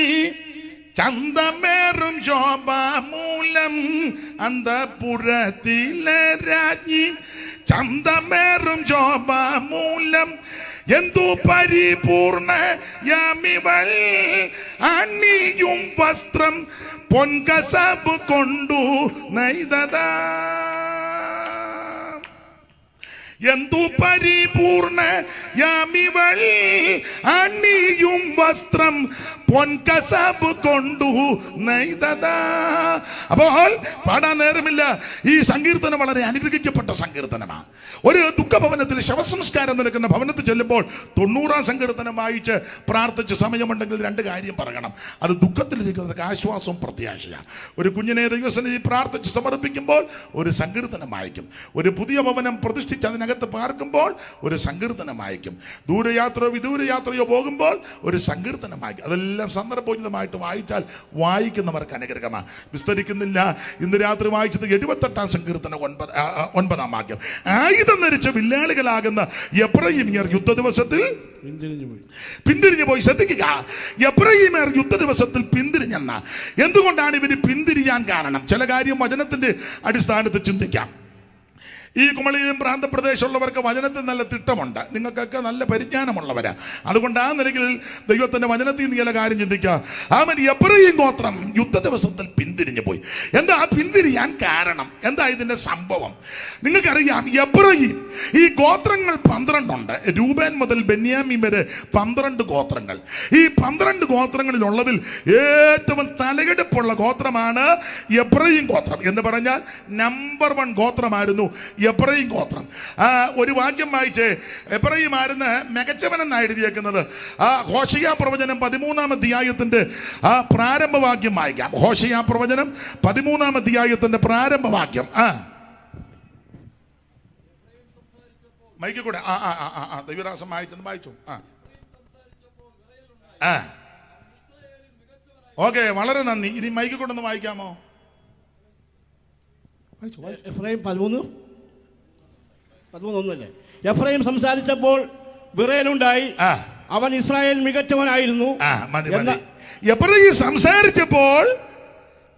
ചന്തമേറും ശോഭാമൂലം. അന്തപുരത്തിലെ രാജ്ഞി ചന്തമേറും ശോഭാമൂലം. എന്തു പരിപൂർണ യാമിവൾ അണിയും വസ്ത്രം പൊൻകസബ് കൊണ്ടു നെയ്തതാ. എന്തു പരിപൂർണ യാമിവൾ അണിയും വസ്ത്രം പൊൻകസബ് കൊണ്ടു നെയ്തതാ. അപ്പോൾ പാടാൻ നേരമില്ല. ഈ സങ്കീർത്തനം വളരെ അനുഗ്രഹിക്കപ്പെട്ട സങ്കീർത്തനമാണ്. ഒരു ദുഃഖഭവനത്തിൽ ശവസംസ്കാരം നടക്കുന്ന ഭവനത്തിൽ ചെല്ലുമ്പോൾ 90-ാം സങ്കീർത്തനം വായിച്ച് പ്രാർത്ഥിച്ച് സമയമുണ്ടെങ്കിൽ രണ്ട് കാര്യം പറയണം. അത് ദുഃഖത്തിലിരിക്കുന്നവർക്ക് ആശ്വാസവും പ്രത്യാശയാണ്. ഒരു കുഞ്ഞിനെ ദൈവസന്നിധി പ്രാർത്ഥിച്ച് സമർപ്പിക്കുമ്പോൾ ഒരു സങ്കീർത്തനം വായിക്കും. ഒരു പുതിയ ഭവനം പ്രതിഷ്ഠിച്ച് അതിനകത്ത് പാർക്കുമ്പോൾ ഒരു സങ്കീർത്തനം വായിക്കും. ദൂരയാത്രയോ വിദൂരയാത്രയോ പോകുമ്പോൾ ഒരു സങ്കീർത്തനം വായിക്കും. അതെല്ലാം സന്ദർഭോചിതമായിട്ട് വായിച്ചാൽ വായിക്കുന്നവർക്ക് അനുഗ്രഹമാണ്. വിസ്തരിക്കുന്നില്ല. ഇന്ന് രാത്രി വായിച്ചത് 78-ാം സങ്കീർത്തനം 9-ാം വാക്യം. ആയുധം ധരിച്ച വില്ലാളികളാകുന്ന എഫ്രയീമ്യർ യുദ്ധ ദിവസത്തിൽ പിന്തിരിഞ്ഞു പോയി. ശ്രദ്ധിക്കുക, എഫ്രയീമ്യർ യുദ്ധ ദിവസത്തിൽ പിന്തിരിഞ്ഞെന്ന. എന്തുകൊണ്ടാണ് ഇവര് പിന്തിരിയാൻ കാരണം? ചില കാര്യം വചനത്തിന്റെ അടിസ്ഥാനത്തിൽ ചിന്തിക്കാം. ഈ കുമളിയിലും പ്രാന്തപ്രദേശമുള്ളവർക്ക് വചനത്തിൽ നല്ല തിട്ടമുണ്ട്. നിങ്ങൾക്കൊക്കെ നല്ല പരിജ്ഞാനമുള്ളവരാ. അതുകൊണ്ട് ആ നിലയിൽ ദൈവത്തിന്റെ വചനത്തിൽ നിന്ന് ചില കാര്യം ചിന്തിക്കുക. അവൻ എഫ്രയീം ഗോത്രം യുദ്ധ ദിവസത്തിൽ പിന്തിരിഞ്ഞു പോയി. എന്താ പിന്തിരിയാൻ കാരണം? എന്താ ഇതിന്റെ സംഭവം? നിങ്ങൾക്കറിയാം, എഫ്രയീം ഈ ഗോത്രങ്ങൾ 12 ഉണ്ട്. രൂബേൻ മുതൽ ബെന്യാമീൻ വരെ 12 ഗോത്രങ്ങൾ. ഈ 12 ഗോത്രങ്ങളിലുള്ളതിൽ ഏറ്റവും തലയെടുപ്പുള്ള ഗോത്രമാണ് എഫ്രയീം ഗോത്രം. എന്ന് പറഞ്ഞാൽ നമ്പർ 1 ഗോത്രമായിരുന്നു എഫ്രയീം ഗോത്രം. ഒരു വാക്യം വായിച്ച് എഫ്രയീം ആയിരുന്നു മികച്ചവനെന്നാണ് എഴുതിയേക്കുന്നത്. ഹോശയ്യ പ്രവചനം 13-ാം അധ്യായത്തിന്റെ പ്രാരംഭവാക്യം വായിക്കാം. ഹോശയ്യ പ്രവചനം 13-ാം അധ്യായത്തിന്റെ പ്രാരംഭവാക്യം. മൈക്ക് കൂടെ ദൈവദാസം വായിച്ചു. ഓക്കെ, വളരെ നന്ദി. ഇനി മൈക്ക് കൂടെ ഒന്ന് വായിക്കാമോ? എഫ്രയീം 13:1 എഫ്രയീം സംസാരിച്ചപ്പോൾ വിറയലുണ്ടായി, അവൻ ഇസ്രായേൽ മികച്ചവനായിരുന്നു. എഫ്രയീം സംസാരിച്ചപ്പോൾ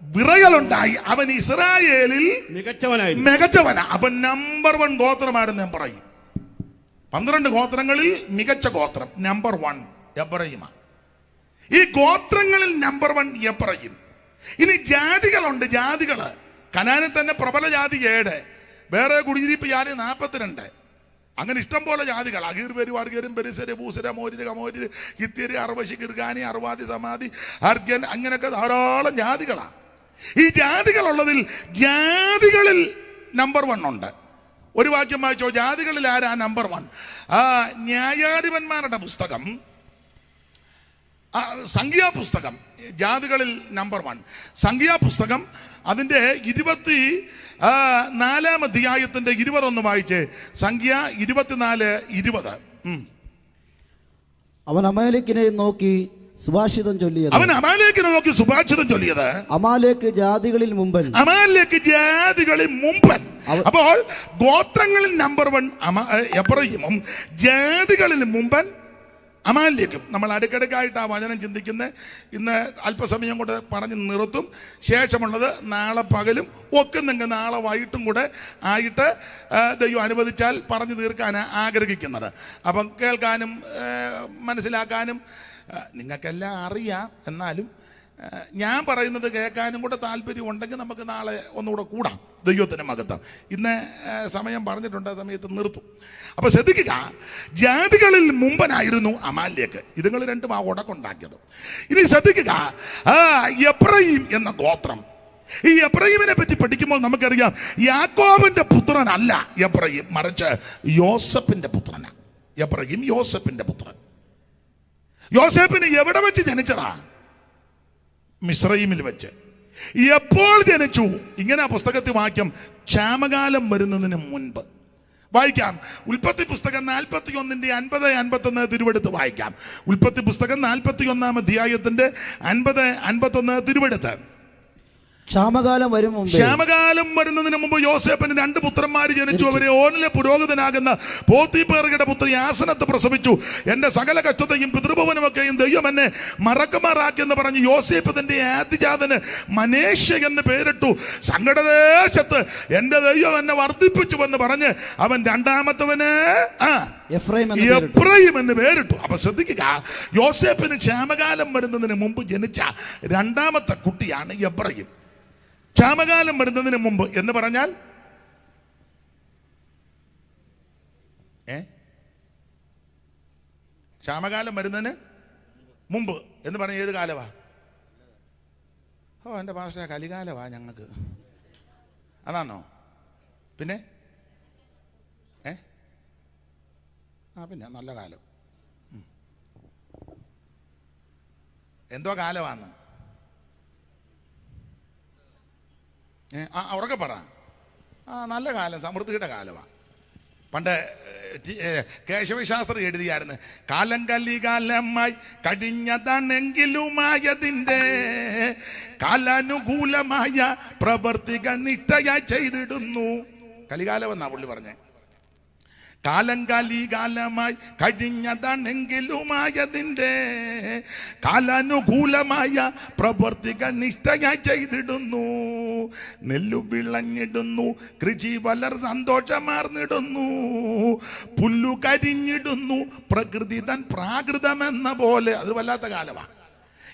വിറയലുണ്ടായി, അവൻ ഇസ്രായേലിൽ മികച്ചവനാ. അവൻ നമ്പർ 1 ഗോത്രമായിരുന്നു. ഞാൻ പറയും 12 ഗോത്രങ്ങളിൽ മികച്ച ഗോത്രം നമ്പർ 1 എഫ്രയീമാണ്. ഈ ഗോത്രങ്ങളിൽ നമ്പർ 1 എഫ്രയീം. ഇനി ജാതികളുണ്ട്. ജാതികള് കനാനിൽ തന്നെ പ്രബല ജാതി 7, വേറെ കുടിയിരിപ്പ് ജാതി 42. അങ്ങനെ ഇഷ്ടം പോലെ ജാതികൾ. അഗീർ, പെരുവാർഗരും, പെരിസര്, ഭൂസര, മോരിര്, കമോരിര്, കിത്യര്, അർവശി, കിർഗാനി, അർവാദി, സമാധി, അർഗ്യൻ, അങ്ങനെയൊക്കെ ധാരാളം ജാതികളാണ്. ഈ ജാതികളുള്ളതിൽ ജാതികളിൽ നമ്പർ 1 ഉണ്ട്. ഒരു വാക്യം വായിച്ചോ. ജാതികളിൽ ആരാ നമ്പർ 1? ന്യായാധിപന്മാരുടെ പുസ്തകം, സംഖ്യാപുസ്തകം ജാതികളിൽ നമ്പർ 1. സംഖ്യാപുസ്തകം അതിന്റെ 24-ാം അധ്യായത്തിന്റെ 21 വായിച്ചേ. സംഖ്യ 24:20. അവൻ അമാലേക്കിനെ നോക്കി സുഭാഷിതം ചൊല്ലിയത്. അമാലേക്ക് ജാതികളിൽ മുമ്പൻ. അപ്പോൾ ഗോത്രങ്ങളിൽ നമ്പർ 1 എഫ്രയീമും ജാതികളിൽ മുമ്പൻ അമാലേക്കും. നമ്മൾ അടുക്കടുക്കായിട്ട് ആ വചനം ചിന്തിക്കുന്നത്. ഇന്ന് അല്പസമയം കൊണ്ട് പറഞ്ഞ് നിർത്തും. ശേഷമുള്ളത് നാളെ പകലും ഒക്കെ നിങ്ങൾക്ക് നാളെ വൈകിട്ടും കൂടെ ആയിട്ട് ദൈവം അനുവദിച്ചാൽ പറഞ്ഞു തീർക്കാൻ ആഗ്രഹിക്കുന്നത്. അപ്പം കേൾക്കാനും മനസ്സിലാക്കാനും നിങ്ങൾക്കെല്ലാം അറിയാം. എന്നാലും ഞാൻ പറയുന്നത് കേൾക്കാനും കൂടെ താല്പര്യം ഉണ്ടെങ്കിൽ നമുക്ക് നാളെ ഒന്നുകൂടെ കൂടാം. ദൈവത്തിന് മഹത്വം. ഇന്ന് സമയം പറഞ്ഞിട്ടുണ്ട്, ആ സമയത്ത് നിർത്തും. അപ്പൊ ശ്രദ്ധിക്കുക, ജാതികളിൽ മുമ്പനായിരുന്നു അമാലേക്ക്. ഇതുങ്ങൾ രണ്ടും ആ ഉടക്കുണ്ടാക്കിയത്. ഇനി ശ്രദ്ധിക്കുക, എഫ്രയീം എന്ന ഗോത്രം. ഈ എഫ്രയീമിനെ പറ്റി പഠിക്കുമ്പോൾ നമുക്കറിയാം, യാക്കോബിന്റെ പുത്രനല്ല എഫ്രയീം, മറിച്ച് യോസഫിന്റെ പുത്രനാണ്. എഫ്രയീം യോസഫിന്റെ പുത്രൻ. യോസഫിന് എവിടെ വെച്ച് ജനിച്ചതാ? മിസ്രയീമിൽ വെച്ച്. എപ്പോൾ ജനിച്ചു? ഇങ്ങനെ പുസ്തകത്തിൽ വാക്യം ക്ഷാമകാലം വരുന്നതിന് മുൻപ്. വായിക്കാം. ഉൽപ്പത്തി പുസ്തകം 41:50-51 തിരുവെടുത്ത് വായിക്കാം. ഉൽപ്പത്തി പുസ്തകം 41-ാം അധ്യായത്തിന്റെ 50-51 തിരുവെടുത്ത്. ക്ഷാമകാലം വരുന്നതിന് മുമ്പ് യോസേഫിന് 2 പുത്രന്മാർ ജനിച്ചു. അവരെ ഓനിലെ പുരോഹിതനാകുന്ന പോത്തിഫേറയുടെ പുത്രി ആസനത്ത് പ്രസവിച്ചു. എന്റെ സകല കഷ്ടതയും പിതൃഭവനുമൊക്കെയും ദൈവം എന്നെ മറക്കുമാറാക്കിയെന്ന് പറഞ്ഞ് യോസേഫ് തന്റെ ആദ്യജാതന് മനേഷ്യ എന്ന് പേരിട്ടു. സങ്കടദേശത്ത് എന്റെ ദൈവം എന്നെ വർദ്ധിപ്പിച്ചുവെന്ന് പറഞ്ഞ് അവൻ രണ്ടാമത്തവന് എഫ്രയീം എന്ന് പേരിട്ടു. അപ്പൊ ശ്രദ്ധിക്കുക, യോസേഫിന് ക്ഷാമകാലം വരുന്നതിന് മുമ്പ് ജനിച്ച രണ്ടാമത്തെ കുട്ടിയാണ് എഫ്രയീം. ക്ഷാമകാലം വരുന്നതിന് മുമ്പ് എന്ന് പറഞ്ഞാൽ ക്ഷാമകാലം വരുന്നതിന് മുമ്പ് എന്ന് പറഞ്ഞ ഏത് കാലവാ? ഓ എൻ്റെ ഭാഷ കലികാലവാ ഞങ്ങൾക്ക്, അതാണോ? പിന്നെ പിന്നെ നല്ല കാലം. എന്തോ കാലമാന്ന് ഉറക്കെ പറ. നല്ല കാലം, സമൃദ്ധിയുടെ കാലമാണ്. പണ്ട് കേശവശാസ്ത്രി എഴുതിയായിരുന്നു, കാലം കലികാലമായി കടിഞ്ഞതാണെങ്കിലുമായതിൻ്റെ കാലാനുകൂലമായ പ്രവർത്തികൾ നിഷ്ഠയായി ചെയ്തിടുന്നു. കലികാലം എന്നാ പുള്ളി പറഞ്ഞേ. കാലം കലികാലമായി കഴിഞ്ഞതാണെങ്കിലുമായതിൻ്റെ കാലാനുകൂലമായ പ്രവർത്തികൾ നിഷ്ഠയായി ചെയ്തിടുന്നു. നെല്ലു വിളഞ്ഞിടുന്നു, കൃഷി വളർ സന്തോഷമാർന്നിടുന്നു, പുല്ലു കരിഞ്ഞിടുന്നു, പ്രകൃതി തൻ പ്രാകൃതമെന്ന പോലെ. അത് വല്ലാത്ത കാലമാണ്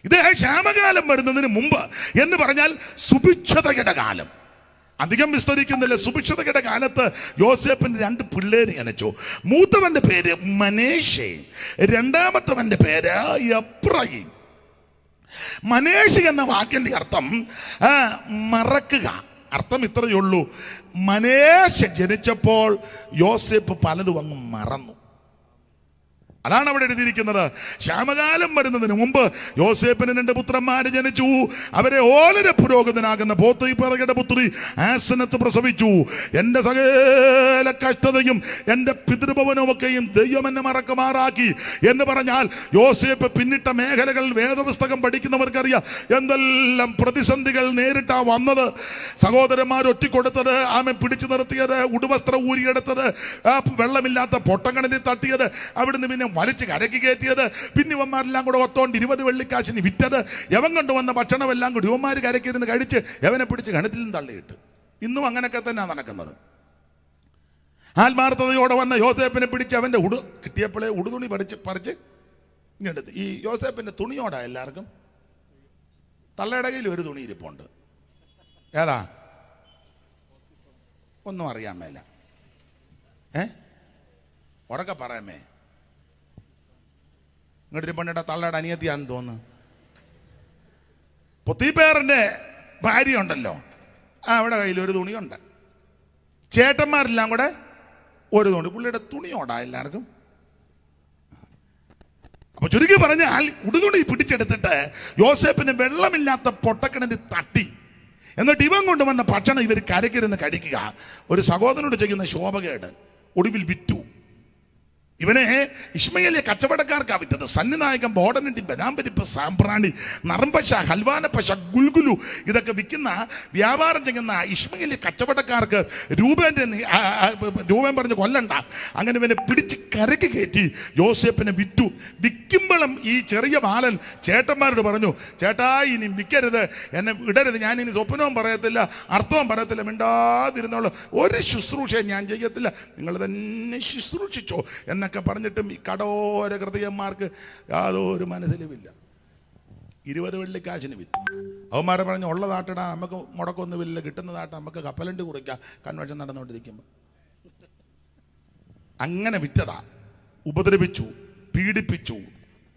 ഇത്. ക്ഷാമകാലം വരുന്നതിന് മുമ്പ് എന്ന് പറഞ്ഞാൽ സുഭിക്ഷതയുടെ കാലം. അധികം വിസ്തരിക്കുന്നില്ല. സുഭിക്ഷതയുടെ കാലത്ത് യോസേപ്പിന് 2 പിള്ളേര് ജനിച്ചു. മൂത്തവന്റെ പേര് മനേഷെ, രണ്ടാമത്തവന്റെ പേര് എഫ്രയീം. മനേഷ് എന്ന വാക്കിന്റെ അർത്ഥം മറക്കുക. അർത്ഥം ഇത്രയേ ഉള്ളൂ, മനേഷ് ജനിച്ചപ്പോൾ യോസേപ്പ് പലതും അങ്ങ് മറന്നു. അതാണ് അവിടെ എഴുതിയിരിക്കുന്നത്. ക്ഷാമകാലം വരുന്നതിന് മുമ്പ് യോസേപ്പിന് 2 പുത്രന്മാര് ജനിച്ചു. അവരെ ഓലര പുരോഹിതനാകുന്ന പോത്തിഫറയുടെ പുത്രി ആസനത്ത് പ്രസവിച്ചു. എന്റെ സകല കഷ്ടതയും എന്റെ പിതൃഭവനമൊക്കെയും ദൈവം എന്നെ മറക്കുമാറാക്കി എന്ന് പറഞ്ഞാൽ, യോസേപ്പ് പിന്നിട്ട മേഖലകൾ വേദപുസ്തകം പഠിക്കുന്നവർക്കറിയാം. എന്തെല്ലാം പ്രതിസന്ധികൾ നേരിട്ടാ വന്നത്. സഹോദരന്മാർ ഒറ്റിക്കൊടുത്തത്, ആമൻ പിടിച്ചു നിർത്തിയത്, ഉടുവസ്ത്രം ഊരിയെടുത്തത്, വെള്ളമില്ലാത്ത പൊട്ടക്കണലിൽ തട്ടിയത്, അവിടുന്ന് പിന്നെ വലിച്ച് കരക്ക് കയറ്റിയത്, പിന്നെ ഇവന്മാരെല്ലാം കൂടെ ഒത്തോണ്ട് 20 വെള്ളിക്കാശിന് വിറ്റത്, യവൻ കൊണ്ടുവന്ന ഭക്ഷണമെല്ലാം കൂടി ഇവന്മാർ കരക്കിരുന്ന് കഴിച്ച് യവനെ പിടിച്ച് കിണറ്റിലും തള്ളിയിട്ട്. ഇന്നും അങ്ങനെയൊക്കെ തന്നെയാണ് നടക്കുന്നത്. ആത്മാർത്ഥതയോടെ വന്ന യോസേപ്പിനെ പിടിച്ച് അവന്റെ കിട്ടിയപ്പോഴേ ഉടുതുണി പറിച്ച് ഇങ്ങെടുത്ത്. ഈ യോസേപ്പിന്റെ തുണിയോടാ എല്ലാവർക്കും. തള്ളയുടെ കയ്യിൽ ഒരു തുണി ഇരിപ്പുണ്ട്. ഏതാ? ഒന്നും അറിയാൻ മേല. ഉറക്കെ പറയാമേ. ഇങ്ങോട്ടൊരു പെണ്ണിടെ തള്ളയുടെ അനിയത്തിയാന്ന് തോന്നുന്നു. പൊത്തിപ്പേറിന്റെ ഭാര്യ ഉണ്ടല്ലോ, അവിടെ കയ്യിൽ ഒരു തുണിയുണ്ട്. ചേട്ടന്മാരെല്ലാം കൂടെ ഒരു തുണി. പുള്ളിയുടെ തുണിയോടാ എല്ലാവർക്കും. അപ്പൊ ചുരുക്കി പറഞ്ഞാൽ ഉടുതുണി പിടിച്ചെടുത്തിട്ട് യോസേപ്പിന് വെള്ളമില്ലാത്ത പൊട്ടക്കിണറ്റിൽ തട്ടി. എന്നിട്ട് ഇവൻ കൊണ്ടുവന്ന ഭക്ഷണം ഇവർ കരക്കിരുന്ന് കഴിക്കുക. ഒരു സഹോദരനോട് ചെയ്യുന്ന ശോഭകേട്. ഒടുവിൽ വിറ്റു. ഇവനെ ഇസ്മയേലിയ കച്ചവടക്കാർക്കാ വിറ്റത്. സന്നിനായകം, ബോഡനണ്ടി, ബദാംപരിപ്പ്, സാമ്പ്രാണി, നറമ്പശ, ഹൽവാനപ്പശ, ഗുൽഗുലു ഇതൊക്കെ വിൽക്കുന്ന വ്യാപാരം ചെയ്യുന്ന ഇസ്മയേലിയ കച്ചവടക്കാർക്ക് രൂപൻ പറഞ്ഞ് കൊല്ലണ്ട. അങ്ങനെ ഇവനെ പിടിച്ച് കരക്ക് കയറ്റി യോസേപ്പിനെ വിറ്റു. വിൽക്കുമ്പോഴും ഈ ചെറിയ ബാലൻ ചേട്ടന്മാരോട് പറഞ്ഞു, ചേട്ടാ ഇനി വിൽക്കരുത്, എന്നെ ഇടരുത്, ഞാൻ ഇനി സ്വപ്നവും പറയത്തില്ല, അർത്ഥവും പറയത്തില്ല, മിണ്ടാതിരുന്നുള്ള ഒരു ശുശ്രൂഷ ഞാൻ ചെയ്യത്തില്ല, നിങ്ങൾ തന്നെ ശുശ്രൂഷിച്ചോ എന്നൊക്കെ പറഞ്ഞിട്ടും ഈ കടോര ഹൃദയന്മാർക്ക് യാതൊരു മനസ്സിലുമില്ല. 20 വെള്ളിക്കാശിന് വിറ്റു. അവന്മാരെ പറഞ്ഞ് ഉള്ള നാട്ടിടാൻ നമുക്ക് മുടക്കൊന്നുമില്ല, കിട്ടുന്ന നാട്ട് നമുക്ക് കപ്പലണ്ടി കുറിക്കാം കൺവെൻഷൻ നടന്നുകൊണ്ടിരിക്കുമ്പോൾ. അങ്ങനെ വിറ്റതാ. ഉപദ്രവിച്ചു, പീഡിപ്പിച്ചു,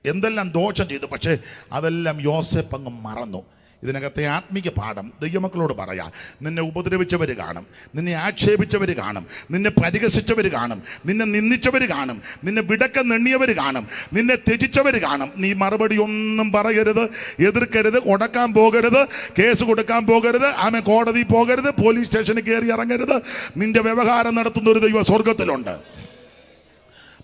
എന്തെല്ലാം ദോഷം ചെയ്തു. പക്ഷേ അതെല്ലാം യോസേപ്പ് അങ്ങ് മറന്നു. ഇതിനകത്തെ ആത്മീയ പാഠം ദൈവമക്കളോട് പറയാം. നിന്നെ ഉപദ്രവിച്ചവർ കാണും, നിന്നെ ആക്ഷേപിച്ചവർ കാണും, നിന്നെ പരിഹസിച്ചവർ കാണും, നിന്നെ നിന്ദിച്ചവർ കാണും, നിന്നെ വിടക്കം നെണ്ണിയവർ കാണും, നിന്നെ ത്യജിച്ചവർ കാണും. നീ മറുപടി ഒന്നും പറയരുത്, എതിർക്കരുത്, ഉടക്കാൻ പോകരുത്, കേസ് കൊടുക്കാൻ പോകരുത്, ആമെ കോടതി പോകരുത്, പോലീസ് സ്റ്റേഷനിൽ കയറി ഇറങ്ങരുത്. നിന്റെ വ്യവഹാരം നടത്തുന്ന ഒരു ദൈവം സ്വർഗത്തിലുണ്ട്.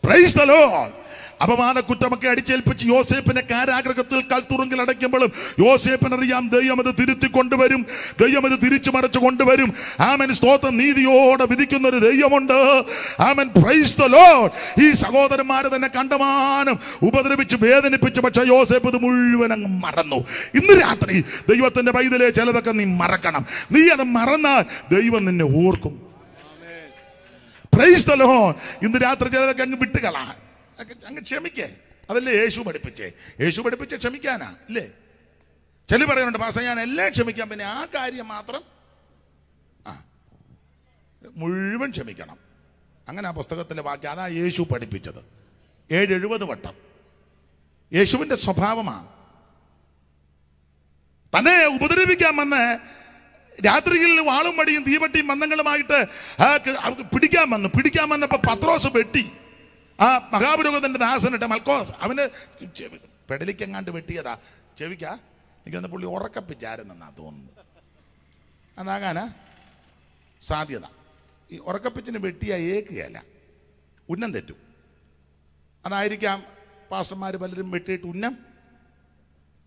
Praise the lord. അപമാന കുറ്റമൊക്കെ അടിച്ചേൽപ്പിച്ച് യോസേപ്പിനെ കാരാഗ്രഹത്തിൽ കൽത്തുറുങ്കിൽ അടയ്ക്കുമ്പോഴും യോസേപ്പിനറിയാം ദൈവം അത് തിരുത്തി കൊണ്ടുവരും, ദൈവം അത് തിരിച്ചു മറിച്ചു കൊണ്ടുവരും. ആമൻ സ്തോത്രം. നീതിയോടെ വിധിക്കുന്ന ഒരു ദൈവമുണ്ട്. ആമൻ പ്രൈസ് ദി ലോർഡ്. ഈ സഹോദരന്മാരെ തന്നെ കണ്ടമാനം ഉപദ്രവിച്ച് വേദനിപ്പിച്ച്, പക്ഷേ യോസേപ്പ് ഇത് മുഴുവൻ അങ്ങ് മറന്നു. ഇന്ന് രാത്രി ദൈവത്തിന്റെ പൈതലെ ചിലതൊക്കെ നീ മറക്കണം. നീ അത് മറന്നാൽ ദൈവം നിന്നെ ഓർക്കും. Price the Lord. ഇന്ന് രാത്രി ചിലതൊക്കെ അങ്ങ് വിട്ടുകളാ, അങ്ങ് ക്ഷമിക്കേ. അതല്ലേ യേശു പഠിപ്പിച്ചേ? യേശു പഠിപ്പിച്ച ക്ഷമിക്കാനാ അല്ലേ? ചില പറയുന്നുണ്ട്, പക്ഷേ ഞാൻ എല്ലാം ക്ഷമിക്കാം, പിന്നെ ആ കാര്യം മാത്രം മുഴുവൻ ക്ഷമിക്കണം. അങ്ങനെ ആ പുസ്തകത്തിലെ വാക്യം, അതാ യേശു പഠിപ്പിച്ചത്. 70 വട്ടം യേശുവിന്റെ സ്വഭാവമാണ്. തന്നെ ഉപദ്രവിക്കാൻ വന്ന് രാത്രിയിൽ വാളും മടിയും തീവട്ടിയും ബന്ധങ്ങളുമായിട്ട് പിടിക്കാൻ വന്നപ്പോ പത്രോസ് വെട്ടി. ആ മഹാപുരോഹിതന്റെ ദാസനിട്ട് മൽക്കോസ് അവന് പെടലിക്കെങ്ങാണ്ട് വെട്ടിയതാ ചെവിക്കാ. എനിക്കൊന്ന് പുള്ളി ഉറക്കപ്പിച്ചാരെന്നാ തോന്നുന്നത്. അതാകാനാ സാധ്യത. ഈ ഉറക്കപ്പിച്ചിന് വെട്ടിയ ഏക്കുകയല്ല, ഉന്നം തെറ്റും. അതായിരിക്കാം പാസ്റ്റർമാർ പലരും വെട്ടിയിട്ട് ഉന്നം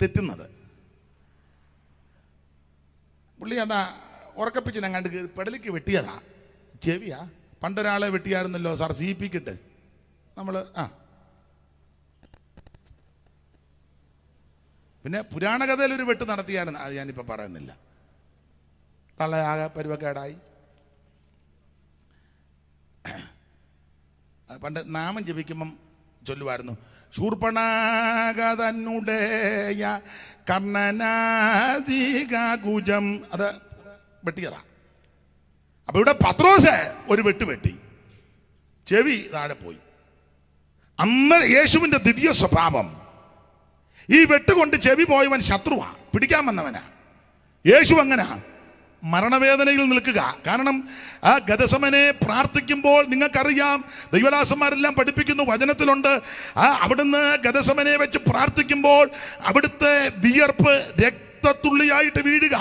തെറ്റുന്നത്. പുള്ളി അതാ ഉറക്കപ്പിച്ചിനെങ്ങാണ്ട് പെടലിക്ക് വെട്ടിയതാ ചെവിയാ. പണ്ടൊരാളെ വെട്ടിയായിരുന്നല്ലോ സാർ CP-ക്കിട്ട് നമ്മൾ. പിന്നെ പുരാണ കഥയിൽ ഒരു വെട്ട് നടത്തിയായിരുന്നു, അത് ഞാനിപ്പോൾ പറയുന്നില്ല. തള്ളയാകെ പരുവക്കേടായി. പണ്ട് നാമം ജപിക്കുമ്പം ചൊല്ലുമായിരുന്നു, ശൂർപ്പണക തന്നുടേയ കർണനാദികുജം. അത് വെട്ടിയതാ. അപ്പൊ ഇവിടെ പത്രോസ് ഒരു വെട്ടി ചെവി താഴെ പോയി. അന്ന് യേശുവിന്റെ ദിവ്യ സ്വഭാവം, ഈ വെട്ടുകൊണ്ട് ചെവി പോയവൻ ശത്രുവാ, പിടിക്കാൻ വന്നവനാ. യേശു അങ്ങനെ മരണവേദനയിൽ നിൽക്കുക. കാരണം ആ ഗദസമനെ പ്രാർത്ഥിക്കുമ്പോൾ നിങ്ങൾക്കറിയാം, ദൈവദാസന്മാരെല്ലാം പഠിപ്പിക്കുന്നു, വചനത്തിലുണ്ട്. അവിടുന്ന് ഗദസമനെ വെച്ച് പ്രാർത്ഥിക്കുമ്പോൾ അവിടുത്തെ വിയർപ്പ് രക്തത്തുള്ളിയായിട്ട് വീഴുക.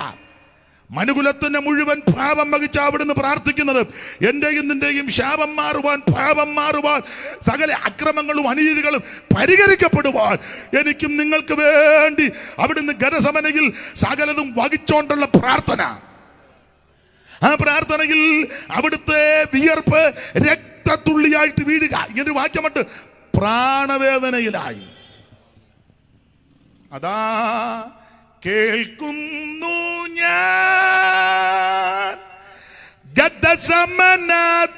മനുകുലത്തിന്റെ മുഴുവൻ പാപം വഹിച്ച അവിടുന്ന് പ്രാർത്ഥിക്കുന്നത്, എന്റെയും നിന്റെയും ശാപം മാറുവാൻ, പാപം മാറുവാൻ, സകല അക്രമങ്ങളും അനീതികളും പരിഹരിക്കപ്പെടുവാൻ എനിക്കും നിങ്ങൾക്ക് വേണ്ടി അവിടുന്ന് ഗദസമനയിൽ സകലതും വഹിച്ചോണ്ടുള്ള പ്രാർത്ഥന. ആ പ്രാർത്ഥനയിൽ അവിടുത്തെ വിയർപ്പ് രക്തത്തുള്ളിയായിട്ട് വീഴുക. ഇങ്ങനൊരു വാക്യമുണ്ട്, പ്രാണവേദനയിലായി. അതാ കേൾക്കുന്നു ഞാൻ ഗദസമന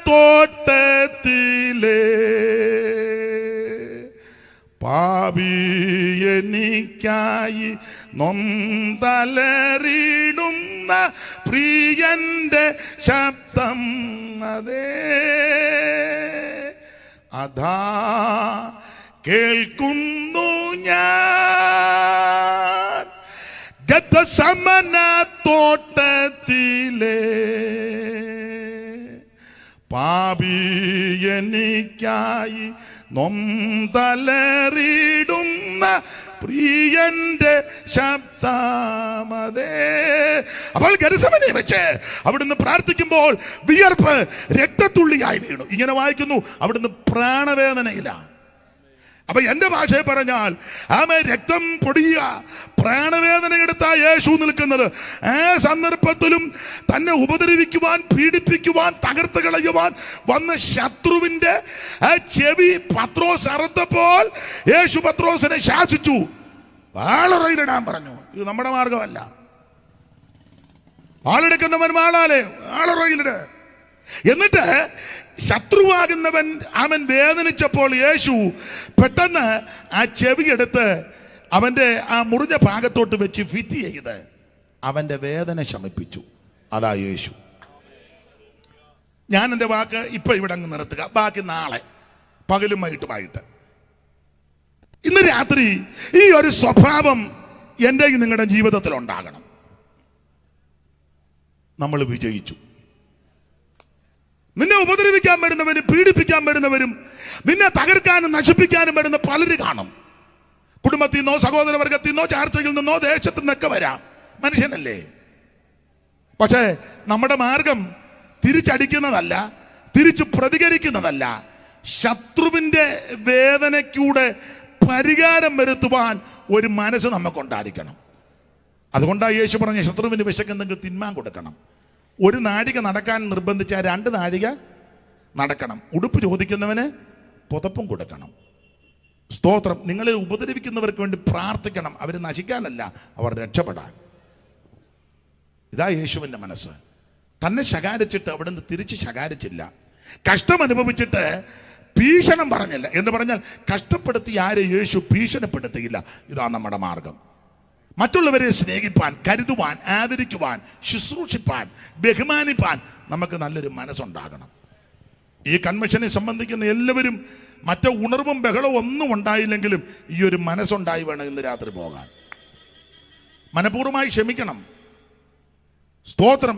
തോട്ടത്തിലെ പാപി എനിക്കായി നൊന്തലറിടുന്ന പ്രിയന്റെ ശബ്ദം. അതേ അതാ കേൾക്കുന്നു ഞാൻ ഗദസമന തോട്ടത്തിലെ പാപി എനിക്കായി നൊന്തലറിടുന്ന പ്രിയന്റെ ശബ്ദമതേ. അപ്പോൾ ഗദസമനെ വെച്ച് അവിടുന്ന് പ്രാർത്ഥിക്കുമ്പോൾ വിയർപ്പ് രക്തത്തുള്ളിയായി വീണു. ഇങ്ങനെ വായിക്കുന്നു, അവിടുന്ന് പ്രാണവേദനയിലാണ്. അപ്പൊ എന്റെ ഭാഷയിൽ പറഞ്ഞാൽ രക്തം പൊടിയുക, പ്രാണവേദന എടുത്ത യേശു നിൽക്കുന്നത്. ആ സന്ദർഭത്തിലും തന്നെ ഉപദ്രവിക്കുവാൻ, പീഡിപ്പിക്കുവാൻ, തകർത്ത് കളയുവാൻ വന്ന ശത്രുവിന്റെ ആ ചെവി പത്രോസ് അറുത്തപ്പോൾ യേശു പത്രോസിനെ ശാസിച്ചു, വാളുറയിലിടാൻ പറഞ്ഞു. ഇത് നമ്മുടെ മാർഗമല്ല. വാളെടുക്കുന്നവൻ വാളാലേ, വാളുറയിലിട്. എന്നിട്ട് ശത്രുവാകുന്നവൻ അവൻ വേദനിച്ചപ്പോൾ യേശു പെട്ടെന്ന് ആ ചെവിയെടുത്ത് അവന്റെ ആ മുറിഞ്ഞ ഭാഗത്തോട്ട് വെച്ച് ഫിറ്റ് ചെയ്ത് അവന്റെ വേദന ശമിപ്പിച്ചു. അതാ യേശു. ഞാൻ എൻ്റെ വാക്ക് ഇപ്പൊ ഇവിടെ അങ്ങ് നിർത്തുക, ബാക്കി നാളെ പകലും വൈകിട്ടുമായിട്ട്. ഇന്ന് രാത്രി ഈ ഒരു സ്വഭാവം എൻ്റെ നിങ്ങളുടെ ജീവിതത്തിൽ ഉണ്ടാകണം. നമ്മൾ വിജയിച്ചു. നിന്നെ ഉപദ്രവിക്കാൻ വരുന്നവരും പീഡിപ്പിക്കാൻ വരുന്നവരും നിന്നെ തകർക്കാനും നശിപ്പിക്കാനും വരുന്ന പലര് കാണും. കുടുംബത്തിൽ നിന്നോ സഹോദരവർഗത്തിൽ നിന്നോ ചാർച്ചയിൽ നിന്നോ ദേശത്തു നിന്നൊക്കെ വരാം. മനുഷ്യനല്ലേ? പക്ഷേ നമ്മുടെ മാർഗം തിരിച്ചടിക്കുന്നതല്ല, തിരിച്ചു പ്രതികരിക്കുന്നതല്ല. ശത്രുവിന്റെ വേദനയ്ക്കൂടെ പരിഹാരം വരുത്തുവാൻ ഒരു മനസ്സ് നമുക്കുണ്ടായിരിക്കണം. അതുകൊണ്ടാണ് യേശു പറഞ്ഞ, ശത്രുവിന് വിശക്കെന്തെങ്കിലും തിന്മാൻ കൊടുക്കണം. ഒരു നാഴിക നടക്കാൻ നിർബന്ധിച്ച 2 നാഴിക നടക്കണം. ഉടുപ്പ് ചോദിക്കുന്നവന് പുതപ്പും കൊടുക്കണം. സ്തോത്രം. നിങ്ങളെ ഉപദ്രവിക്കുന്നവർക്ക് വേണ്ടി പ്രാർത്ഥിക്കണം. അവർ നശിക്കാനല്ല, അവർ രക്ഷപ്പെടാൻ. ഇതാ യേശുവിൻ്റെ മനസ്സ്. തന്നെ ശകാരിച്ചിട്ട് അവിടുന്ന് തിരിച്ച് ശകാരിച്ചില്ല. കഷ്ടം അനുഭവിച്ചിട്ട് ഭീഷണം പറഞ്ഞില്ല. എന്ന് പറഞ്ഞാൽ കഷ്ടപ്പെടുത്തി ആരെ യേശു ഭീഷണിപ്പെടുത്തിയില്ല. ഇതാ നമ്മുടെ മാർഗം. മറ്റുള്ളവരെ സ്നേഹിപ്പാൻ, കരുതുവാൻ, ആദരിക്കുവാൻ, ശുശ്രൂഷിപ്പാൻ, ബഹുമാനിപ്പാൻ നമുക്ക് നല്ലൊരു മനസ്സുണ്ടാകണം. ഈ കൺവെൻഷനെ സംബന്ധിക്കുന്ന എല്ലാവരും മറ്റേ ഉണർവും ബഹളവും ഒന്നും ഉണ്ടായില്ലെങ്കിലും ഈ ഒരു മനസ്സുണ്ടായി വേണം ഇന്ന് രാത്രി പോകാൻ. മനഃപൂർവ്വമായി ക്ഷമിക്കണം. സ്തോത്രം.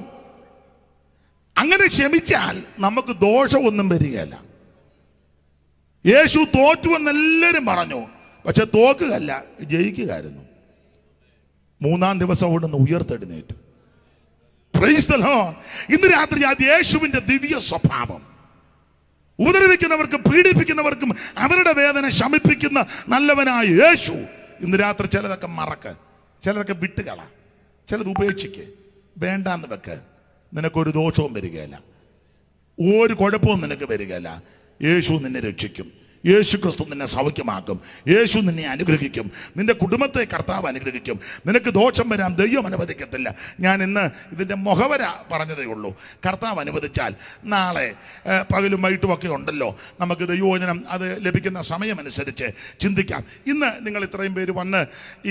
അങ്ങനെ ക്ഷമിച്ചാൽ നമുക്ക് ദോഷമൊന്നും വരികയല്ല. യേശു തോറ്റുവെന്നെല്ലാവരും പറഞ്ഞു, പക്ഷെ തോക്കുകയല്ല, ജയിക്കുകയായിരുന്നു. 3-ാം ദിവസം അവിടുന്ന് ഉയർത്തെഴുന്നേറ്റു. Price the Lord. ഇന്ന് രാത്രി ആ യേശുവിന്റെ ദിവ്യ സ്വഭാവം ഉപദ്രവിക്കുന്നവർക്കും പീഡിപ്പിക്കുന്നവർക്കും അവരുടെ വേദന ശമിപ്പിക്കുന്ന നല്ലവനായ യേശു ഇന്ന് രാത്രി ചിലതൊക്കെ മറക്ക്, ചിലതൊക്കെ വിട്ടുകള, ചിലത് ഉപേക്ഷിക്ക്, വേണ്ടാന്ന് വെക്ക്. നിനക്കൊരു ദോഷവും വരികയില്ല, ഒരു കുഴപ്പവും നിനക്ക് വരികയില്ല. യേശു നിന്നെ രക്ഷിക്കും. യേശു ക്രിസ്തു നിന്നെ സൗഖ്യമാക്കും. യേശു നിന്നെ അനുഗ്രഹിക്കും. നിന്റെ കുടുംബത്തെ കർത്താവ് അനുഗ്രഹിക്കും. നിനക്ക് ദോഷം വരാൻ ദൈവം അനുവദിക്കത്തില്ല. ഞാൻ ഇന്ന് ഇതിൻ്റെ മുഖവര പറഞ്ഞതേ ഉള്ളൂ. കർത്താവ് അനുവദിച്ചാൽ നാളെ പകലും വൈകിട്ടും ഒക്കെ ഉണ്ടല്ലോ, നമുക്ക് ദൈവവചനം അത് ലഭിക്കുന്ന സമയമനുസരിച്ച് ചിന്തിക്കാം. ഇന്ന് നിങ്ങൾ ഇത്രയും പേര് വന്ന്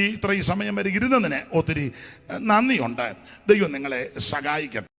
ഇത്രയും സമയം വരെ ഇരുന്നതിന് ഒത്തിരി നന്ദിയുണ്ട്. ദൈവം നിങ്ങളെ സഹായിക്കട്ടെ.